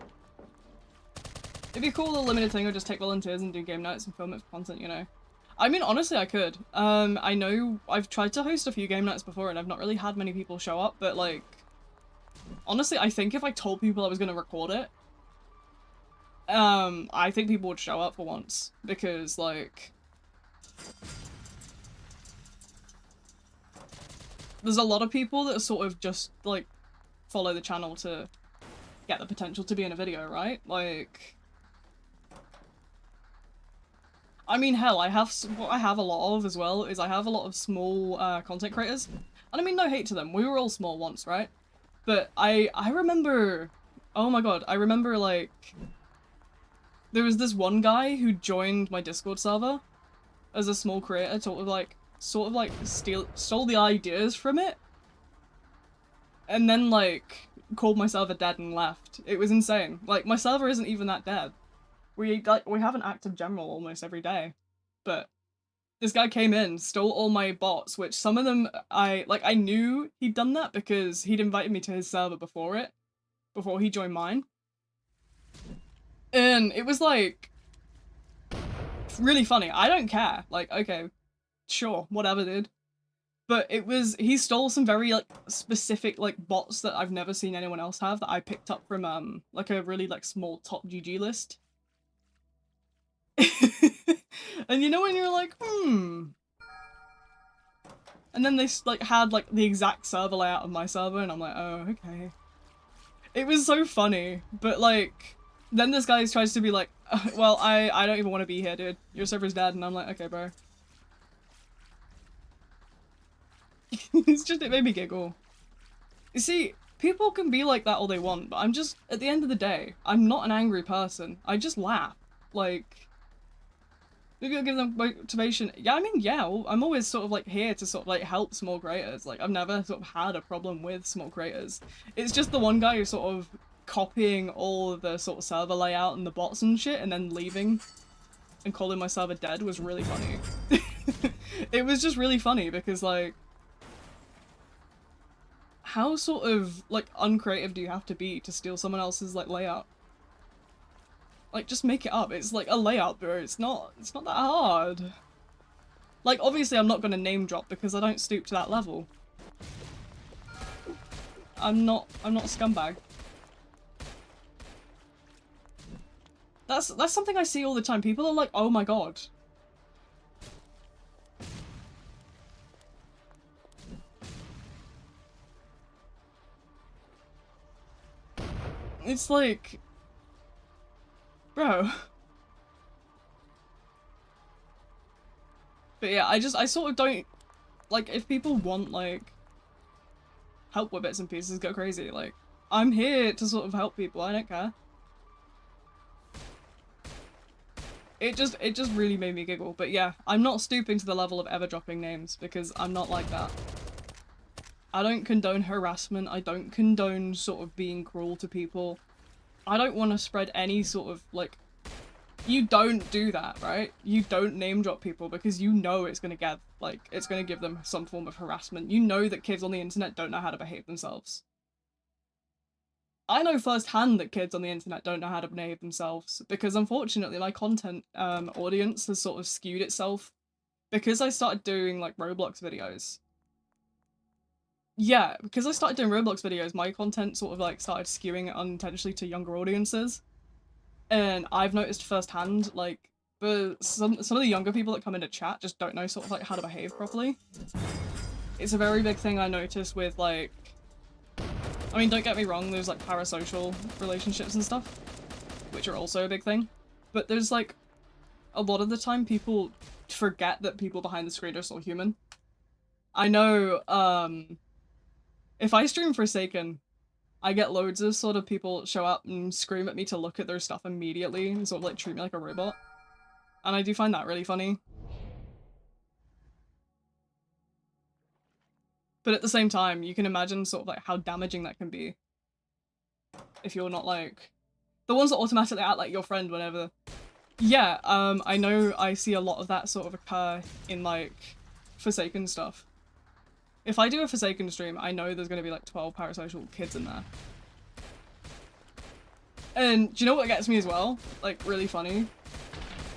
It'd be cool, a limited thing, or just take volunteers and do game nights and film it for content, you know? I mean, honestly, I could. I know I've tried to host a few game nights before and I've not really had many people show up, but like, honestly, I think if I told people I was gonna record it, I think people would show up for once, because like, there's a lot of people that are sort of just like follow the channel to get the potential to be in a video, right? Like, I mean, hell, what I have a lot of as well is I have a lot of small content creators, and I mean, no hate to them. We were all small once, right? But I remember, oh my god, I remember like there was this one guy who joined my Discord server as a small creator, sort of like stole the ideas from it, and then like called my server dead and left. It was insane. Like, my server isn't even that dead. We have an active general almost every day, but this guy came in, stole all my bots, which some of them I knew he'd done that because he'd invited me to his server before he joined mine, and it was like really funny. I don't care. Like, okay, sure, whatever, dude. But he stole some very, like, specific, like, bots that I've never seen anyone else have that I picked up from, like, a really, like, small top GG list. And you know when you're like, And then they, like, had, like, the exact server layout of my server, and I'm like, oh, okay. It was so funny, but, like, then this guy tries to be like, well, I don't even want to be here, dude. Your server's dead, and I'm like, okay, bro. It made me giggle. You see, people can be like that all they want, but I'm just, at the end of the day, I'm not an angry person. I just laugh. Like, maybe I'll give them motivation. Yeah, I mean, yeah, I'm always sort of like here to sort of like help small creators. Like, I've never sort of had a problem with small creators. It's just the one guy who's sort of copying all of the sort of server layout and the bots and shit and then leaving and calling my server dead was really funny. It was just really funny because, like, how sort of, like, uncreative do you have to be to steal someone else's, like, layout? Like, just make it up. It's like a layout, bro. It's not that hard. Like, obviously I'm not gonna name drop because I don't stoop to that level. I'm not a scumbag. That's something I see all the time. People are like, oh my god. It's like, bro. But yeah, I sort of don't, like, if people want, like, help with bits and pieces, go crazy. Like, I'm here to sort of help people, I don't care. It just really made me giggle, but yeah, I'm not stooping to the level of ever dropping names, because I'm not like that. I don't condone harassment, I don't condone sort of being cruel to people. I don't want to spread any sort of, like, you don't do that, right? You don't name drop people because you know it's gonna get, like, it's gonna give them some form of harassment. You know that kids on the internet don't know how to behave themselves. I know firsthand that kids on the internet don't know how to behave themselves because unfortunately my content audience has sort of skewed itself because I started doing, like, Roblox videos. Yeah, because I started doing Roblox videos, my content sort of, like, started skewing unintentionally to younger audiences. And I've noticed firsthand, like, some of the younger people that come into chat just don't know sort of, like, how to behave properly. It's a very big thing I notice with, like, I mean, don't get me wrong, there's, like, parasocial relationships and stuff, which are also a big thing. But there's, like, a lot of the time people forget that people behind the screen are still human. I know, if I stream Forsaken, I get loads of sort of people show up and scream at me to look at their stuff immediately and sort of like treat me like a robot. And I do find that really funny. But at the same time, you can imagine sort of like how damaging that can be. If you're not like... The ones that automatically act like your friend whenever... Yeah, I know I see a lot of that sort of occur in like Forsaken stuff. If I do a Forsaken stream, I know there's gonna be like 12 parasocial kids in there. And do you know what gets me as well? Like really funny?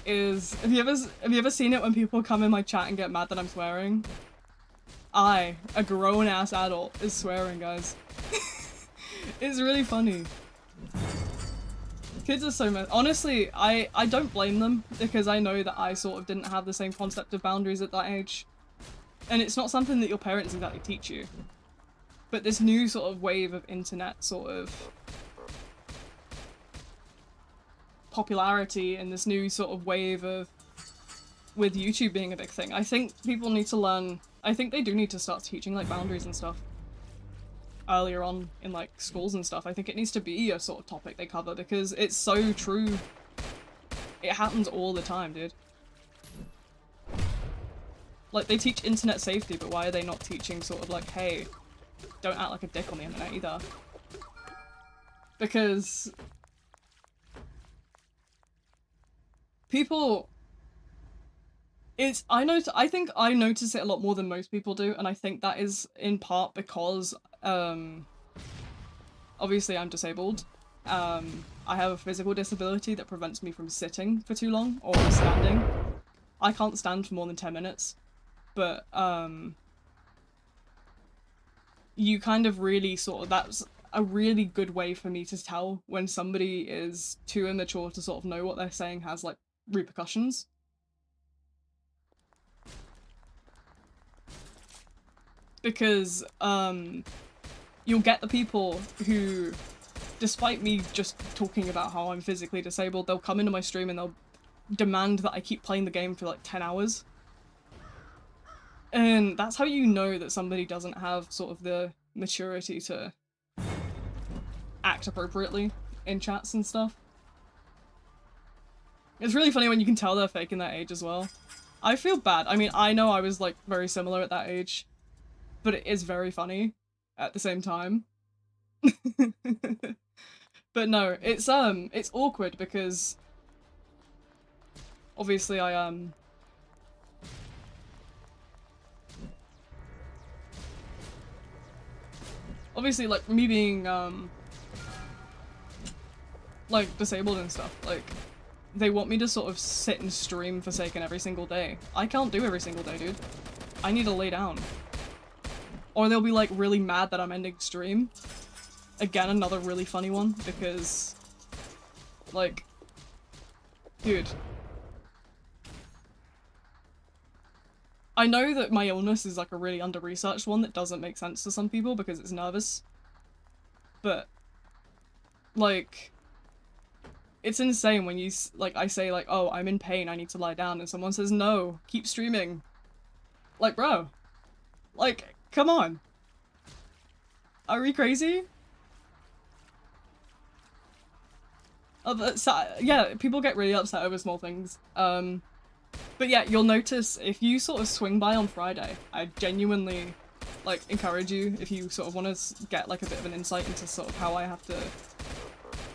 Is, have you ever seen it when people come in my chat and get mad that I'm swearing? I, a grown-ass adult, is swearing, guys. It's really funny. Kids are so mad. Honestly, I don't blame them, because I know that I sort of didn't have the same concept of boundaries at that age. And it's not something that your parents exactly teach you. But this new sort of wave of internet sort of popularity and this new sort of wave of, with YouTube being a big thing, I think people need to learn, I think they do need to start teaching like boundaries and stuff earlier on in like schools and stuff. I think it needs to be a sort of topic they cover because it's so true. It happens all the time, dude. Like they teach internet safety, but why are they not teaching sort of like, hey, don't act like a dick on the internet either? Because people, I think I notice it a lot more than most people do, and I think that is in part because obviously I'm disabled. I have a physical disability that prevents me from sitting for too long or standing. I can't stand for more than 10 minutes, but you kind of really sort of, that's a really good way for me to tell when somebody is too immature to sort of know what they're saying has like repercussions. Because you'll get the people who, despite me just talking about how I'm physically disabled, they'll come into my stream and they'll demand that I keep playing the game for like 10 hours. And that's how you know that somebody doesn't have sort of the maturity to act appropriately in chats and stuff. It's really funny when you can tell they're faking that age as well. I feel bad. I mean, I know I was like very similar at that age, but it is very funny at the same time. But no, it's awkward because obviously obviously like me being like disabled and stuff, like they want me to sort of sit and stream Forsaken every single day. I can't do every single day, dude. I need to lay down. Or they'll be like really mad that I'm ending stream. Again, another really funny one because like, dude, I know that my illness is like a really under-researched one that doesn't make sense to some people because it's nervous, but like, it's insane when you, like, I say like, oh, I'm in pain, I need to lie down, and someone says, no, keep streaming. Like, bro, like, come on. Are we crazy? Oh, but, yeah, people get really upset over small things. But yeah, you'll notice if you sort of swing by on Friday, I genuinely, like, encourage you if you sort of want to get, like, a bit of an insight into sort of how I have to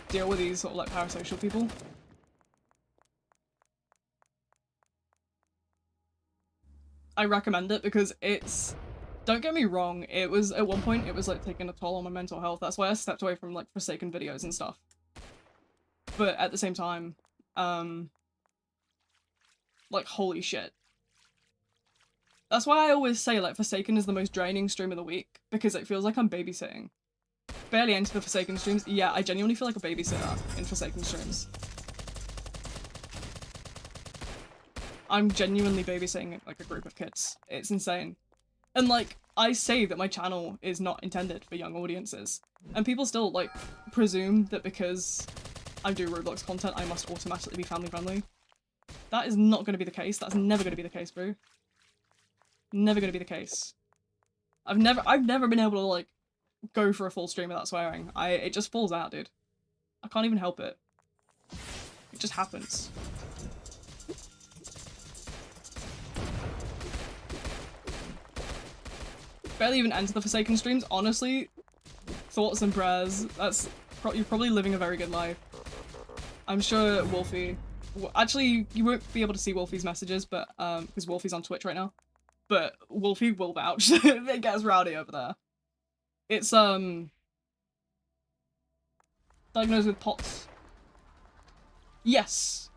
deal with these sort of, like, parasocial people. I recommend it because it's, don't get me wrong, it was, at one point, it was, like, taking a toll on my mental health. That's why I stepped away from, like, Forsaken videos and stuff. But at the same time, like, holy shit. That's why I always say, like, Forsaken is the most draining stream of the week, because it feels like I'm babysitting. Barely enter the Forsaken streams. Yeah, I genuinely feel like a babysitter in Forsaken streams. I'm genuinely babysitting, like, a group of kids. It's insane. And, like, I say that my channel is not intended for young audiences, and people still, like, presume that because I do Roblox content, I must automatically be family friendly. That is not going to be the case. That's never going to be the case, bro. Never going to be the case. I've never been able to, like, go for a full stream without swearing. It just falls out, dude. I can't even help it. It just happens. Barely even enter the Forsaken streams. Honestly, thoughts and prayers. You're probably living a very good life. I'm sure Wolfie... Actually, you won't be able to see Wolfie's messages, but because Wolfie's on Twitch right now. But Wolfie will vouch. It gets rowdy over there. It's diagnosed with POTS. Yes,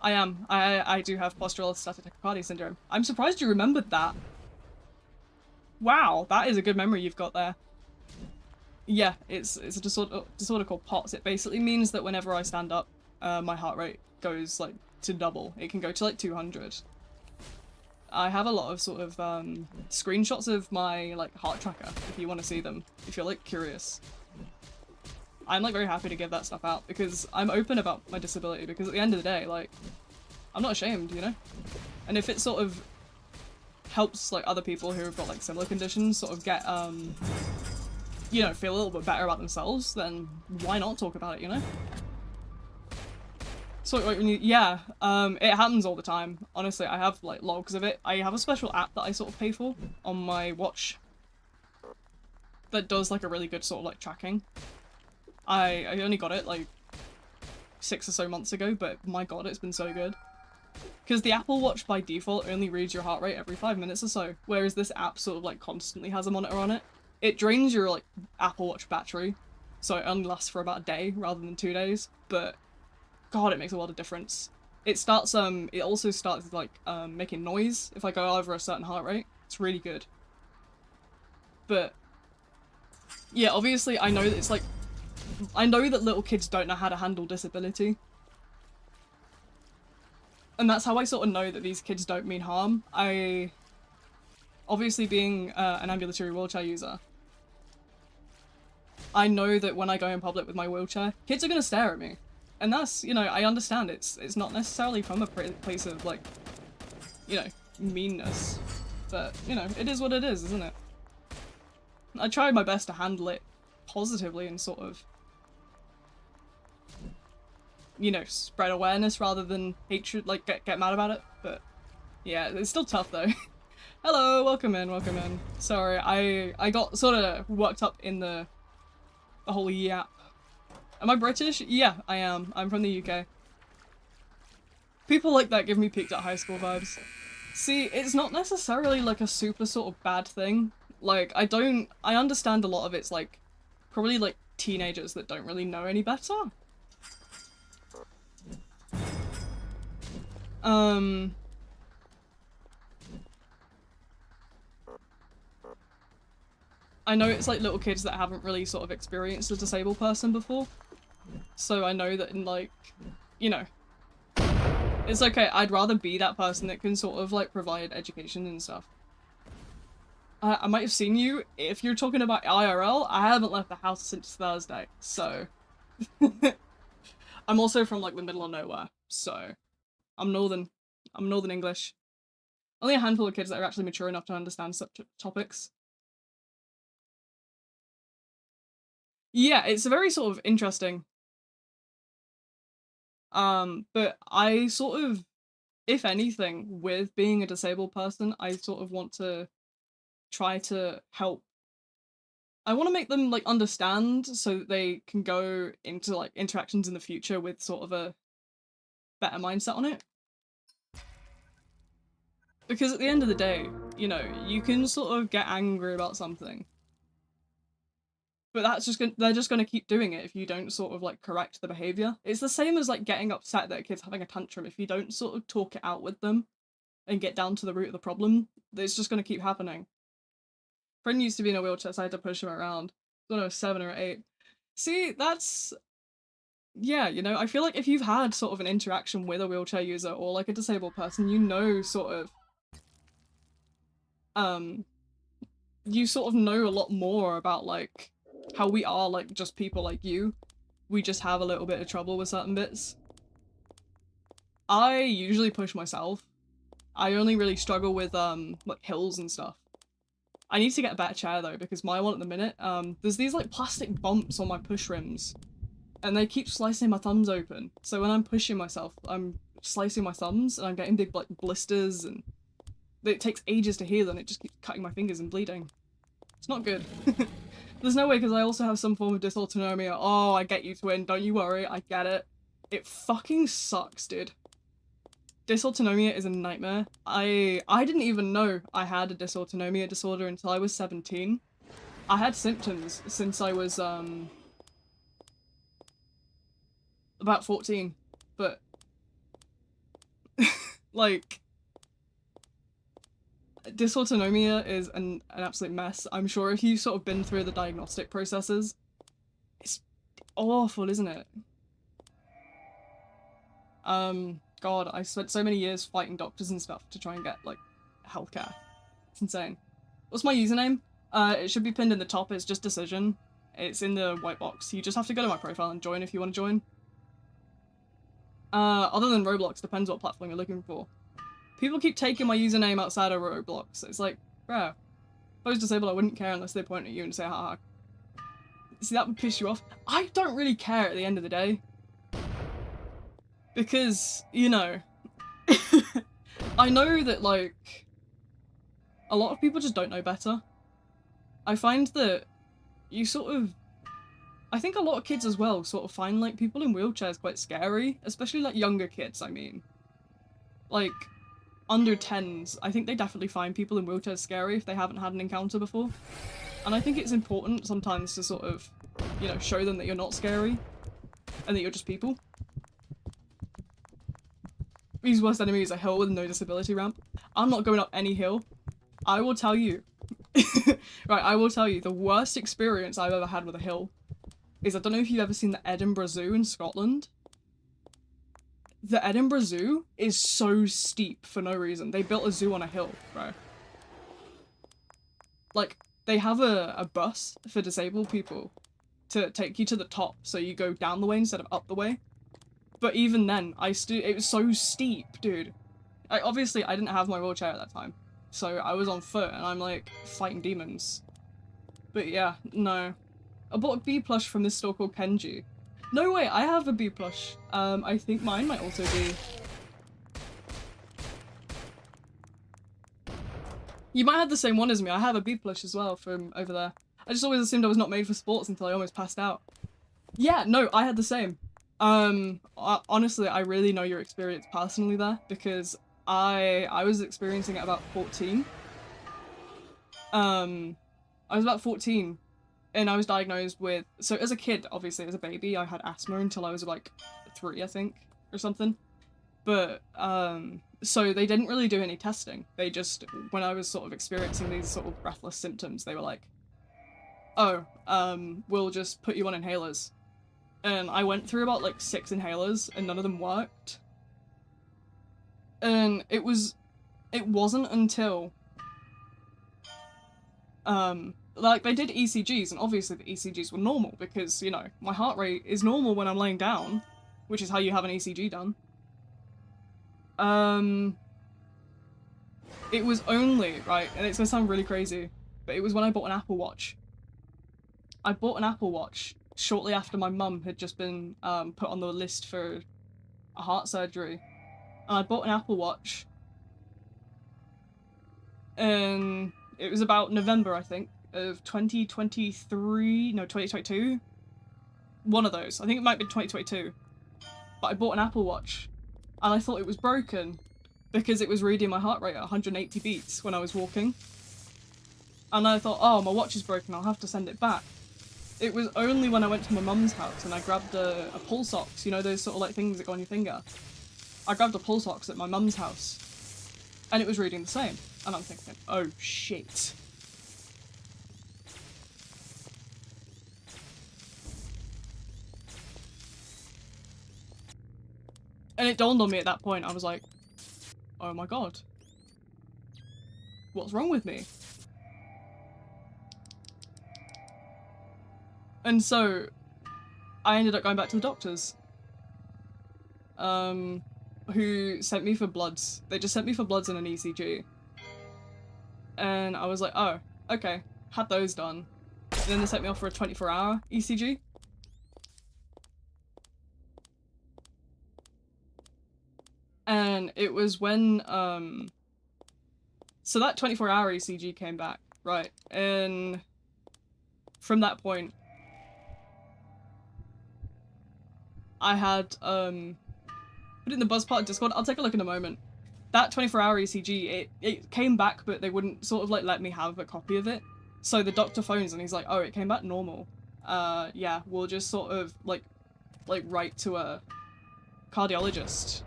I am. I do have postural static tachycardia syndrome. I'm surprised you remembered that. Wow, that is a good memory you've got there. Yeah, it's a disorder called POTS. It basically means that whenever I stand up, my heart rate goes like to double. It can go to like 200. I have a lot of sort of screenshots of my like heart tracker if you want to see them, if you're like curious. I'm like very happy to give that stuff out because I'm open about my disability, because at the end of the day, like, I'm not ashamed, you know? And if it sort of helps like other people who have got like similar conditions sort of get you know, feel a little bit better about themselves, then why not talk about it, you know? So yeah, it happens all the time. Honestly, I have like logs of it. I have a special app that I sort of pay for on my watch that does like a really good sort of like tracking. I only got it like 6 or so months ago, but my god, it's been so good. Because the Apple Watch by default only reads your heart rate every 5 minutes or so, whereas this app sort of like constantly has a monitor on it. It drains your like Apple Watch battery, so it only lasts for about a day rather than 2 days, but god, it makes a lot of difference. It starts it also starts like making noise if I go over a certain heart rate. It's really good. But yeah, obviously I know that it's like, I know that little kids don't know how to handle disability. And that's how I sort of know that these kids don't mean harm. Obviously being an ambulatory wheelchair user, I know that when I go in public with my wheelchair, kids are gonna stare at me. And that's, you know, I understand it's not necessarily from a place of like, you know, meanness. But, you know, it is what it is, isn't it? I try my best to handle it positively and sort of, you know, spread awareness rather than hatred, like get mad about it. But yeah, it's still tough though. Hello, welcome in, welcome in. Sorry, I got sort of worked up in the whole yap. Am I British? Yeah, I am. I'm from the UK. People like that give me peaked at high school vibes. See, it's not necessarily like a super sort of bad thing. Like, I understand a lot of it's like, probably like teenagers that don't really know any better. I know it's like little kids that haven't really sort of experienced a disabled person before. So I know that in like, you know, it's okay, I'd rather be that person that can sort of like provide education and stuff. I might have seen you. If you're talking about IRL, I haven't left the house since Thursday, so. I'm also from like the middle of nowhere, so I'm Northern English. Only a handful of kids that are actually mature enough to understand such topics. Yeah, it's very sort of interesting. But I sort of, if anything, with being a disabled person, I sort of want to try to help. I want to make them like understand so that they can go into like interactions in the future with sort of a better mindset on it. Because at the end of the day, you know, you can sort of get angry about something, but they're just gonna keep doing it if you don't sort of like correct the behavior. It's the same as like getting upset that a kid's having a tantrum. If you don't sort of talk it out with them and get down to the root of the problem, it's just gonna keep happening. Friend used to be in a wheelchair, so I had to push him around when I was 7 or 8. See, that's, yeah, you know, I feel like if you've had sort of an interaction with a wheelchair user or like a disabled person, you know sort of, you sort of know a lot more about like how we are like just people like you. We just have a little bit of trouble with certain bits. I usually push myself. I only really struggle with like hills and stuff. I need to get a better chair though, because my one at the minute, there's these like plastic bumps on my push rims and they keep slicing my thumbs open. So when I'm pushing myself, I'm slicing my thumbs and I'm getting big like blisters, and it takes ages to heal and it just keeps cutting my fingers and bleeding. It's not good. There's no way, because I also have some form of dysautonomia. Oh, I get you, twin. Don't you worry. I get it. It fucking sucks, dude. Dysautonomia is a nightmare. I didn't even know I had a dysautonomia disorder until I was 17. I had symptoms since I was, about 14. But, like, dysautonomia is an absolute mess. I'm sure if you've sort of been through the diagnostic processes, it's awful, isn't it? God, I spent so many years fighting doctors and stuff to try and get, like, healthcare. It's insane. What's my username? It should be pinned in the top. It's just Decision. It's in the white box. You just have to go to my profile and join if you want to join. Other than Roblox, depends what platform you're looking for. People keep taking my username outside of Roblox. It's like, bro, if I was disabled, I wouldn't care unless they point at you and say, haha. See, that would piss you off. I don't really care at the end of the day. Because, you know, I know that, like, a lot of people just don't know better. I find that you sort of, I think a lot of kids as well sort of find, like, people in wheelchairs quite scary, especially, like, younger kids, I mean. Like, under 10s, I think they definitely find people in wheelchairs scary if they haven't had an encounter before. And I think it's important sometimes to sort of, you know, show them that you're not scary and that you're just people. His worst enemy is a hill with no disability ramp. I'm not going up any hill. I will tell you. Right, I will tell you, the worst experience I've ever had with a hill is, I don't know if you've ever seen the Edinburgh Zoo in Scotland. The Edinburgh Zoo is so steep for no reason. They built a zoo on a hill, bro. Like, they have a bus for disabled people to take you to the top, so you go down the way instead of up the way. But even then, it was so steep, dude. Obviously, I didn't have my wheelchair at that time, so I was on foot, and I'm, like, fighting demons. But yeah, no. I bought a B plush from this store called Kenji. No way, I have a B plush. I think mine might also be... You might have the same one as me. I have a B plush as well from over there. I just always assumed I was not made for sports until I almost passed out. Yeah, no, I had the same. Honestly, I really know your experience personally there, because I was experiencing it at about 14. I was about 14, and I was diagnosed with, so as a kid, obviously, as a baby, I had asthma until I was like 3, I think, or something. But, so they didn't really do any testing. They just, when I was sort of experiencing these sort of breathless symptoms, they were like, oh, we'll just put you on inhalers. And I went through about like 6 inhalers and none of them worked. And it wasn't until, like they did ECGs, and obviously the ECGs were normal because, you know, my heart rate is normal when I'm laying down, which is how you have an ECG done. It was only, right, and it's gonna sound really crazy, but it was when I bought an Apple Watch. I bought an Apple Watch shortly after my mum had just been put on the list for a heart surgery. And I bought an Apple Watch. And it was about November, I think, of 2023, no, 2022. One of those. I think it might be 2022. But I bought an Apple Watch. And I thought it was broken because it was reading my heart rate at 180 beats when I was walking. And I thought, oh, my watch is broken, I'll have to send it back. It was only when I went to my mum's house and I grabbed a pulse ox, you know, those sort of like things that go on your finger. I grabbed a pulse ox at my mum's house and it was reading the same. And I'm thinking, oh shit. And it dawned on me at that point, I was like, oh my god. What's wrong with me? And so, I ended up going back to the doctors. who sent me for bloods. They just sent me for bloods and an ECG. And I was like, oh, okay. Had those done. And then they sent me off for a 24-hour ECG. And it was when, so that 24-hour ECG came back, right? And from that point, I had, put it in the BuzzPart Discord, I'll take a look in a moment. That 24-hour ECG, it came back, but they wouldn't sort of like let me have a copy of it. So the doctor phones and he's like, oh, it came back normal. Yeah, we'll just sort of like write to a cardiologist.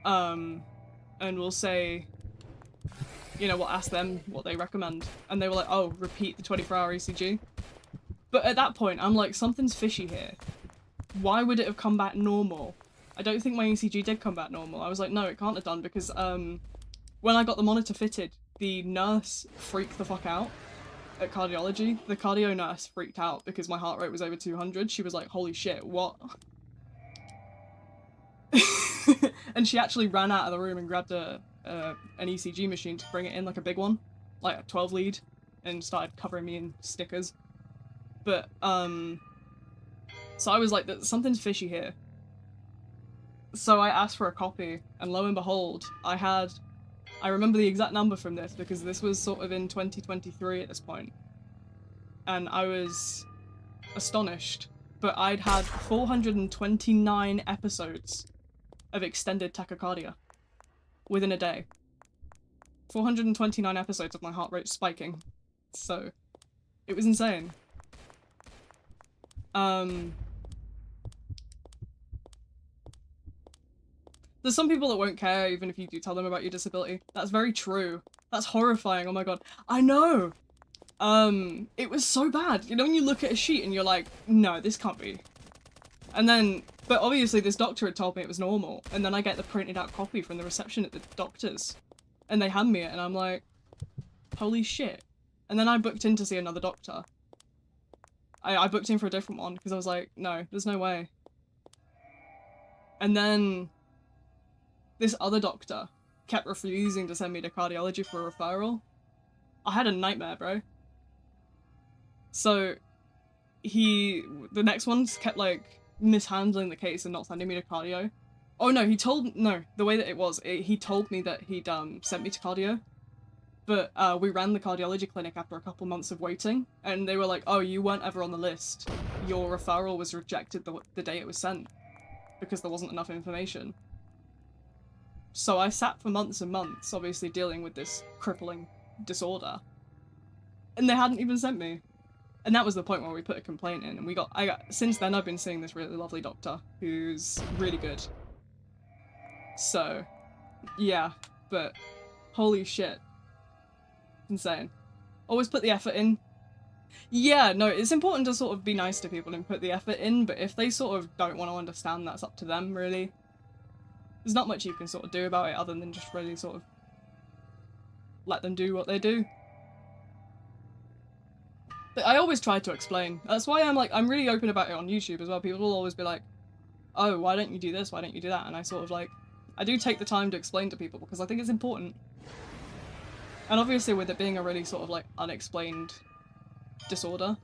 And we'll say, you know, we'll ask them what they recommend. And they were like, oh, repeat the 24-hour ECG. But at that point, I'm like, something's fishy here. Why would it have come back normal? I don't think my ECG did come back normal. I was like, no, it can't have done, because when I got the monitor fitted, the nurse freaked the fuck out at cardiology. The cardio nurse freaked out because my heart rate was over 200. She was like, holy shit, what? And she actually ran out of the room and grabbed an ECG machine to bring it in, like a big one, like a 12 lead, and started covering me in stickers. But, so I was like, something's fishy here. So I asked for a copy, and lo and behold, I remember the exact number from this, because this was sort of in 2023 at this point. And I was astonished, but I'd had 429 episodes of extended tachycardia within a day. 429 episodes of my heart rate spiking. So, it was insane. There's some people that won't care even if you do tell them about your disability. That's very true. That's horrifying, oh my god. I know! It was so bad. You know when you look at a sheet and you're like, no, this can't be. And then, but obviously this doctor had told me it was normal, and then I get the printed out copy from the reception at the doctor's, and they hand me it, and I'm like, holy shit. And then I booked in to see another doctor. I booked in for a different one, because I was like, no, there's no way. And then this other doctor kept refusing to send me to cardiology for a referral. I had a nightmare, bro. So, the next ones kept, like, mishandling the case and not sending me to cardio. Oh no, the way that it was, he told me that he'd, sent me to cardio. But, we ran the cardiology clinic after a couple months of waiting, and they were like, oh, you weren't ever on the list. Your referral was rejected the day it was sent, because there wasn't enough information. So I sat for months and months, obviously dealing with this crippling disorder, and they hadn't even sent me. And that was the point where we put a complaint in, and since then I've been seeing this really lovely doctor, who's really good. So, yeah, but holy shit. Insane. Always put the effort in. Yeah, no, it's important to sort of be nice to people and put the effort in, but if they sort of don't want to understand, that's up to them, really. There's not much you can sort of do about it other than just really sort of let them do what they do. But I always try to explain. That's why I'm really open about it on YouTube as well. People will always be like, oh, why don't you do this? Why don't you do that? And I sort of like, I do take the time to explain to people because I think it's important. And obviously with it being a really sort of like unexplained disorder,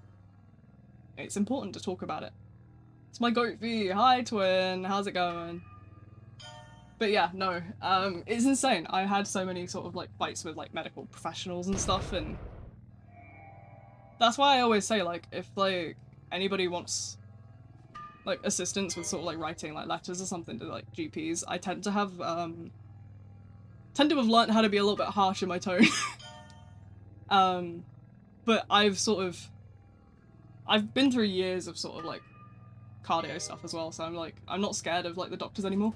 it's important to talk about it. It's my goat V. Hi twin, how's it going? But yeah, no, it's insane. I had so many sort of like fights with like medical professionals and stuff, and that's why I always say, like, if like anybody wants like assistance with sort of like writing like letters or something to like GPs, I tend to have learned how to be a little bit harsh in my tone. But I've been through years of sort of like cardio stuff as well, so I'm not scared of like the doctors anymore.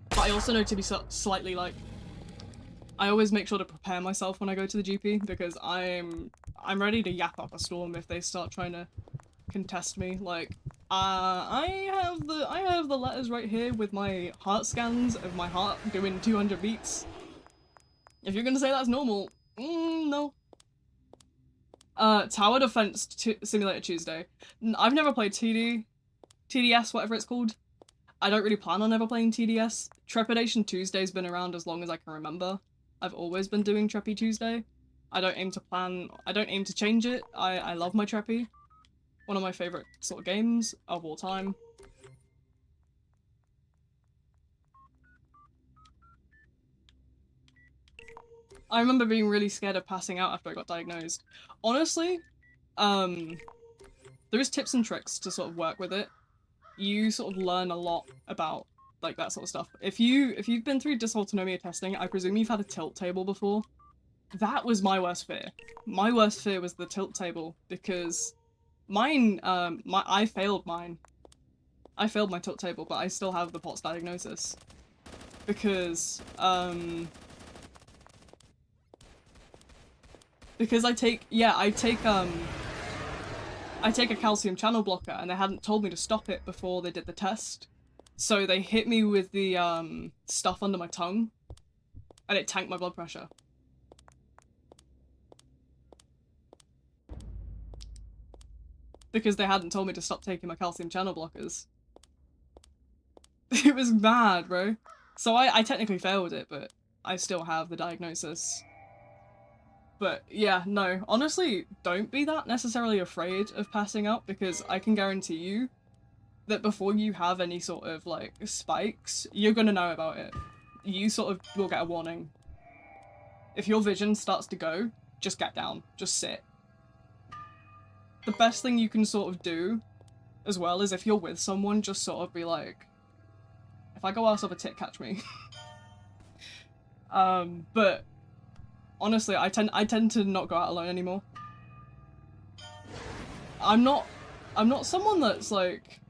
But I also know to be slightly like, I always make sure to prepare myself when I go to the GP, because I'm ready to yap up a storm if they start trying to contest me. Like, I have the letters right here with my heart scans of my heart doing 200 beats. If you're gonna say that's normal, no. Tower Defense Simulator Tuesday. I've never played TDS, whatever it's called. I don't really plan on ever playing TDS. Trepidation Tuesday's been around as long as I can remember. I've always been doing Treppy Tuesday. I don't aim to change it. I love my Treppy. One of my favorite sort of games of all time. I remember being really scared of passing out after I got diagnosed. Honestly, there's tips and tricks to sort of work with it. You sort of learn a lot about like that sort of stuff. If you've been through dysautonomia testing, I presume you've had a tilt table before. That was my worst fear. My worst fear was the tilt table because mine, I failed mine. I failed my tilt table, but I still have the POTS diagnosis because I take a calcium channel blocker and they hadn't told me to stop it before they did the test. So they hit me with the stuff under my tongue and it tanked my blood pressure. Because they hadn't told me to stop taking my calcium channel blockers. It was mad, bro. So I technically failed it, but I still have the diagnosis. But yeah, no, honestly, don't be that necessarily afraid of passing out because I can guarantee you that before you have any sort of like spikes, you're gonna know about it. You sort of will get a warning. If your vision starts to go, just get down, just sit. The best thing you can sort of do as well is if you're with someone, just sort of be like, if I go ass up a tit, catch me. But honestly, I tend to not go out alone anymore. I'm not someone that's like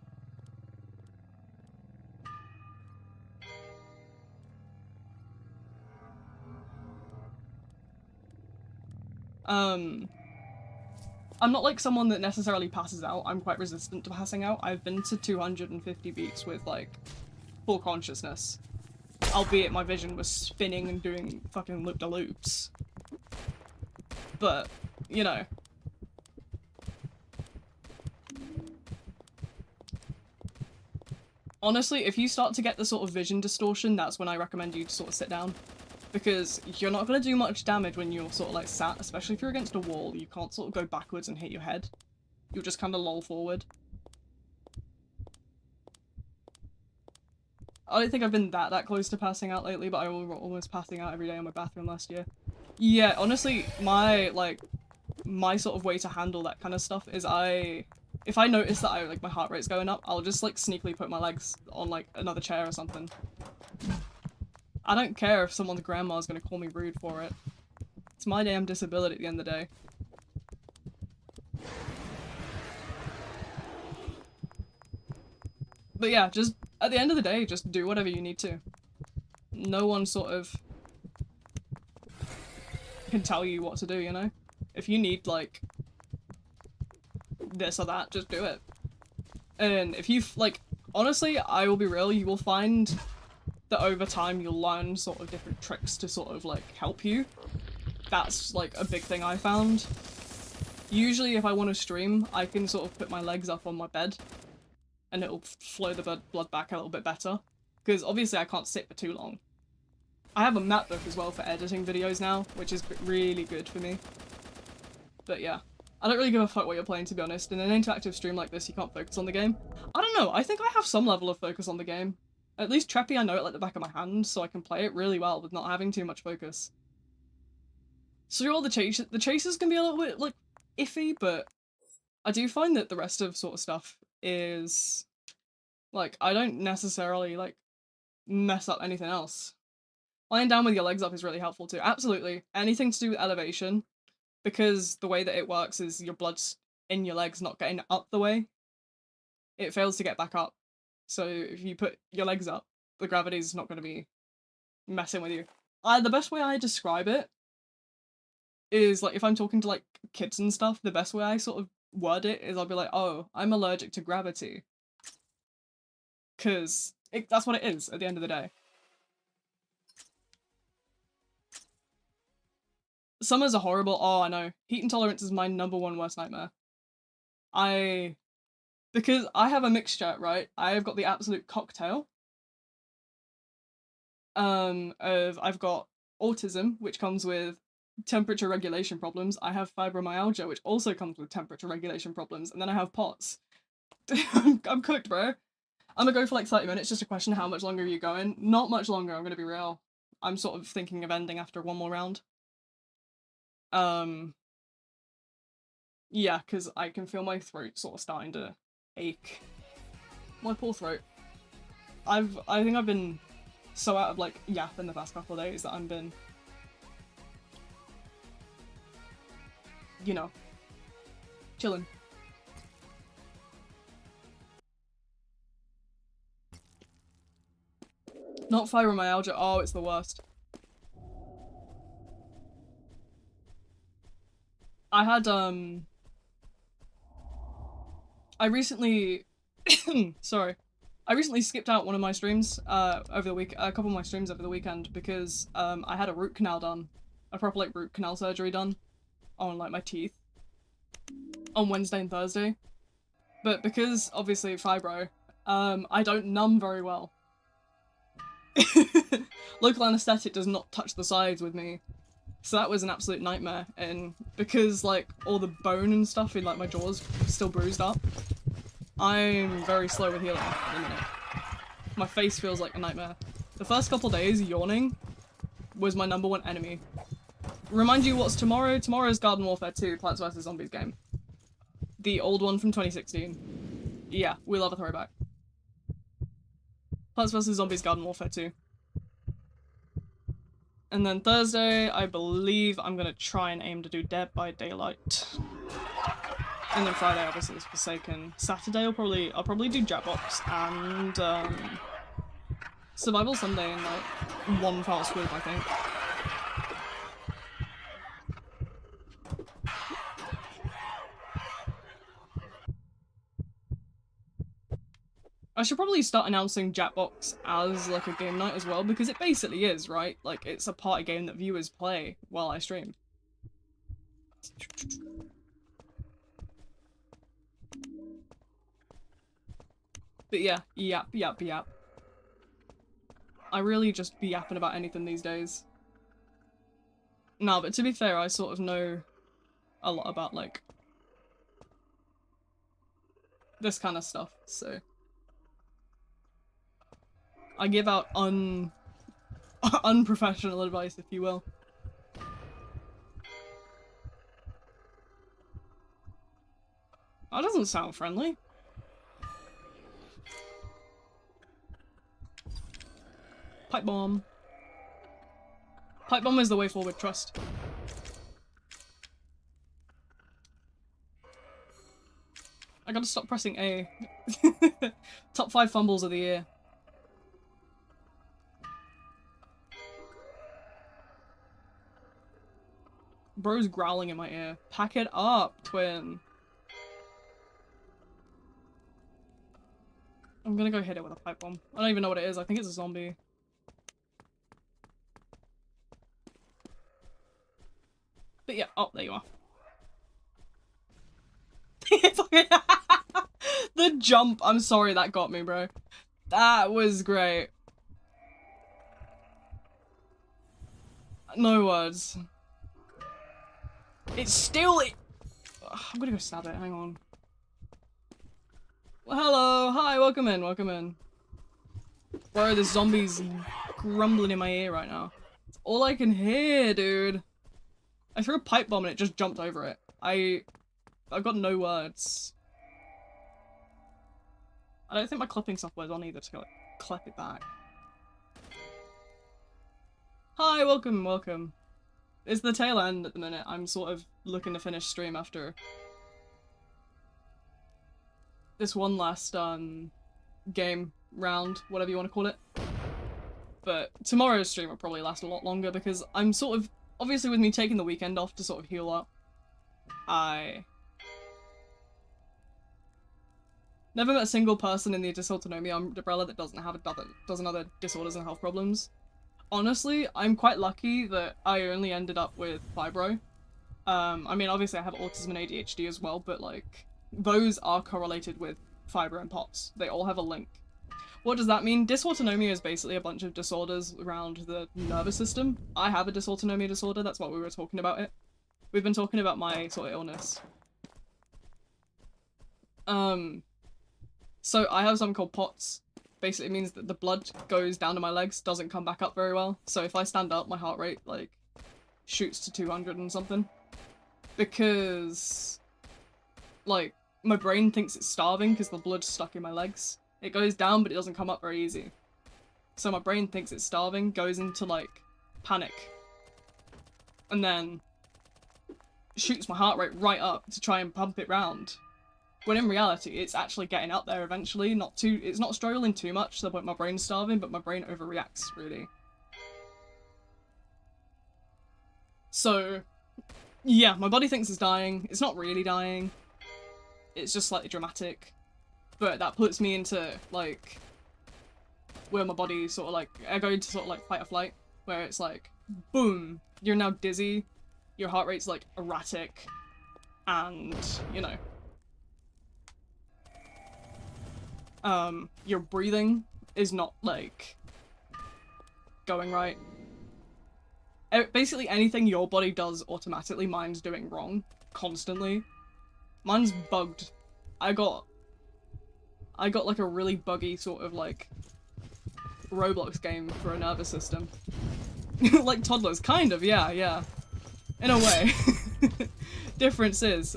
I'm not like someone that necessarily passes out. I'm quite resistant to passing out. I've been to 250 beats with like full consciousness. Albeit my vision was spinning and doing fucking loop-de-loops. But, you know. Honestly, if you start to get the sort of vision distortion, that's when I recommend you to sort of sit down. Because you're not going to do much damage when you're sort of like sat, especially if you're against a wall. You can't sort of go backwards and hit your head. You'll just kind of loll forward. I don't think I've been that close to passing out lately, but I was almost passing out every day in my bathroom last year. Yeah, honestly, my sort of way to handle that kind of stuff is if I notice that my heart rate's going up, I'll just like sneakily put my legs on like another chair or something. I don't care if someone's grandma's gonna call me rude for it. It's my damn disability at the end of the day. But yeah, just at the end of the day, just do whatever you need to. No one sort of can tell you what to do, you know? If you need like this or that, just do it. And if you like, honestly, I will be real, you will find that over time you'll learn sort of different tricks to sort of like help you. That's like a big thing I found. Usually if I want to stream, I can sort of put my legs up on my bed and it'll flow the blood back a little bit better. Because obviously I can't sit for too long. I have a map book as well for editing videos now, which is really good for me. But yeah. I don't really give a fuck what you're playing, to be honest. In an interactive stream like this, you can't focus on the game. I don't know, I think I have some level of focus on the game. At least Treppy, I know it like the back of my hand, so I can play it really well with not having too much focus. So all the chases can be a little bit, like, iffy, but I do find that the rest of sort of stuff is, like, I don't necessarily, like, mess up anything else. Lying down with your legs up is really helpful too. Absolutely. Anything to do with elevation, because the way that it works is your blood's in your legs not getting up the way. It fails to get back up. So if you put your legs up, the gravity's not going to be messing with you. The best way I describe it is, like, if I'm talking to, like, kids and stuff, the best way I sort of word it is I'll be like, oh, I'm allergic to gravity. Because that's what it is at the end of the day. Summers are horrible. Oh, I know. Heat intolerance is my #1 worst nightmare. Because I have a mixture, right? I have got the absolute cocktail. I've got autism, which comes with temperature regulation problems. I have fibromyalgia, which also comes with temperature regulation problems, and then I have POTS. I'm cooked, bro. I'm gonna go for like 30 minutes, just a question of how much longer are you going? Not much longer, I'm gonna be real. I'm sort of thinking of ending after one more round. Yeah, because I can feel my throat sort of starting to ache. My poor throat. I think I've been so out of like yap in the past couple of days that I've been, you know, chilling. Not fibromyalgia. Oh, it's the worst. I had I recently sorry. I recently skipped out one of my streams over the week, a couple of my streams over the weekend because I had a root canal done, a proper like root canal surgery done on like my teeth on Wednesday and Thursday. But because obviously fibro, I don't numb very well. Local anesthetic does not touch the sides with me. So that was an absolute nightmare, and because like all the bone and stuff in like my jaw's still bruised up, I'm very slow with healing at the minute. My face feels like a nightmare. The first couple days, yawning was my #1 enemy. Remind you what's tomorrow? Tomorrow's Garden Warfare 2 Plants vs Zombies game. The old one from 2016. Yeah, we love a throwback. Plants vs Zombies Garden Warfare 2. And then Thursday, I believe I'm gonna try and aim to do Dead by Daylight. And then Friday, obviously, is Forsaken. Saturday, I'll probably do Jackbox and Survival Sunday in like one foul swoop, I think. I should probably start announcing Jackbox as like a game night as well, because it basically is, right? Like, it's a party game that viewers play while I stream. But yeah, yap. I really just be yapping about anything these days. No, but to be fair, I sort of know a lot about, like, this kind of stuff, so. I give out unprofessional advice, if you will. That doesn't sound friendly. Pipe bomb. Pipe bomb is the way forward, trust. I gotta stop pressing A. Top 5 fumbles of the year. Bro's growling in my ear. Pack it up, twin. I'm gonna go hit it with a pipe bomb. I don't even know what it is. I think it's a zombie. But yeah, oh, there you are. The jump, I'm sorry, that got me, bro. That was great. No words. It's still... I'm gonna go stab it, hang on. Well, hello, hi, welcome in. Bro, the zombie's grumbling in my ear right now. It's all I can hear, dude. I threw a pipe bomb and it just jumped over it. I've got no words. I don't think my clipping software's on either to like, clip it back. Hi, welcome. It's the tail end at the minute. I'm sort of looking to finish stream after this one last game round, whatever you want to call it. But tomorrow's stream will probably last a lot longer because I'm sort of, obviously with me taking the weekend off to sort of heal up, I never met a single person in the dysautonomia umbrella that doesn't have other disorders and health problems. honestly, I'm quite lucky that I only ended up with fibro. I mean, obviously I have autism and ADHD as well, but like, those are correlated with fibro and POTS. They all have a link. What does that mean? Dysautonomia is basically a bunch of disorders around the nervous system. I have a dysautonomia disorder, that's why we were talking about it. We've been talking about my sort of illness. So I have something called POTS. Basically it means that the blood goes down to my legs, doesn't come back up very well. So if I stand up, my heart rate, like, shoots to 200 and something. Because, like, my brain thinks it's starving because the blood's stuck in my legs. It goes down, but it doesn't come up very easy. So my brain thinks it's starving, goes into, like, panic. And then shoots my heart rate right up to try and pump it round. When in reality, it's actually getting up there eventually. It's not struggling too much to the point my brain's starving, but my brain overreacts, really. So, yeah, my body thinks it's dying. It's not really dying. It's just slightly dramatic. But that puts me into, like, where my body sort of like, I go into sort of like fight or flight, where it's like, boom, you're now dizzy, your heart rate's like erratic, and, you know, your breathing is not like going right. Basically anything your body does automatically, mine's doing wrong constantly. Mine's bugged. I got like a really buggy sort of like Roblox game for a nervous system. Like toddlers, kind of, yeah. In a way. Difference is,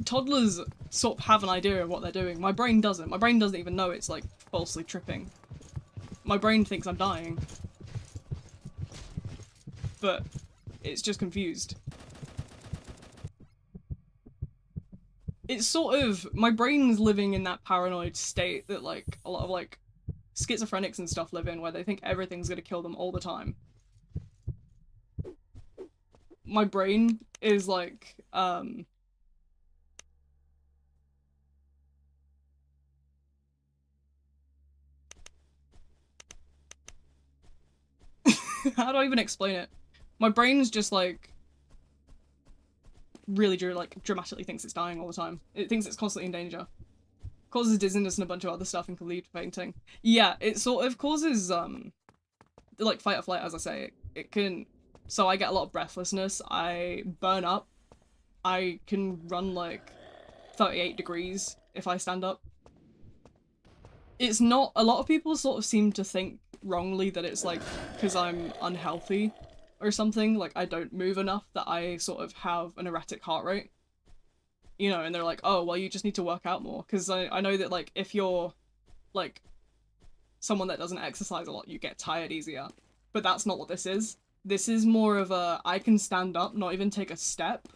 toddlers sort of have an idea of what they're doing. My brain doesn't. My brain doesn't even know it's like falsely tripping. My brain thinks I'm dying. But it's just confused. It's sort of, my brain's living in that paranoid state that like a lot of like schizophrenics and stuff live in, where they think everything's gonna kill them all the time. My brain is like, how do I even explain it? My brain's just like really dramatically thinks it's dying all the time. It thinks it's constantly in danger. Causes dizziness and a bunch of other stuff, including fainting. Yeah, it sort of causes like fight or flight, as I say. It can, so I get a lot of breathlessness, I burn up, I can run like 38 degrees if I stand up. It's not, a lot of people sort of seem to think wrongly that it's like because I'm unhealthy or something, like I don't move enough, that I sort of have an erratic heart rate. You know, and they're like, oh, well, you just need to work out more. Because I know that, like, if you're, like, someone that doesn't exercise a lot, you get tired easier. But that's not what this is. This is more of a, I can stand up, not even take a step,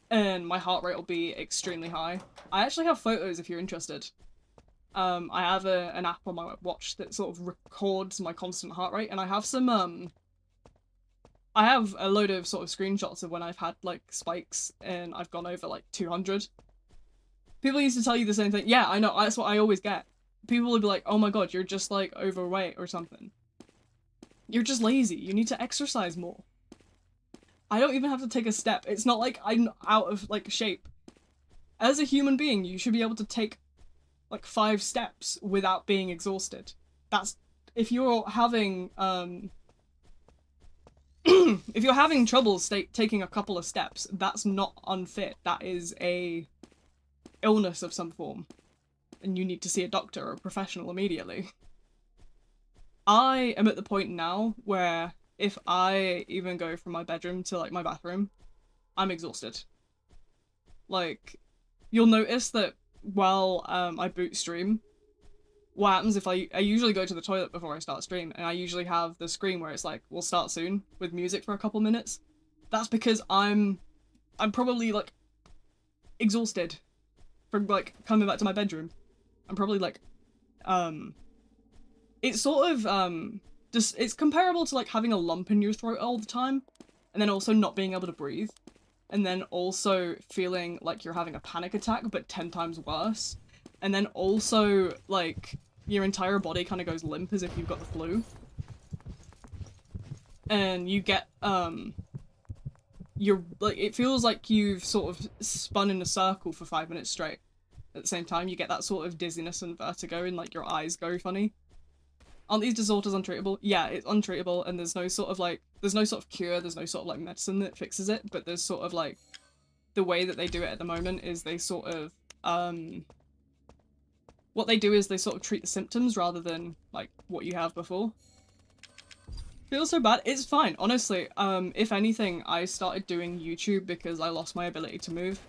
and my heart rate will be extremely high. I actually have photos if you're interested. I have an app on my watch that sort of records my constant heart rate, and I have some, I have a load of sort of screenshots of when I've had, like, spikes and I've gone over, like, 200. People used to tell you the same thing. Yeah, I know, that's what I always get. People would be like, oh my god, you're just, like, overweight or something. You're just lazy. You need to exercise more. I don't even have to take a step. It's not like I'm out of, like, shape. As a human being, you should be able to take, like, 5 steps without being exhausted. That's... If you're having, if you're having trouble taking a couple of steps, that's not unfit. That is a illness of some form. And you need to see a doctor or a professional immediately. I am at the point now where if I even go from my bedroom to, like, my bathroom, I'm exhausted. Like, you'll notice that while I boot stream, what happens if I usually go to the toilet before I start stream, and I usually have the screen where it's like, we'll start soon, with music for a couple minutes. That's because I'm probably, like, exhausted from, like, coming back to my bedroom. I'm probably, like, it's sort of, just, it's comparable to, like, having a lump in your throat all the time, and then also not being able to breathe, and then also feeling like you're having a panic attack, but 10 times worse, and then also, like, your entire body kind of goes limp as if you've got the flu. And you get, you're, like, it feels like you've sort of spun in a circle for 5 minutes straight. At the same time, you get that sort of dizziness and vertigo and, like, your eyes go funny. Aren't these disorders untreatable? Yeah, it's untreatable, and there's no sort of, like, there's no sort of cure, there's no sort of, like, medicine that fixes it, but there's sort of, like, the way that they do it at the moment is they sort of, what they do is they sort of treat the symptoms rather than, like, what you have before. Feels so bad. It's fine, honestly. If anything, I started doing YouTube because I lost my ability to move.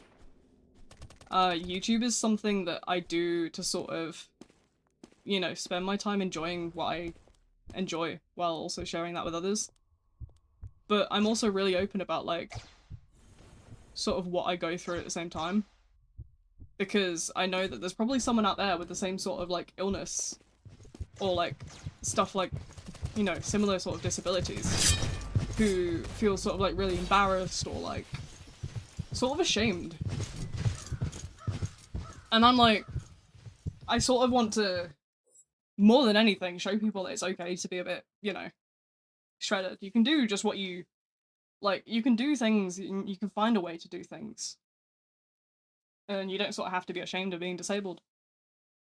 YouTube is something that I do to sort of, you know, spend my time enjoying what I enjoy while also sharing that with others. But I'm also really open about, like, sort of what I go through at the same time. Because I know that there's probably someone out there with the same sort of, like, illness or, like, stuff like, you know, similar sort of disabilities who feel sort of, like, really embarrassed or, like, sort of ashamed. And I'm like, I sort of want to, more than anything, show people that it's okay to be a bit, you know, shredded. You can do just what you, like, you can do things, you can find a way to do things. And you don't sort of have to be ashamed of being disabled.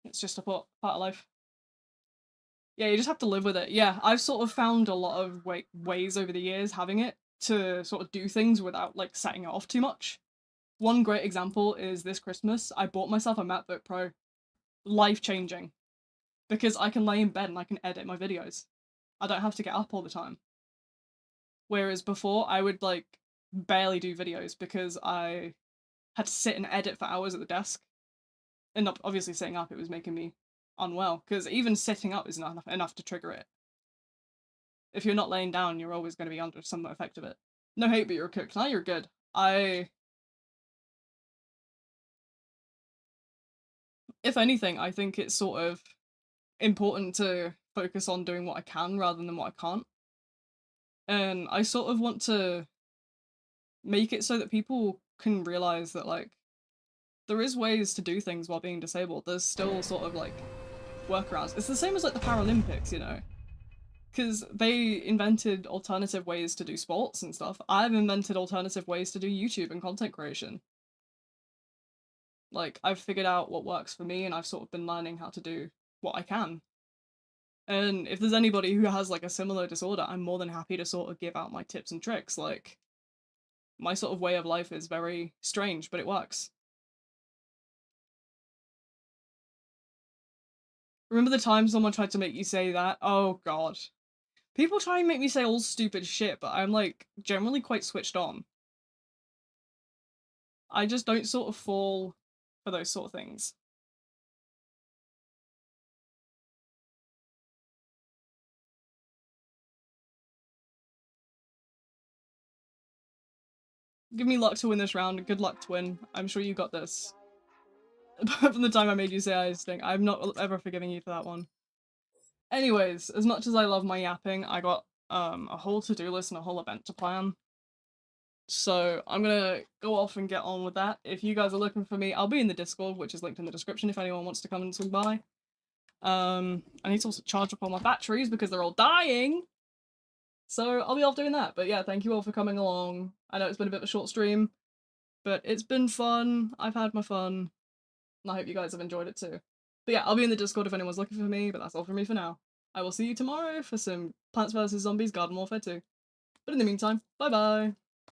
It's just a part of life. Yeah, you just have to live with it. Yeah, I've sort of found a lot of ways over the years having it to sort of do things without, like, setting it off too much. One great example is this Christmas, I bought myself a MacBook Pro. Life-changing. Because I can lay in bed and I can edit my videos. I don't have to get up all the time. Whereas before, I would, like, barely do videos because I had to sit and edit for hours at the desk. And obviously sitting up, it was making me unwell, because even sitting up is not enough to trigger it. If you're not laying down, you're always going to be under some effect of it. No hate, but you're cooked. Now you're good. If anything, I think it's sort of important to focus on doing what I can rather than what I can't. And I sort of want to make it so that people can realize that, like, there is ways to do things while being disabled. There's still sort of, like, workarounds. It's the same as, like, the Paralympics, you know? Because they invented alternative ways to do sports and stuff. I've invented alternative ways to do YouTube and content creation. Like, I've figured out what works for me and I've sort of been learning how to do what I can. And if there's anybody who has, like, a similar disorder, I'm more than happy to sort of give out my tips and tricks. Like, my sort of way of life is very strange, but it works. Remember the time someone tried to make you say that? Oh god. People try and make me say all stupid shit, but I'm, like, generally quite switched on. I just don't sort of fall for those sort of things. Give me luck to win this round, and good luck, Twin. I'm sure you got this. Apart from the time I made you say I stink, I'm not ever forgiving you for that one. Anyways, as much as I love my yapping, I got a whole to-do list and a whole event to plan. So I'm gonna go off and get on with that. If you guys are looking for me, I'll be in the Discord, which is linked in the description if anyone wants to come and swing by. I need to also charge up all my batteries because they're all dying. So I'll be off doing that. But yeah, thank you all for coming along. I know it's been a bit of a short stream, but it's been fun. I've had my fun. And I hope you guys have enjoyed it too. But yeah, I'll be in the Discord if anyone's looking for me, but that's all from me for now. I will see you tomorrow for some Plants vs Zombies Garden Warfare 2. But in the meantime, bye bye!